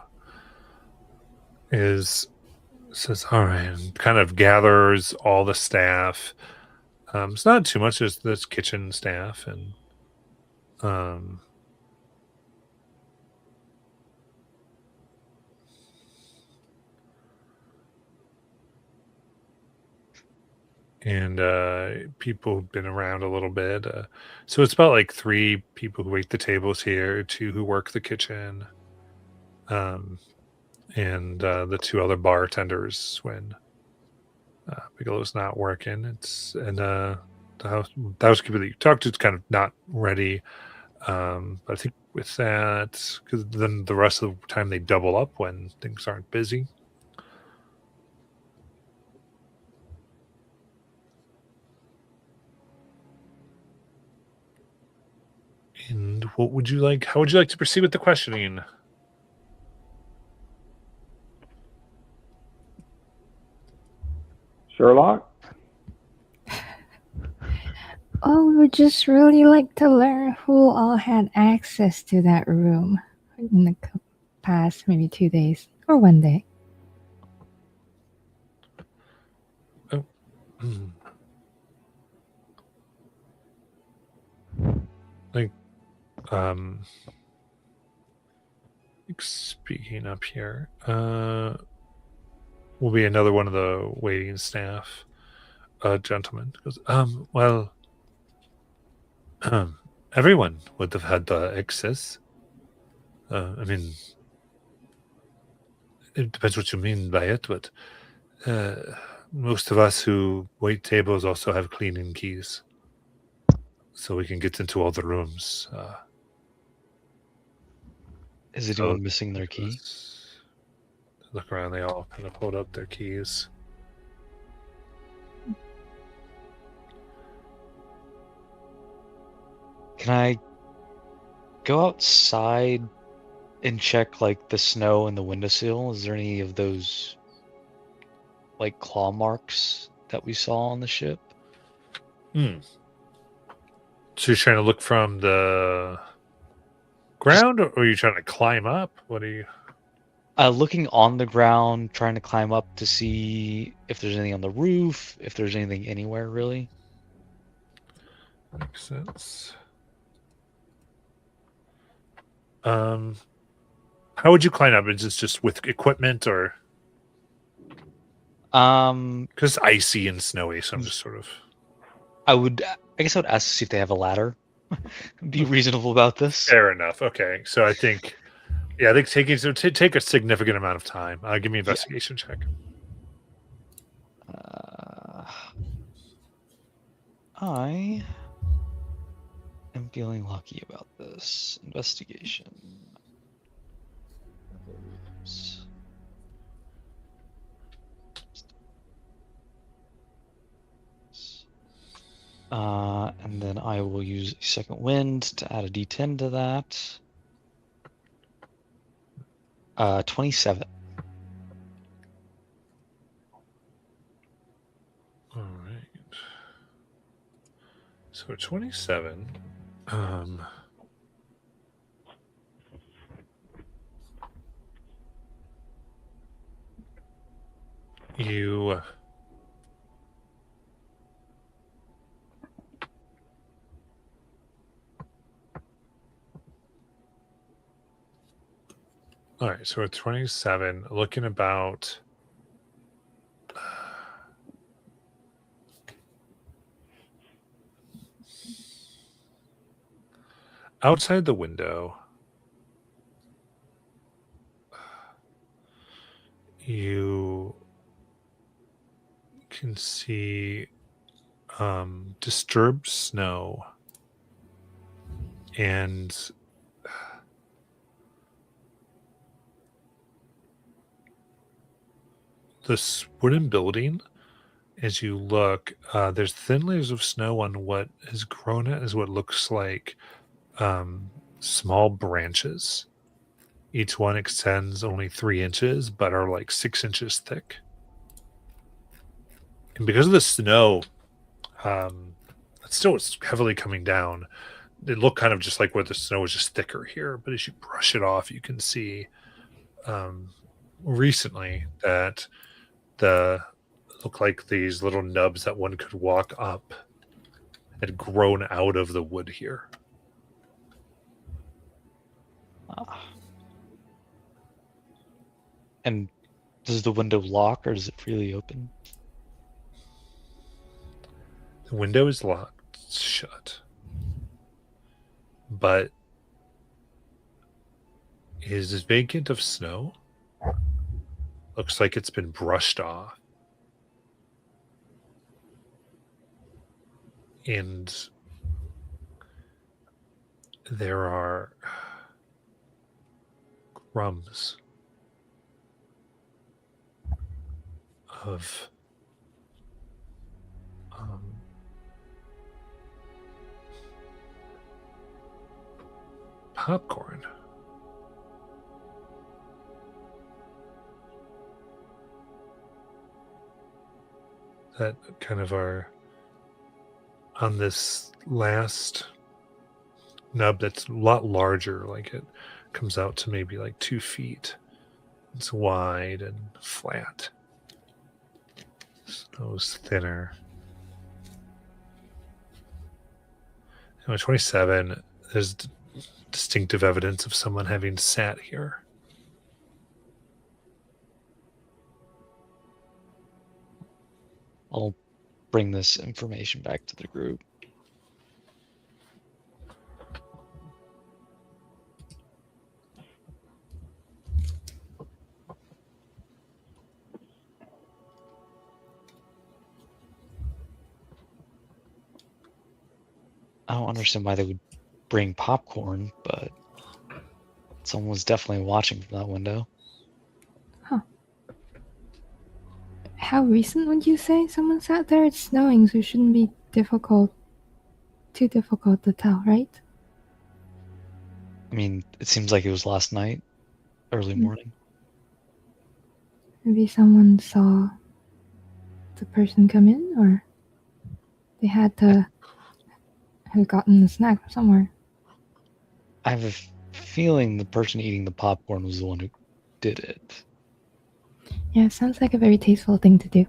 says, all right, and kind of gathers all the staff. It's not too much, as this kitchen staff and people who've been around a little bit. So it's about like 3 people who wait the tables here, 2 who work the kitchen, and the 2 other bartenders when Bigelow's not working. The housekeeper that you talked to is kind of not ready. But I think with that, because then the rest of the time they double up when things aren't busy. And what would you like? How would you like to proceed with the questioning? Sherlock? Oh, we would just really like to learn who all had access to that room in the past maybe 2 days or 1 day. Like, speaking up here, will be another one of the waiting staff, gentleman goes, well, everyone would have had access. I mean, it depends what you mean by it, but most of us who wait tables also have cleaning keys, so we can get into all the rooms. Is So anyone missing their key? Look around, they all kind of hold up their keys. Can I go outside and check like the snow and the windowsill? Is there any of those like claw marks that we saw on the ship? So you're trying to look from the ground, or are you trying to climb up? What are you? Looking on the ground, trying to climb up to see if there's anything on the roof, if there's anything anywhere really. Makes sense. How would you climb up? Is this just with equipment, or because it's icy and snowy? So I'm just sort of. I guess I would ask to see if they have a ladder. Be reasonable about this. Fair enough. Okay, so I think, yeah, I think take a significant amount of time. Give me an investigation check. I am feeling lucky about this investigation. And then I will use a second wind to add a d10 to that. 27. All right. So 27. You All right, so we're 27, looking about. Outside the window, you can see disturbed snow and this wooden building. As you look, there's thin layers of snow on what has grown as what looks like small branches. Each one extends only 3 inches, but are like 6 inches thick. And because of the snow, it's still heavily coming down. It looked kind of just like where the snow was just thicker here, but as you brush it off, you can see recently that look like these little nubs that one could walk up had grown out of the wood here. And does the window lock or is it freely open? The window is locked shut, but is vacant of snow. Looks like it's been brushed off. And there are crumbs of popcorn. That kind of are on this last nub that's a lot larger, like it comes out to maybe like 2 feet. It's wide and flat. Snow's thinner. Anyway, 27, there's distinctive evidence of someone having sat here. I'll bring this information back to the group. I don't understand why they would bring popcorn, but someone was definitely watching from that window. How recent would you say someone sat there? It's snowing, so it shouldn't be too difficult to tell, right? I mean, it seems like it was last night, early morning. Maybe someone saw the person come in, or they had to have gotten the snack from somewhere. I have a feeling the person eating the popcorn was the one who did it. Yeah, it sounds like a very tasteful thing to do.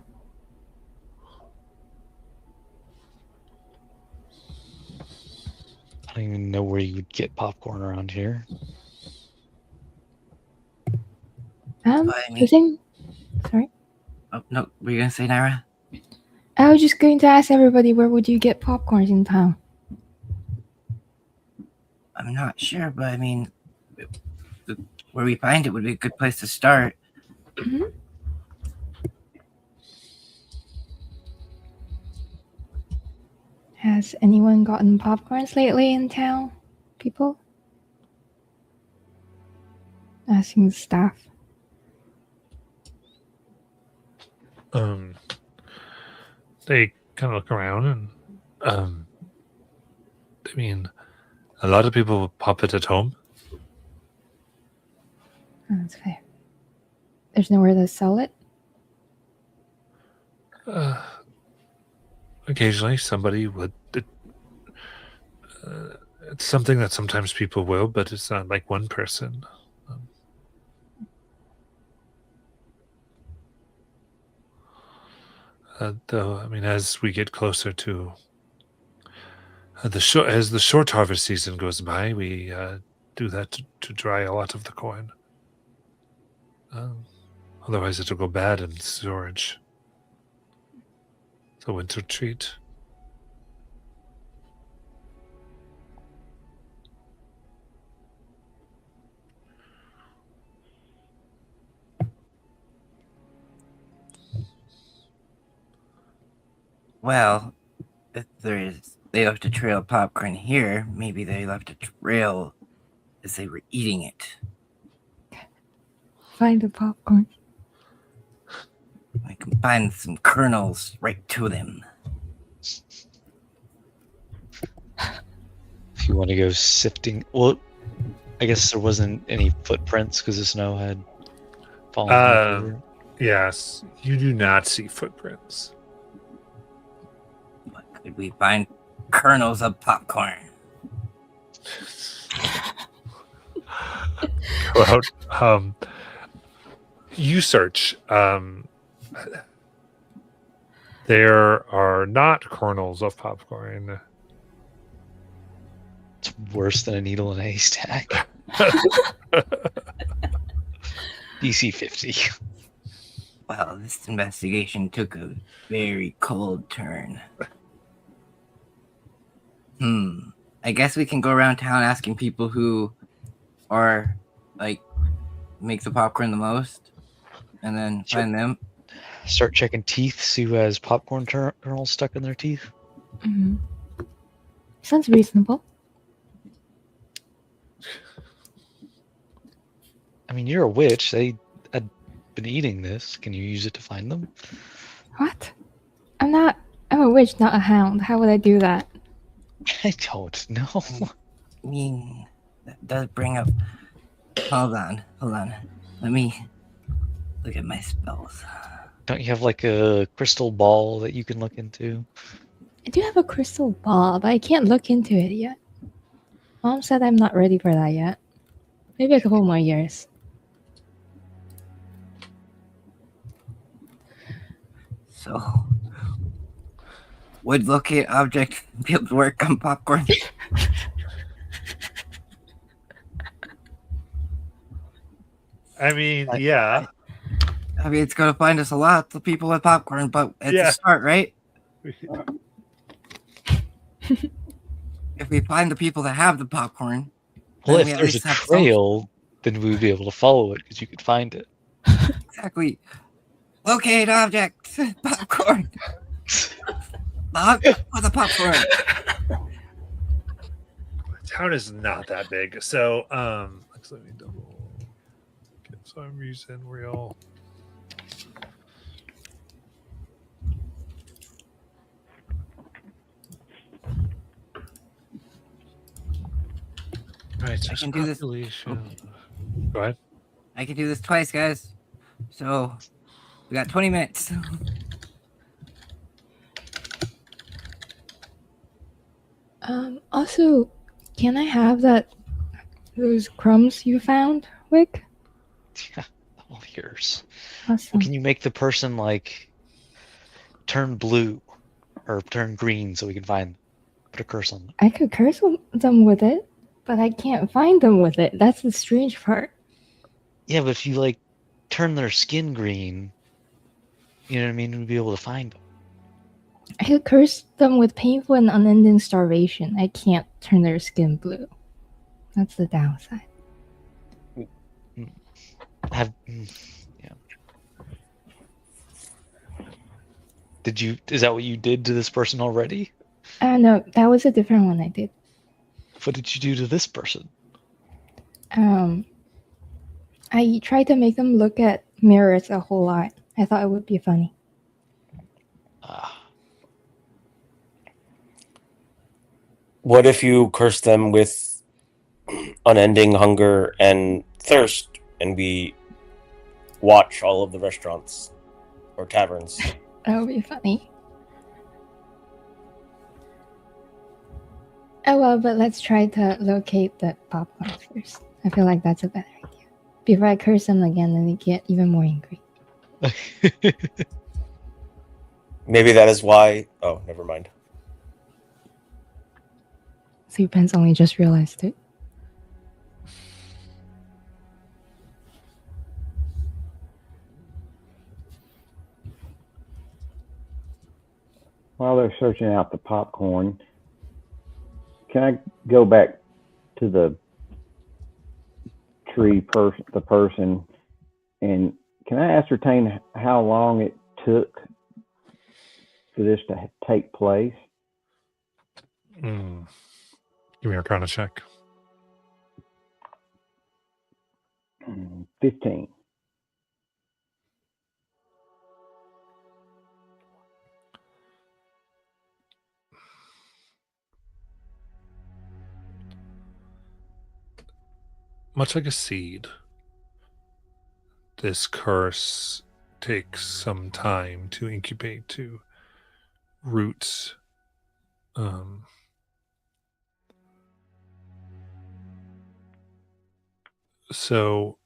I don't even know where you would get popcorn around here. I mean- Listen, sorry. Oh, no, were you going to say, Naira? I was just going to ask everybody, where would you get popcorns in town? I'm not sure, but I mean, where we find it would be a good place to start. Mm-hmm. Has anyone gotten popcorns lately in town, people? Asking the staff. They kind of look around and I mean, a lot of people pop it at home. Oh, that's fair. There's nowhere to sell it? Occasionally somebody would. It's something that sometimes people will, but it's not like one person. Though, I mean, as we get closer to as the short harvest season goes by, we do that to dry a lot of the corn. Otherwise, it'll go bad in storage. It's a winter treat. Well, if they left a trail of popcorn here, maybe they left a trail as they were eating it. Find the popcorn. I can find some kernels right to them. If you want to go sifting, well, I guess there wasn't any footprints because the snow had fallen. over. Yes, you do not see footprints. But could we find kernels of popcorn? Go out. You search. There are not kernels of popcorn. It's worse than a needle in a haystack. DC 50. Well, this investigation took a very cold turn. I guess we can go around town asking people who are, like, make the popcorn the most, and then Sure. find them. Start checking teeth, see who has popcorn kernels stuck in their teeth. Hmm. Sounds reasonable. I mean, you're a witch. They had been eating this. Can you use it to find them? What? I'm a witch, not a hound. How would I do that? I don't know. I mean, that does bring up... Hold on. Let me look at my spells. Don't you have like a crystal ball that you can look into? I do have a crystal ball, but I can't look into it yet. Mom said I'm not ready for that yet. Maybe a couple more years. So, would locate object be able to work on popcorn? I mean, yeah. I mean, it's going to find us a lot, the people with popcorn, but it's Yeah. a start, right? If we find the people that have the popcorn, Well, then we if at there's a least have some- trail, then we would be able to follow it because you could find it. Exactly. Locate object. Popcorn. Look for the popcorn. The town is not that big. So, let me double get some reason real. Right, so I can do this. population. Go ahead. I can do this twice, guys. So, we got 20 minutes. Also, can I have those crumbs you found, Wick? Yeah, all yours. Awesome. Well, can you make the person like turn blue or turn green so we can find them? Put a curse on them. I could curse them with it, but I can't find them with it. That's the strange part. Yeah, but if you like turn their skin green, you know what I mean, we'd be able to find them. I could curse them with painful and unending starvation. I can't turn their skin blue. That's the downside. Yeah. Is that what you did to this person already? No, that was a different one I did. What did you do to this person? I tried to make them look at mirrors a whole lot. I thought it would be funny. What if you curse them with unending hunger and thirst, and we watch all of the restaurants or taverns? That would be funny. Oh well, but let's try to locate the popcorn first. I feel like that's a better idea. Before I curse them again and they get even more angry. Maybe that is why. Oh, never mind. So your pants only just realized it. while they're searching out the popcorn, can I go back to the the person, and can I ascertain how long it took for this to take place? Give me an Arcana check. 15. Much like a seed, this curse takes some time to incubate, to root. So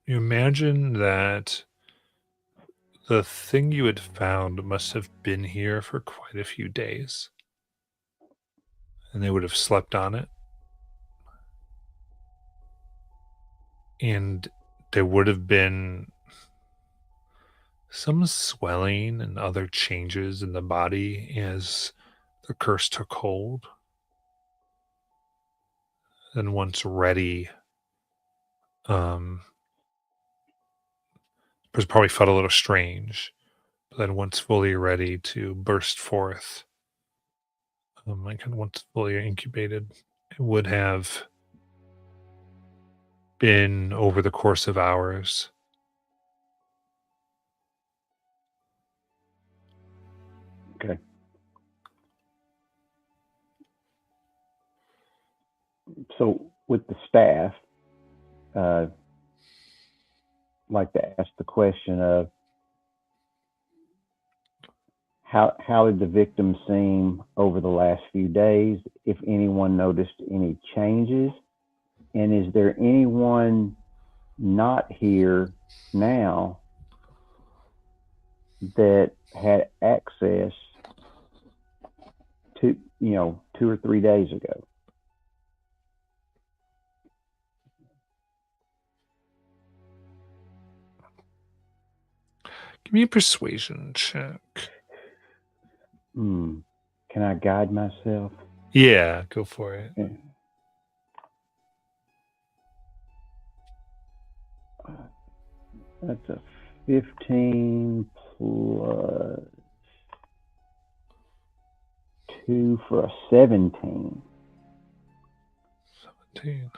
you imagine that the thing you had found must have been here for quite a few days, and they would have slept on it. And there would have been some swelling and other changes in the body as the curse took hold. And once ready, it probably felt a little strange. But then once fully ready to burst forth, once fully incubated, it would have been over the course of hours. Okay. So with the staff, I'd like to ask the question of how did the victim seem over the last few days? If anyone noticed any changes, and is there anyone not here now that had access to 2 or 3 days ago? Give me a persuasion check. Can I guide myself? Yeah, go for it. Yeah. That's a 15 plus 2 for a 17. 17.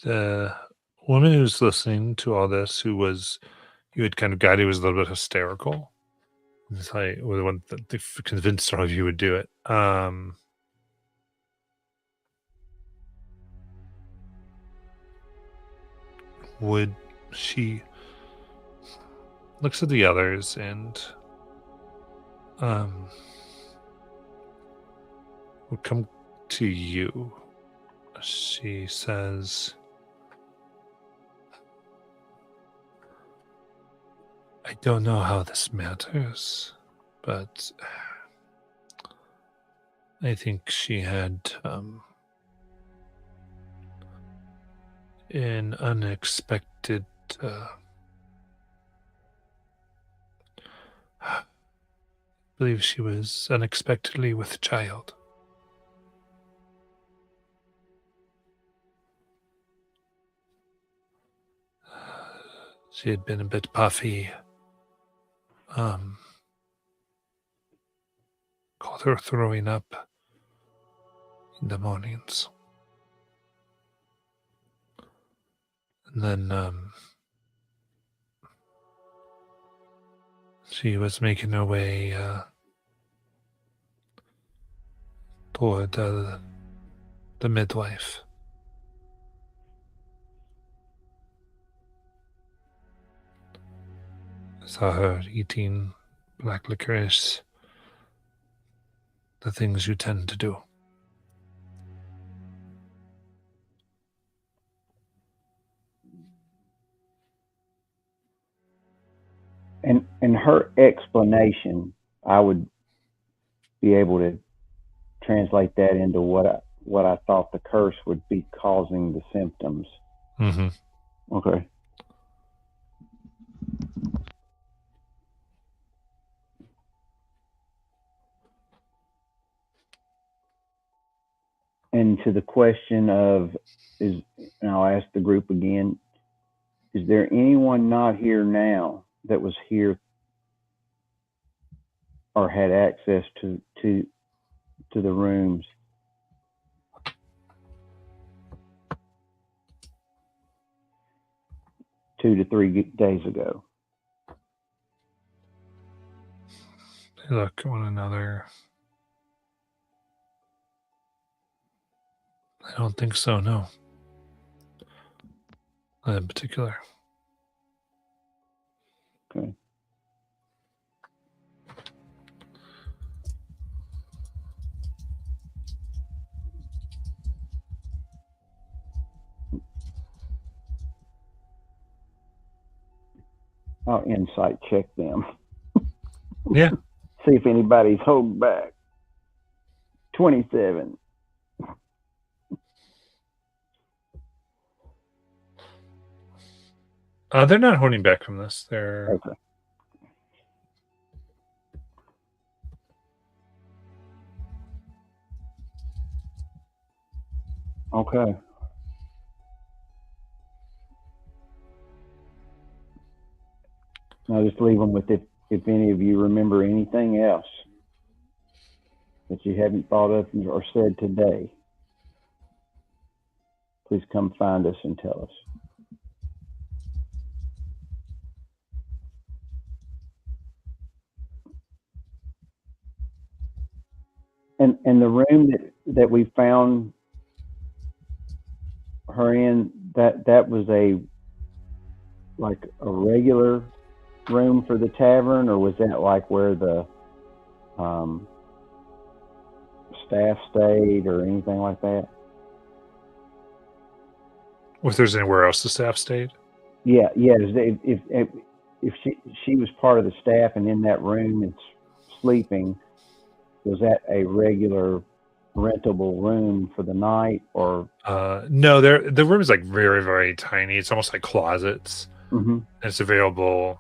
The woman who's listening to all this, you had kind of guided, was a little bit hysterical. That's how the one that they convinced all of you would do it. Would she looks at the others and would come to you. She says, I don't know how this matters, but I think she had an unexpected I believe she was unexpectedly with child. She had been a bit puffy. Caught her throwing up in the mornings. And then she was making her way toward the midwife. I saw her eating black licorice, the things you tend to do. And her explanation, I would be able to translate that into what I thought the curse would be causing the symptoms. Mm-hmm. Okay. And to the question of and I'll ask the group again, is there anyone not here now that was here or had access to the rooms? Two to 3 days ago. They look at one another. I don't think so, no. Not in particular. Okay. I'll insight check them. Yeah. See if anybody's holding back. 27. They're not holding back from this. They're Okay. Okay. I'll just leave them with if any of you remember anything else that you haven't thought of or said today, please come find us and tell us. And the room that we found her in, that was like a regular room for the tavern, or was that like where the staff stayed or anything like that? if there's anywhere else the staff stayed. Yeah. If she was part of the staff and in that room and sleeping, was that a regular rentable room for the night, or? No, the room is like very, very tiny. It's almost like closets. Mm-hmm. And it's available.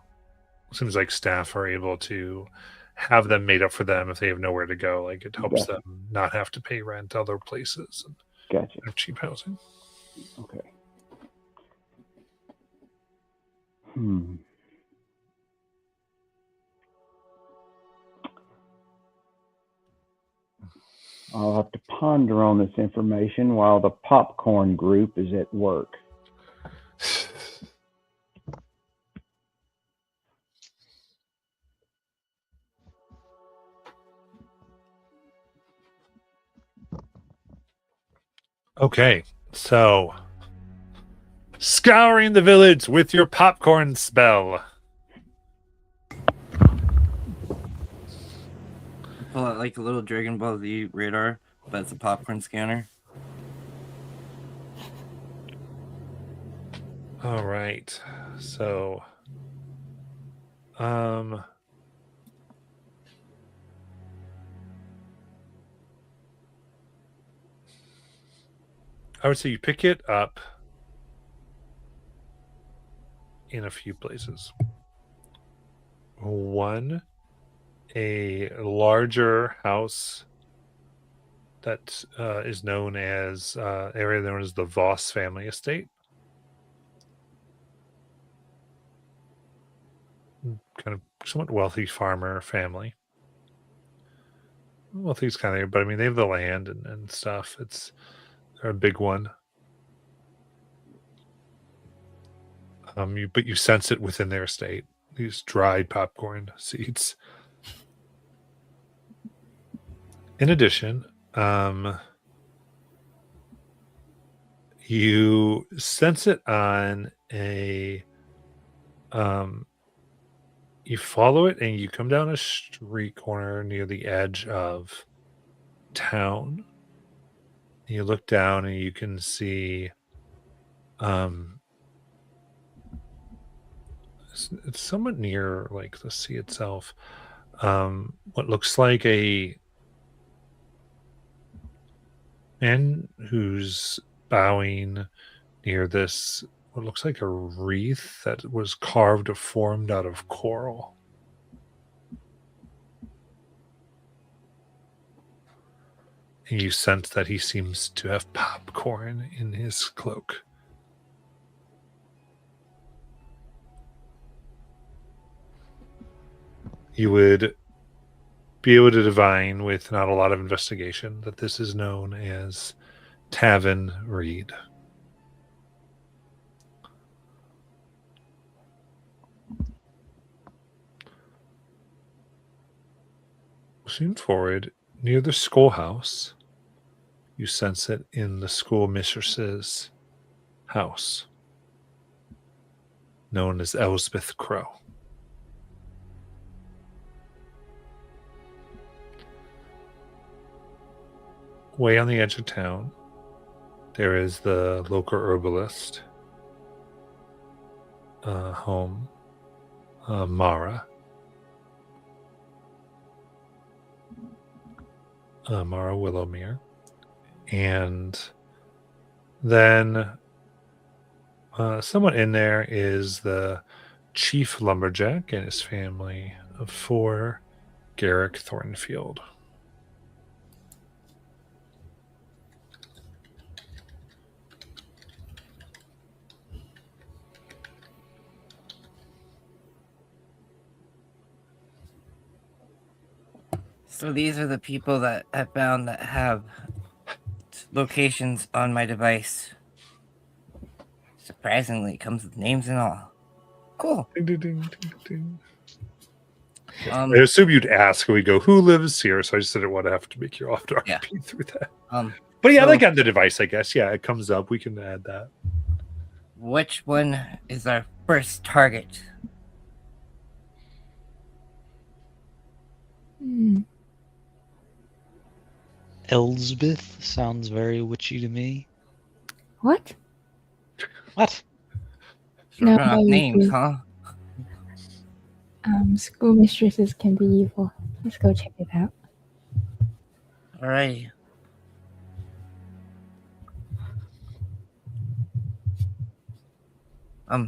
Seems like staff are able to have them made up for them if they have nowhere to go. Like it helps Gotcha. them not have to pay rent other places and Gotcha. have cheap housing. Okay. I'll have to ponder on this information while the popcorn group is at work. Okay, so scouring the village with your popcorn spell. Pull out like a little Dragon Ball Z radar, but it's a popcorn scanner. All right, so I would say you pick it up in a few places. One, a larger house that is known as area known as the Voss family estate. Kind of somewhat wealthy farmer family. Wealthy's kind of, but I mean they have the land and stuff. They're a big one. But you sense it within their estate. These dried popcorn seeds. In addition, you sense it on a you follow it and you come down a street corner near the edge of town. You look down and you can see it's somewhat near like the sea itself. What looks like a man who's bowing near this what looks like a wreath that was carved or formed out of coral. And you sense that he seems to have popcorn in his cloak. You would be able to divine with not a lot of investigation that this is known as Tavin Reed. Soon forward, near the schoolhouse, you sense it in the schoolmistress's house, known as Elspeth Crow. Way on the edge of town, there is the local herbalist home, Mara. Mara Willowmere. And then someone in there is the chief lumberjack and his family of 4, Garrick Thornfield. So these are the people that I found that have locations on my device. Surprisingly, it comes with names and all. Cool. Ding, ding, ding, ding, ding. Um, I assume you'd ask, and we go, who lives here? So I just didn't want to have to make you off to Yeah. repeat through that. so But yeah, like on the device, I guess. Yeah, it comes up. We can add that. which one is our first target? Hmm. Elsbeth sounds very witchy to me. What? What? So No, we're gonna have that names, would huh? Schoolmistresses can be evil. Let's go check it out. Alrighty.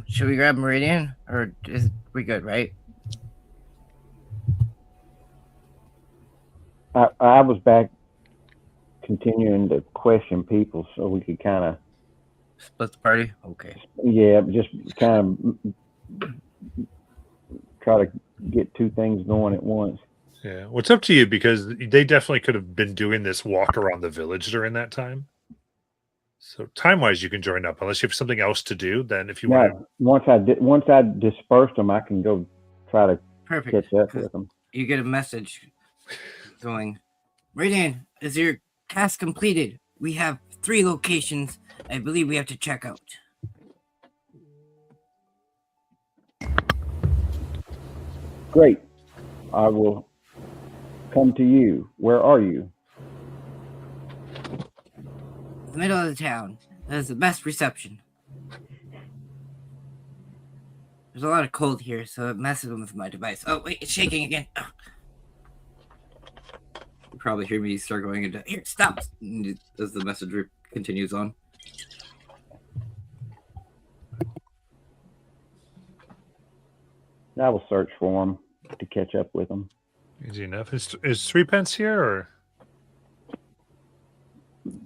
Should we grab Meridian, or is we good, right? I was back continuing to question people so we could kind of, Split the party. Okay. yeah, just kind of try to get 2 things going at once. Yeah. What's up to you? Because they definitely could have been doing this walk around the village during that time. So time-wise, you can join up. Unless you have something else to do, then if you Now, want to... once I dispersed them, I can go try to Perfect. catch up 'cause with them. You get a message going, Meridian, is your task completed? We have 3 locations I believe we have to check out. Great. I will come to you. Where are you? The middle of the town. That is the best reception. There's a lot of cold here, so it messes with my device. Oh, wait, it's shaking again. Ugh. You probably hear me start going into, here, stop! As the message continues on. I will search for them to catch up with them. Easy enough. Is 3 pence here, or...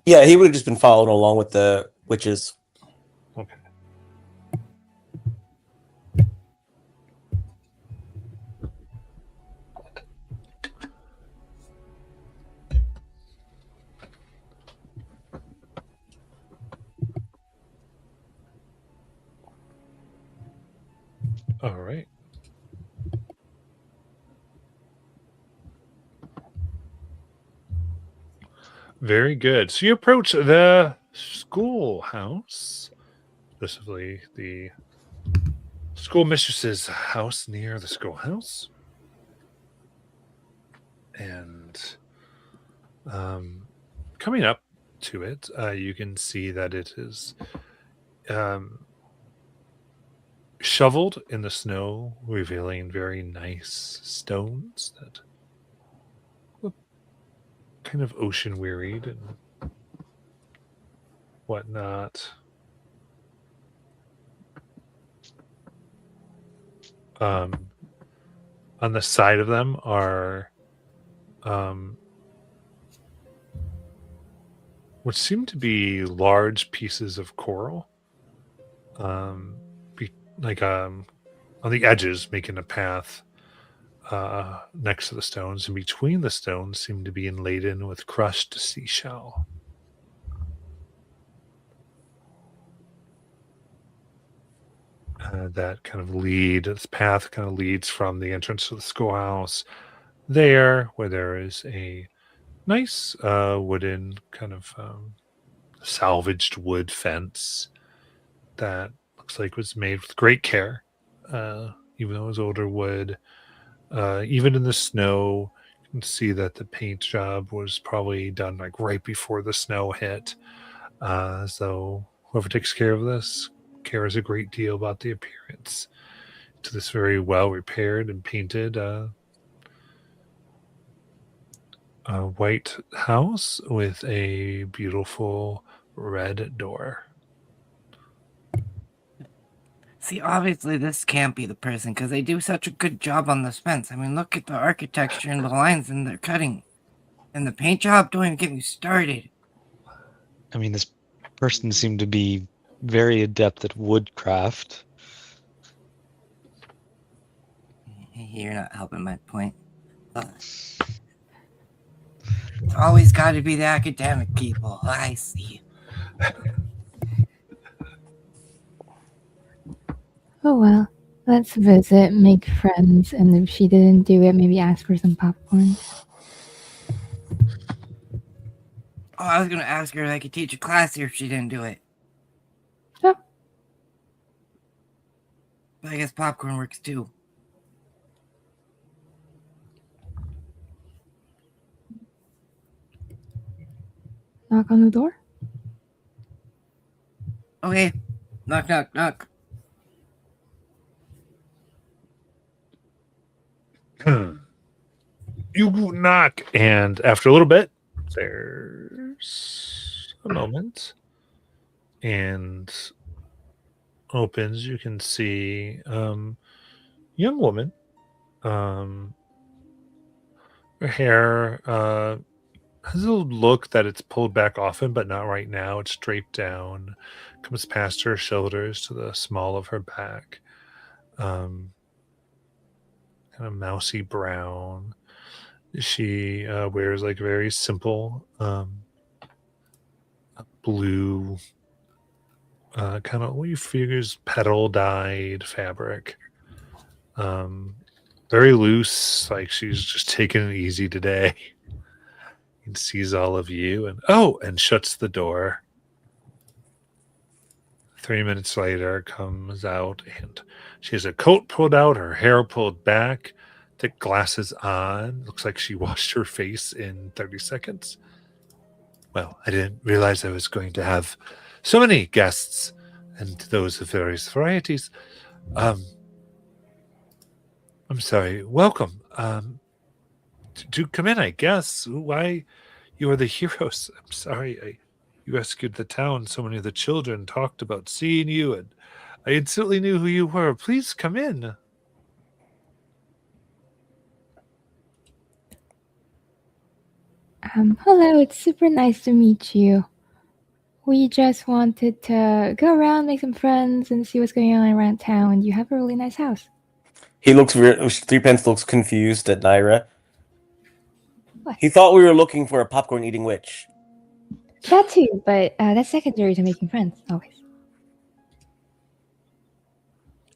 Yeah, he would have just been following along with the witches. Okay. All right. Very good. So you approach the schoolhouse, specifically the schoolmistress's house near the schoolhouse. And coming up to it, you can see that it is shoveled in the snow, revealing very nice stones that look kind of ocean wearied and whatnot. on the side of them are what seem to be large pieces of coral, like on the edges, making a path next to the stones, and between the stones seem to be laden with crushed seashell. That kind of this path kind of leads from the entrance to the schoolhouse there, where there is a nice wooden kind of salvaged wood fence that looks like was made with great care, even though it was older wood. Even in the snow, you can see that the paint job was probably done like right before the snow hit. So whoever takes care of this cares a great deal about the appearance to this very well repaired and painted white house with a beautiful red door. See, obviously this can't be the person because they do such a good job on this fence. I mean, look at the architecture and the lines and they're cutting. And the paint job, don't even get me started. I mean, this person seemed to be very adept at woodcraft. You're not helping my point. It's always got to be the academic people. I see. Oh well, let's visit, make friends, and if she didn't do it, maybe ask for some popcorn. Oh, I was going to ask her if I could teach a class here if she didn't do it. Sure. But I guess popcorn works too. Knock on the door. Okay. Knock, knock, knock. You knock, and after a little bit, there's a moment, and opens. You can see young woman. Her hair has a look that it's pulled back often, but not right now. It's draped down, comes past her shoulders to the small of her back. Kind of mousy brown. She wears like very simple blue kind of what you figure is petal dyed fabric. Very loose, like she's just taking it easy today. And sees all of you and shuts the door. 3 minutes later comes out and she has a coat pulled out, her hair pulled back, thick glasses on. Looks like she washed her face in 30 seconds. Well, I didn't realize I was going to have so many guests and those of various varieties. I'm sorry. Welcome. Do come in, I guess. Why, you are the heroes. I'm sorry. You rescued the town. So many of the children talked about seeing you, and I instantly knew who you were. Please come in. Hello, it's super nice to meet you. We just wanted to go around, make some friends, and see what's going on around town. You have a really nice house. He looks weird. Threepence looks confused at Naira. What? He thought we were looking for a popcorn eating witch. That too, but that's secondary to making friends, always.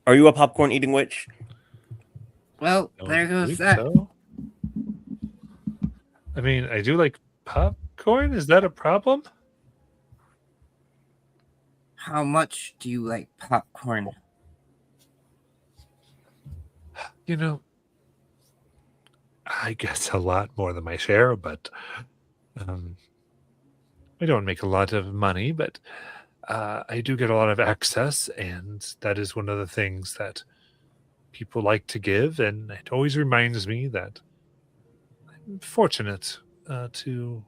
Are you a popcorn eating witch? Well, Don't there goes think that. so. I mean, I do like popcorn. Is that a problem? How much do you like popcorn? You know, I guess a lot more than my share, but I don't make a lot of money, but I do get a lot of access, and that is one of the things that people like to give, and it always reminds me that I'm fortunate to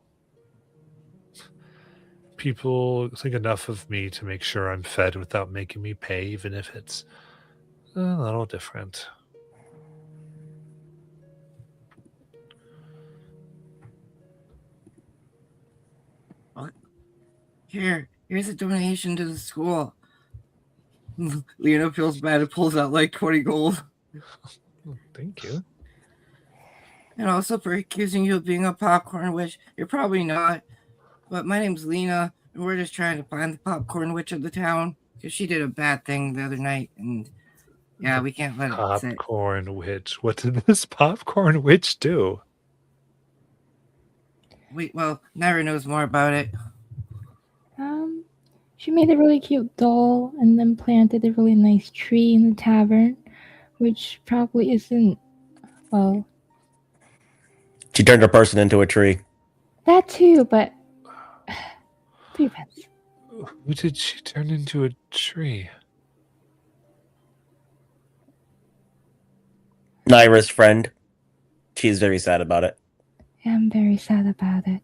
people think enough of me to make sure I'm fed without making me pay, even if it's a little different. Here's a donation to the school. Lena feels bad and pulls out like 20 gold. Thank you. And also for accusing you of being a popcorn witch. You're probably not. But my name's Lena, and we're just trying to find the popcorn witch of the town. Because she did a bad thing the other night, and yeah, we can't let it sit. Popcorn witch. What did this popcorn witch do? Well, Naira knows more about it. She made a really cute doll and then planted a really nice tree in the tavern, which probably isn't, well, She turned her person into a tree. that too, but 3 pence. Who did she turn into a tree? Naira's friend. She's very sad about it. I'm very sad about it.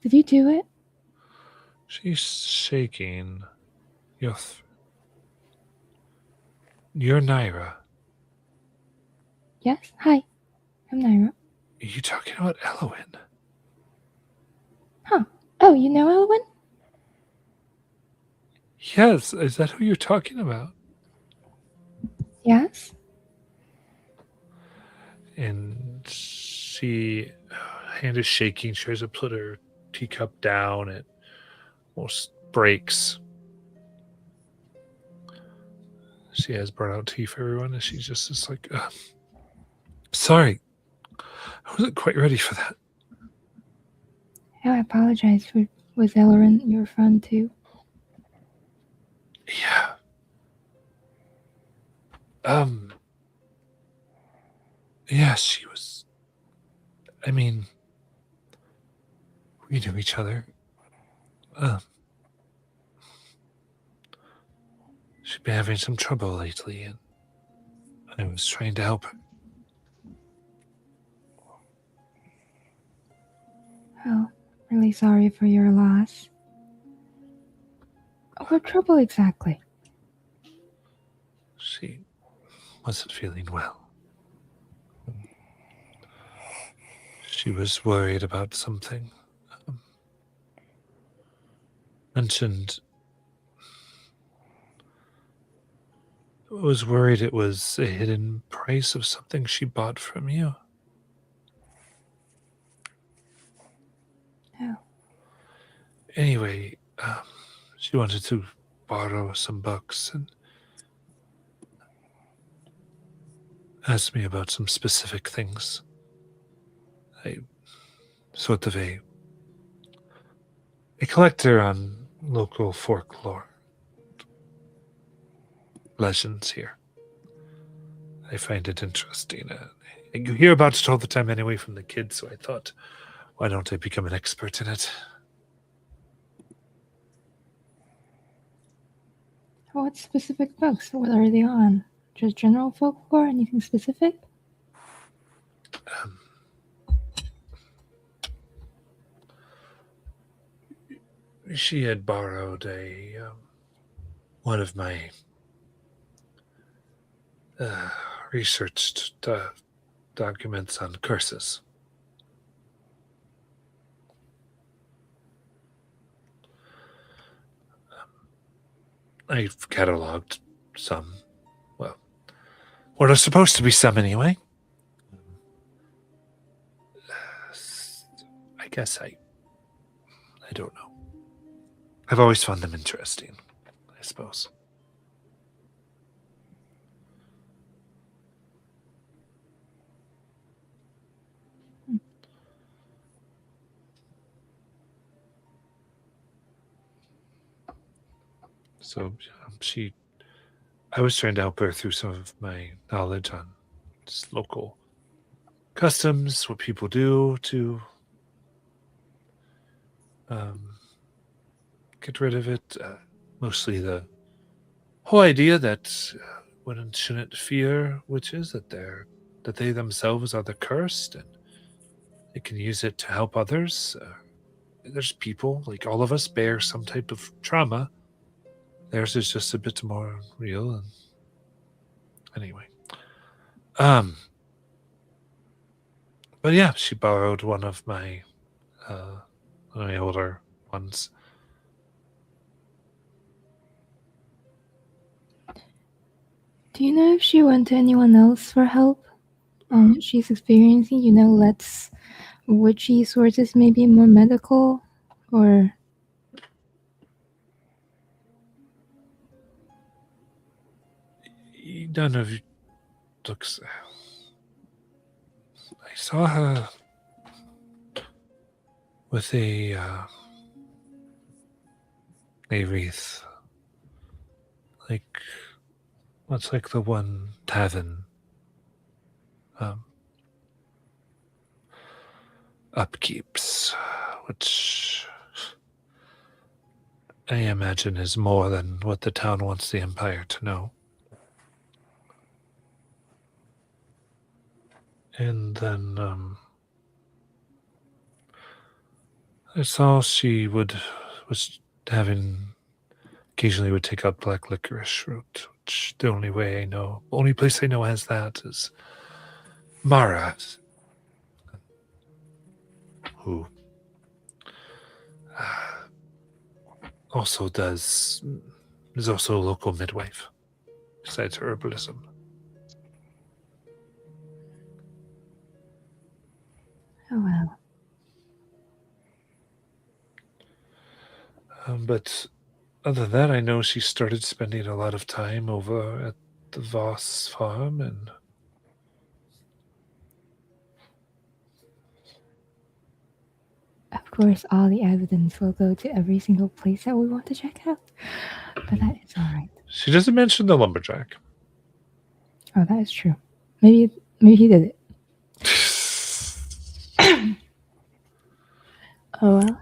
Did you do it? She's shaking. You're Naira. Yes? Hi. I'm Naira. Are you talking about Elowen? Oh, you know Elwyn? Yes, is that who you're talking about? Yes? And she, hand is shaking. She tries to put her teacup down. It almost breaks. She has burnt out tea for everyone, and she's just like, sorry. I wasn't quite ready for that. Oh, I apologize. Was Ellerin your friend too? Yeah. Yeah, she was. I mean, we knew each other. She'd been having some trouble lately, and I was trying to help her. Oh, really sorry for your loss. What trouble exactly? She wasn't feeling well. She was worried about something. Mentioned. Was worried it was a hidden price of something she bought from you. Oh. Anyway, she wanted to borrow some bucks and asked me about some specific things. I sort of a collector on local folklore legends here. I find it interesting. You hear about it all the time anyway from the kids, so I thought, why don't I become an expert in it? What specific books? What are they on? Just general folklore? Anything specific? She had borrowed one of my researched documents on curses. I've cataloged some. Well, what are supposed to be some anyway. I guess I don't know. I've always found them interesting, I suppose. So I was trying to help her through some of my knowledge on just local customs, what people do to get rid of it. Mostly the whole idea that women shouldn't fear witches, that they themselves are the cursed, and they can use it to help others. There's people, like all of us, bear some type of trauma. Theirs is just a bit more real. And anyway, but yeah, she borrowed one of my my older ones. Do you know if she went to anyone else for help on what she's experiencing? Let's witchy sources, maybe more medical, or None of you looks. I saw her with a wreath, like much like the one Tavin upkeeps, which I imagine is more than what the town wants the Empire to know. And then I saw she was having occasionally would take out black licorice root, which the only place I know has that is Mara, who is also a local midwife, besides herbalism. oh well. But other than that, I know she started spending a lot of time over at the Voss farm, and Of course, all the evidence will go to every single place that we want to check out. But that is all right. she doesn't mention the lumberjack. Oh, that is true. Maybe he did it. Oh well.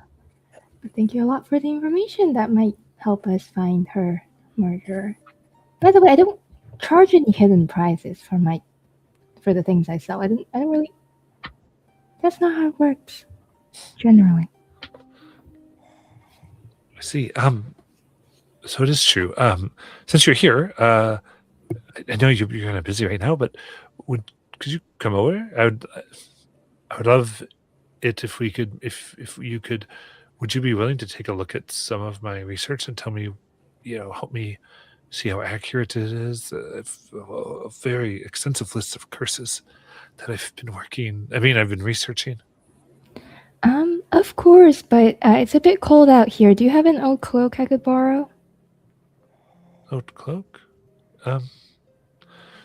But thank you a lot for the information. That might help us find her murderer. By the way, I don't charge any hidden prizes for the things I sell. I don't really. That's not how it works. Generally. I see. So it is true. Since you're here, I know you're kind of busy right now, but could you come over? I would love it if we could. If you could, would you be willing to take a look at some of my research and tell me, help me see how accurate it is? A very extensive list of curses that I've been researching. Of course, but it's a bit cold out here. Do you have an old cloak I could borrow? Old cloak?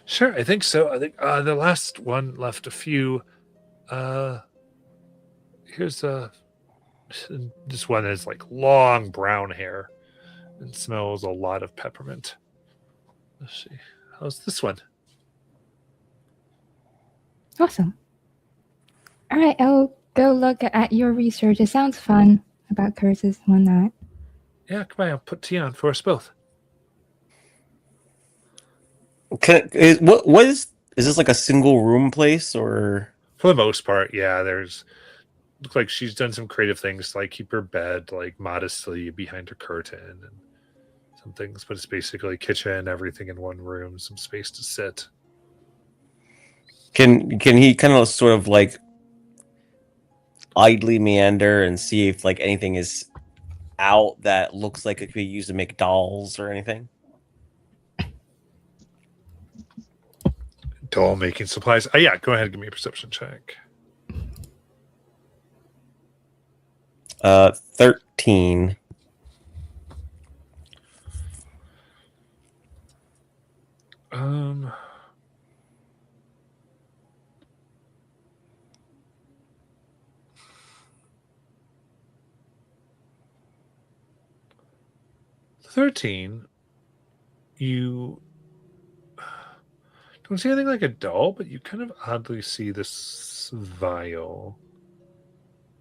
Sure, I think so. I think the last one left a few. Here's this one is like long brown hair and smells a lot of peppermint. Let's see. How's this one? Awesome. All right, I'll go look at your research. It sounds fun about curses and whatnot. Yeah, come on, I'll put tea on for us both. What is this, like a single room place, or? For the most part, yeah, look like she's done some creative things to like keep her bed like modestly behind her curtain and some things, but it's basically kitchen, everything in one room, some space to sit. Can he kind of sort of like idly meander and see if like anything is out that looks like it could be used to make dolls or anything? Doll making supplies. Yeah, go ahead and give me a perception check. 13. You don't see anything like a doll, but you kind of oddly see this vial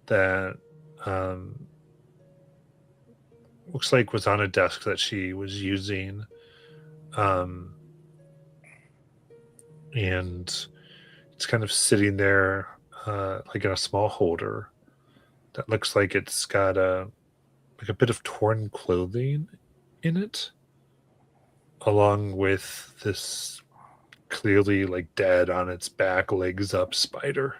that looks like was on a desk that she was using, and it's kind of sitting there like in a small holder that looks like it's got a bit of torn clothing in it, along with this clearly like dead on its back, legs up spider.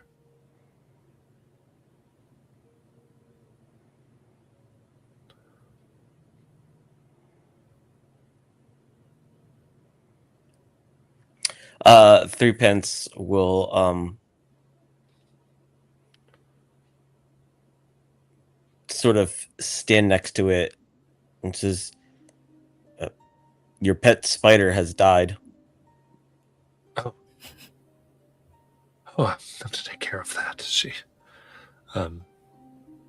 Threepence will sort of stand next to it and says, "Your pet spider has died." Oh, I have to take care of that. She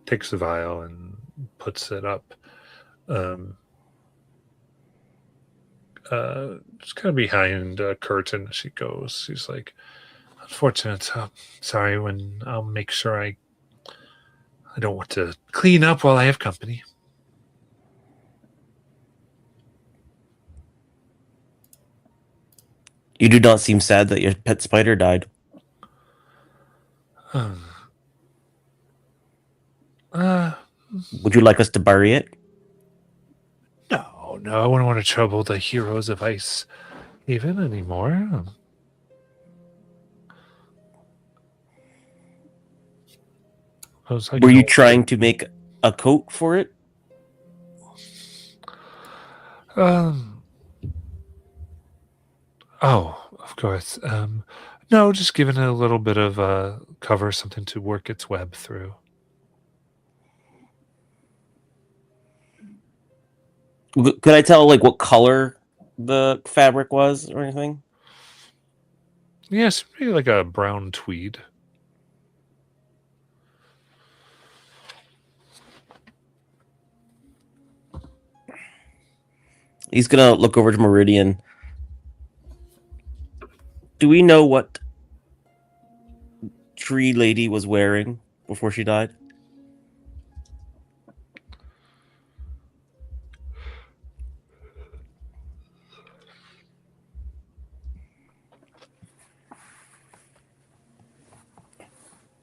takes the vial and puts it up. Just kind of behind a curtain as she goes. She's like, "Unfortunate. Sorry. When I'll make sure I don't want to clean up while I have company." You do not seem sad that your pet spider died. Would you like us to bury it? No, I wouldn't want to trouble the heroes of Ice Haven anymore. Were you trying to make a coat for it? Oh, of course. No, just giving it a little bit of cover, something to work its web through. Could I tell like what color the fabric was or anything? Yes, maybe like a brown tweed. He's gonna look over to Meridian. Do we know what Tree Lady was wearing before she died?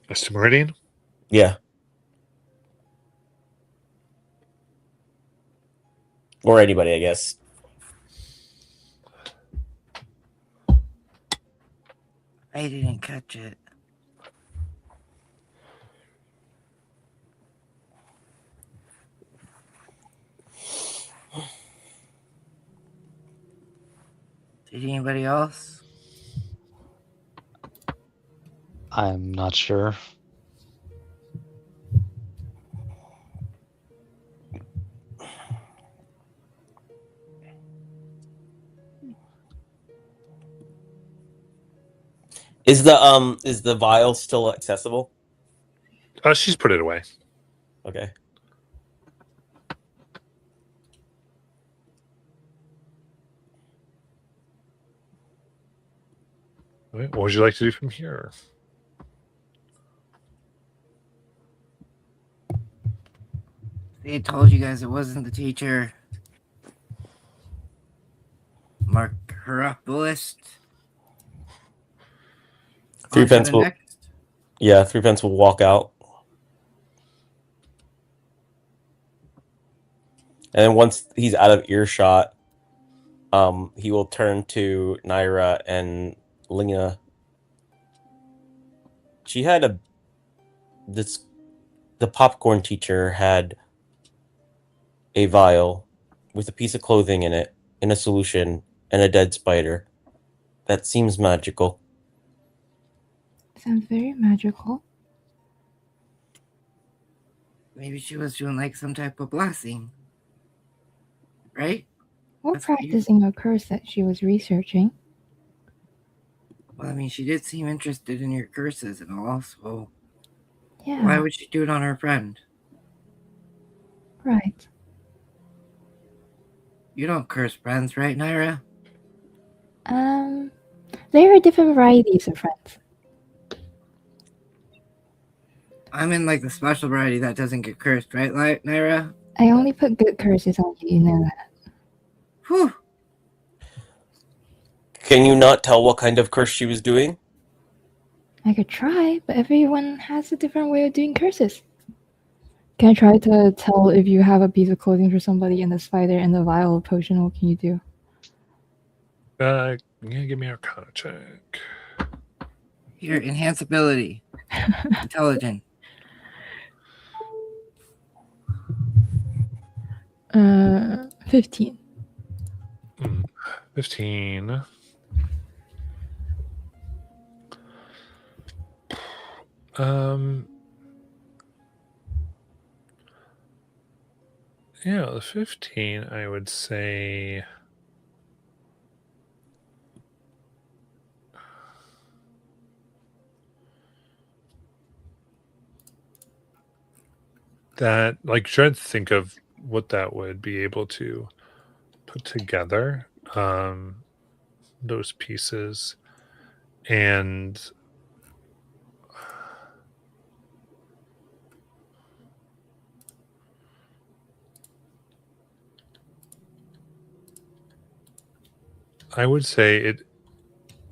Mr. Meridian? Yeah. Or anybody, I guess. I didn't catch it. Did anybody else? I'm not sure. Is the vial still accessible? She's put it away. Okay. What would you like to do from here? They told you guys it wasn't the teacher. Mark her up the list. Threepence will. Yeah, Threepence will walk out. And then once he's out of earshot, he will turn to Naira and Lena. She had the popcorn teacher had a vial with a piece of clothing in it, in a solution, and a dead spider. That seems magical. Sounds very magical. Maybe she was doing like some type of blessing. Right? Or That's what practicing a curse that she was researching. Well, I mean, she did seem interested in your curses and all, so Yeah. why would she do it on her friend? Right. You don't curse friends, right, Naira? There are different varieties of friends. I'm in like the special variety that doesn't get cursed, right, Naira? I only put good curses on you, you know that. Whew. Can you not tell what kind of curse she was doing? I could try, but everyone has a different way of doing curses. Can I try to tell if you have a piece of clothing for somebody and the spider and the vial of potion? What can you do? Yeah, give me a Arcana check. Here, enhance ability. Intelligent. 15. 15. Yeah, the 15, I would say. That, like, trying to think of what that would be able to put together, those pieces. And I would say it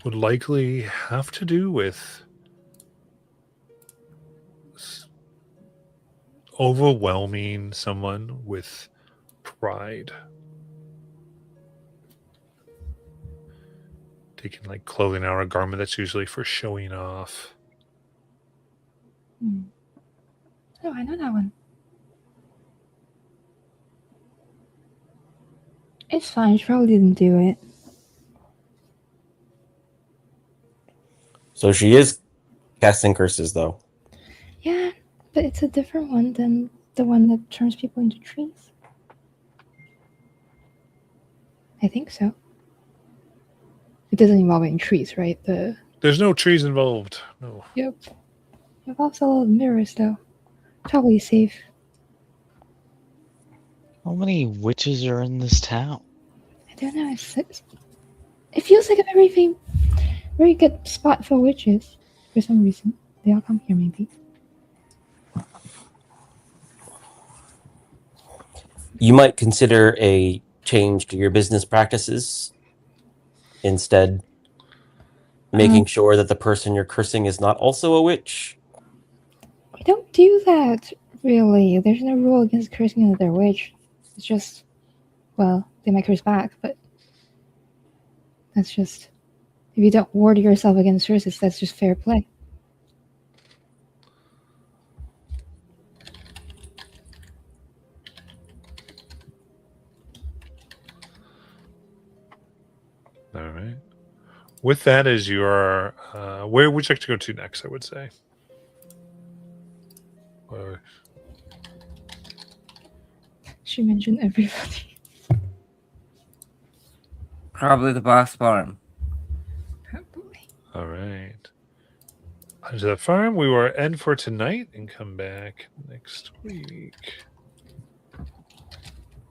would likely have to do with overwhelming someone with pride. Taking like clothing out a garment that's usually for showing off. Oh, I know that one. It's fine. She probably didn't do it. So she is casting curses, though. Yeah, but it's a different one than the one that turns people into trees. I think so. It doesn't involve any trees, right? There's no trees involved. No. Yep. It involves a lot of mirrors, though. Probably safe. How many witches are in this town? I don't know. It feels like a very good spot for witches. For some reason, they all come here. Maybe. You might consider a change to your business practices. Instead, making sure that the person you're cursing is not also a witch. We don't do that, really. There's no rule against cursing another witch. It's just, well, they might curse back, but that's just, if you don't ward yourself against curses, that's just fair play. All right. With that as your, where would you like to go to next? I would say. Or, She mentioned everybody. Probably the boss farm. Probably. all right. Onto the farm. We will end for tonight and come back next week.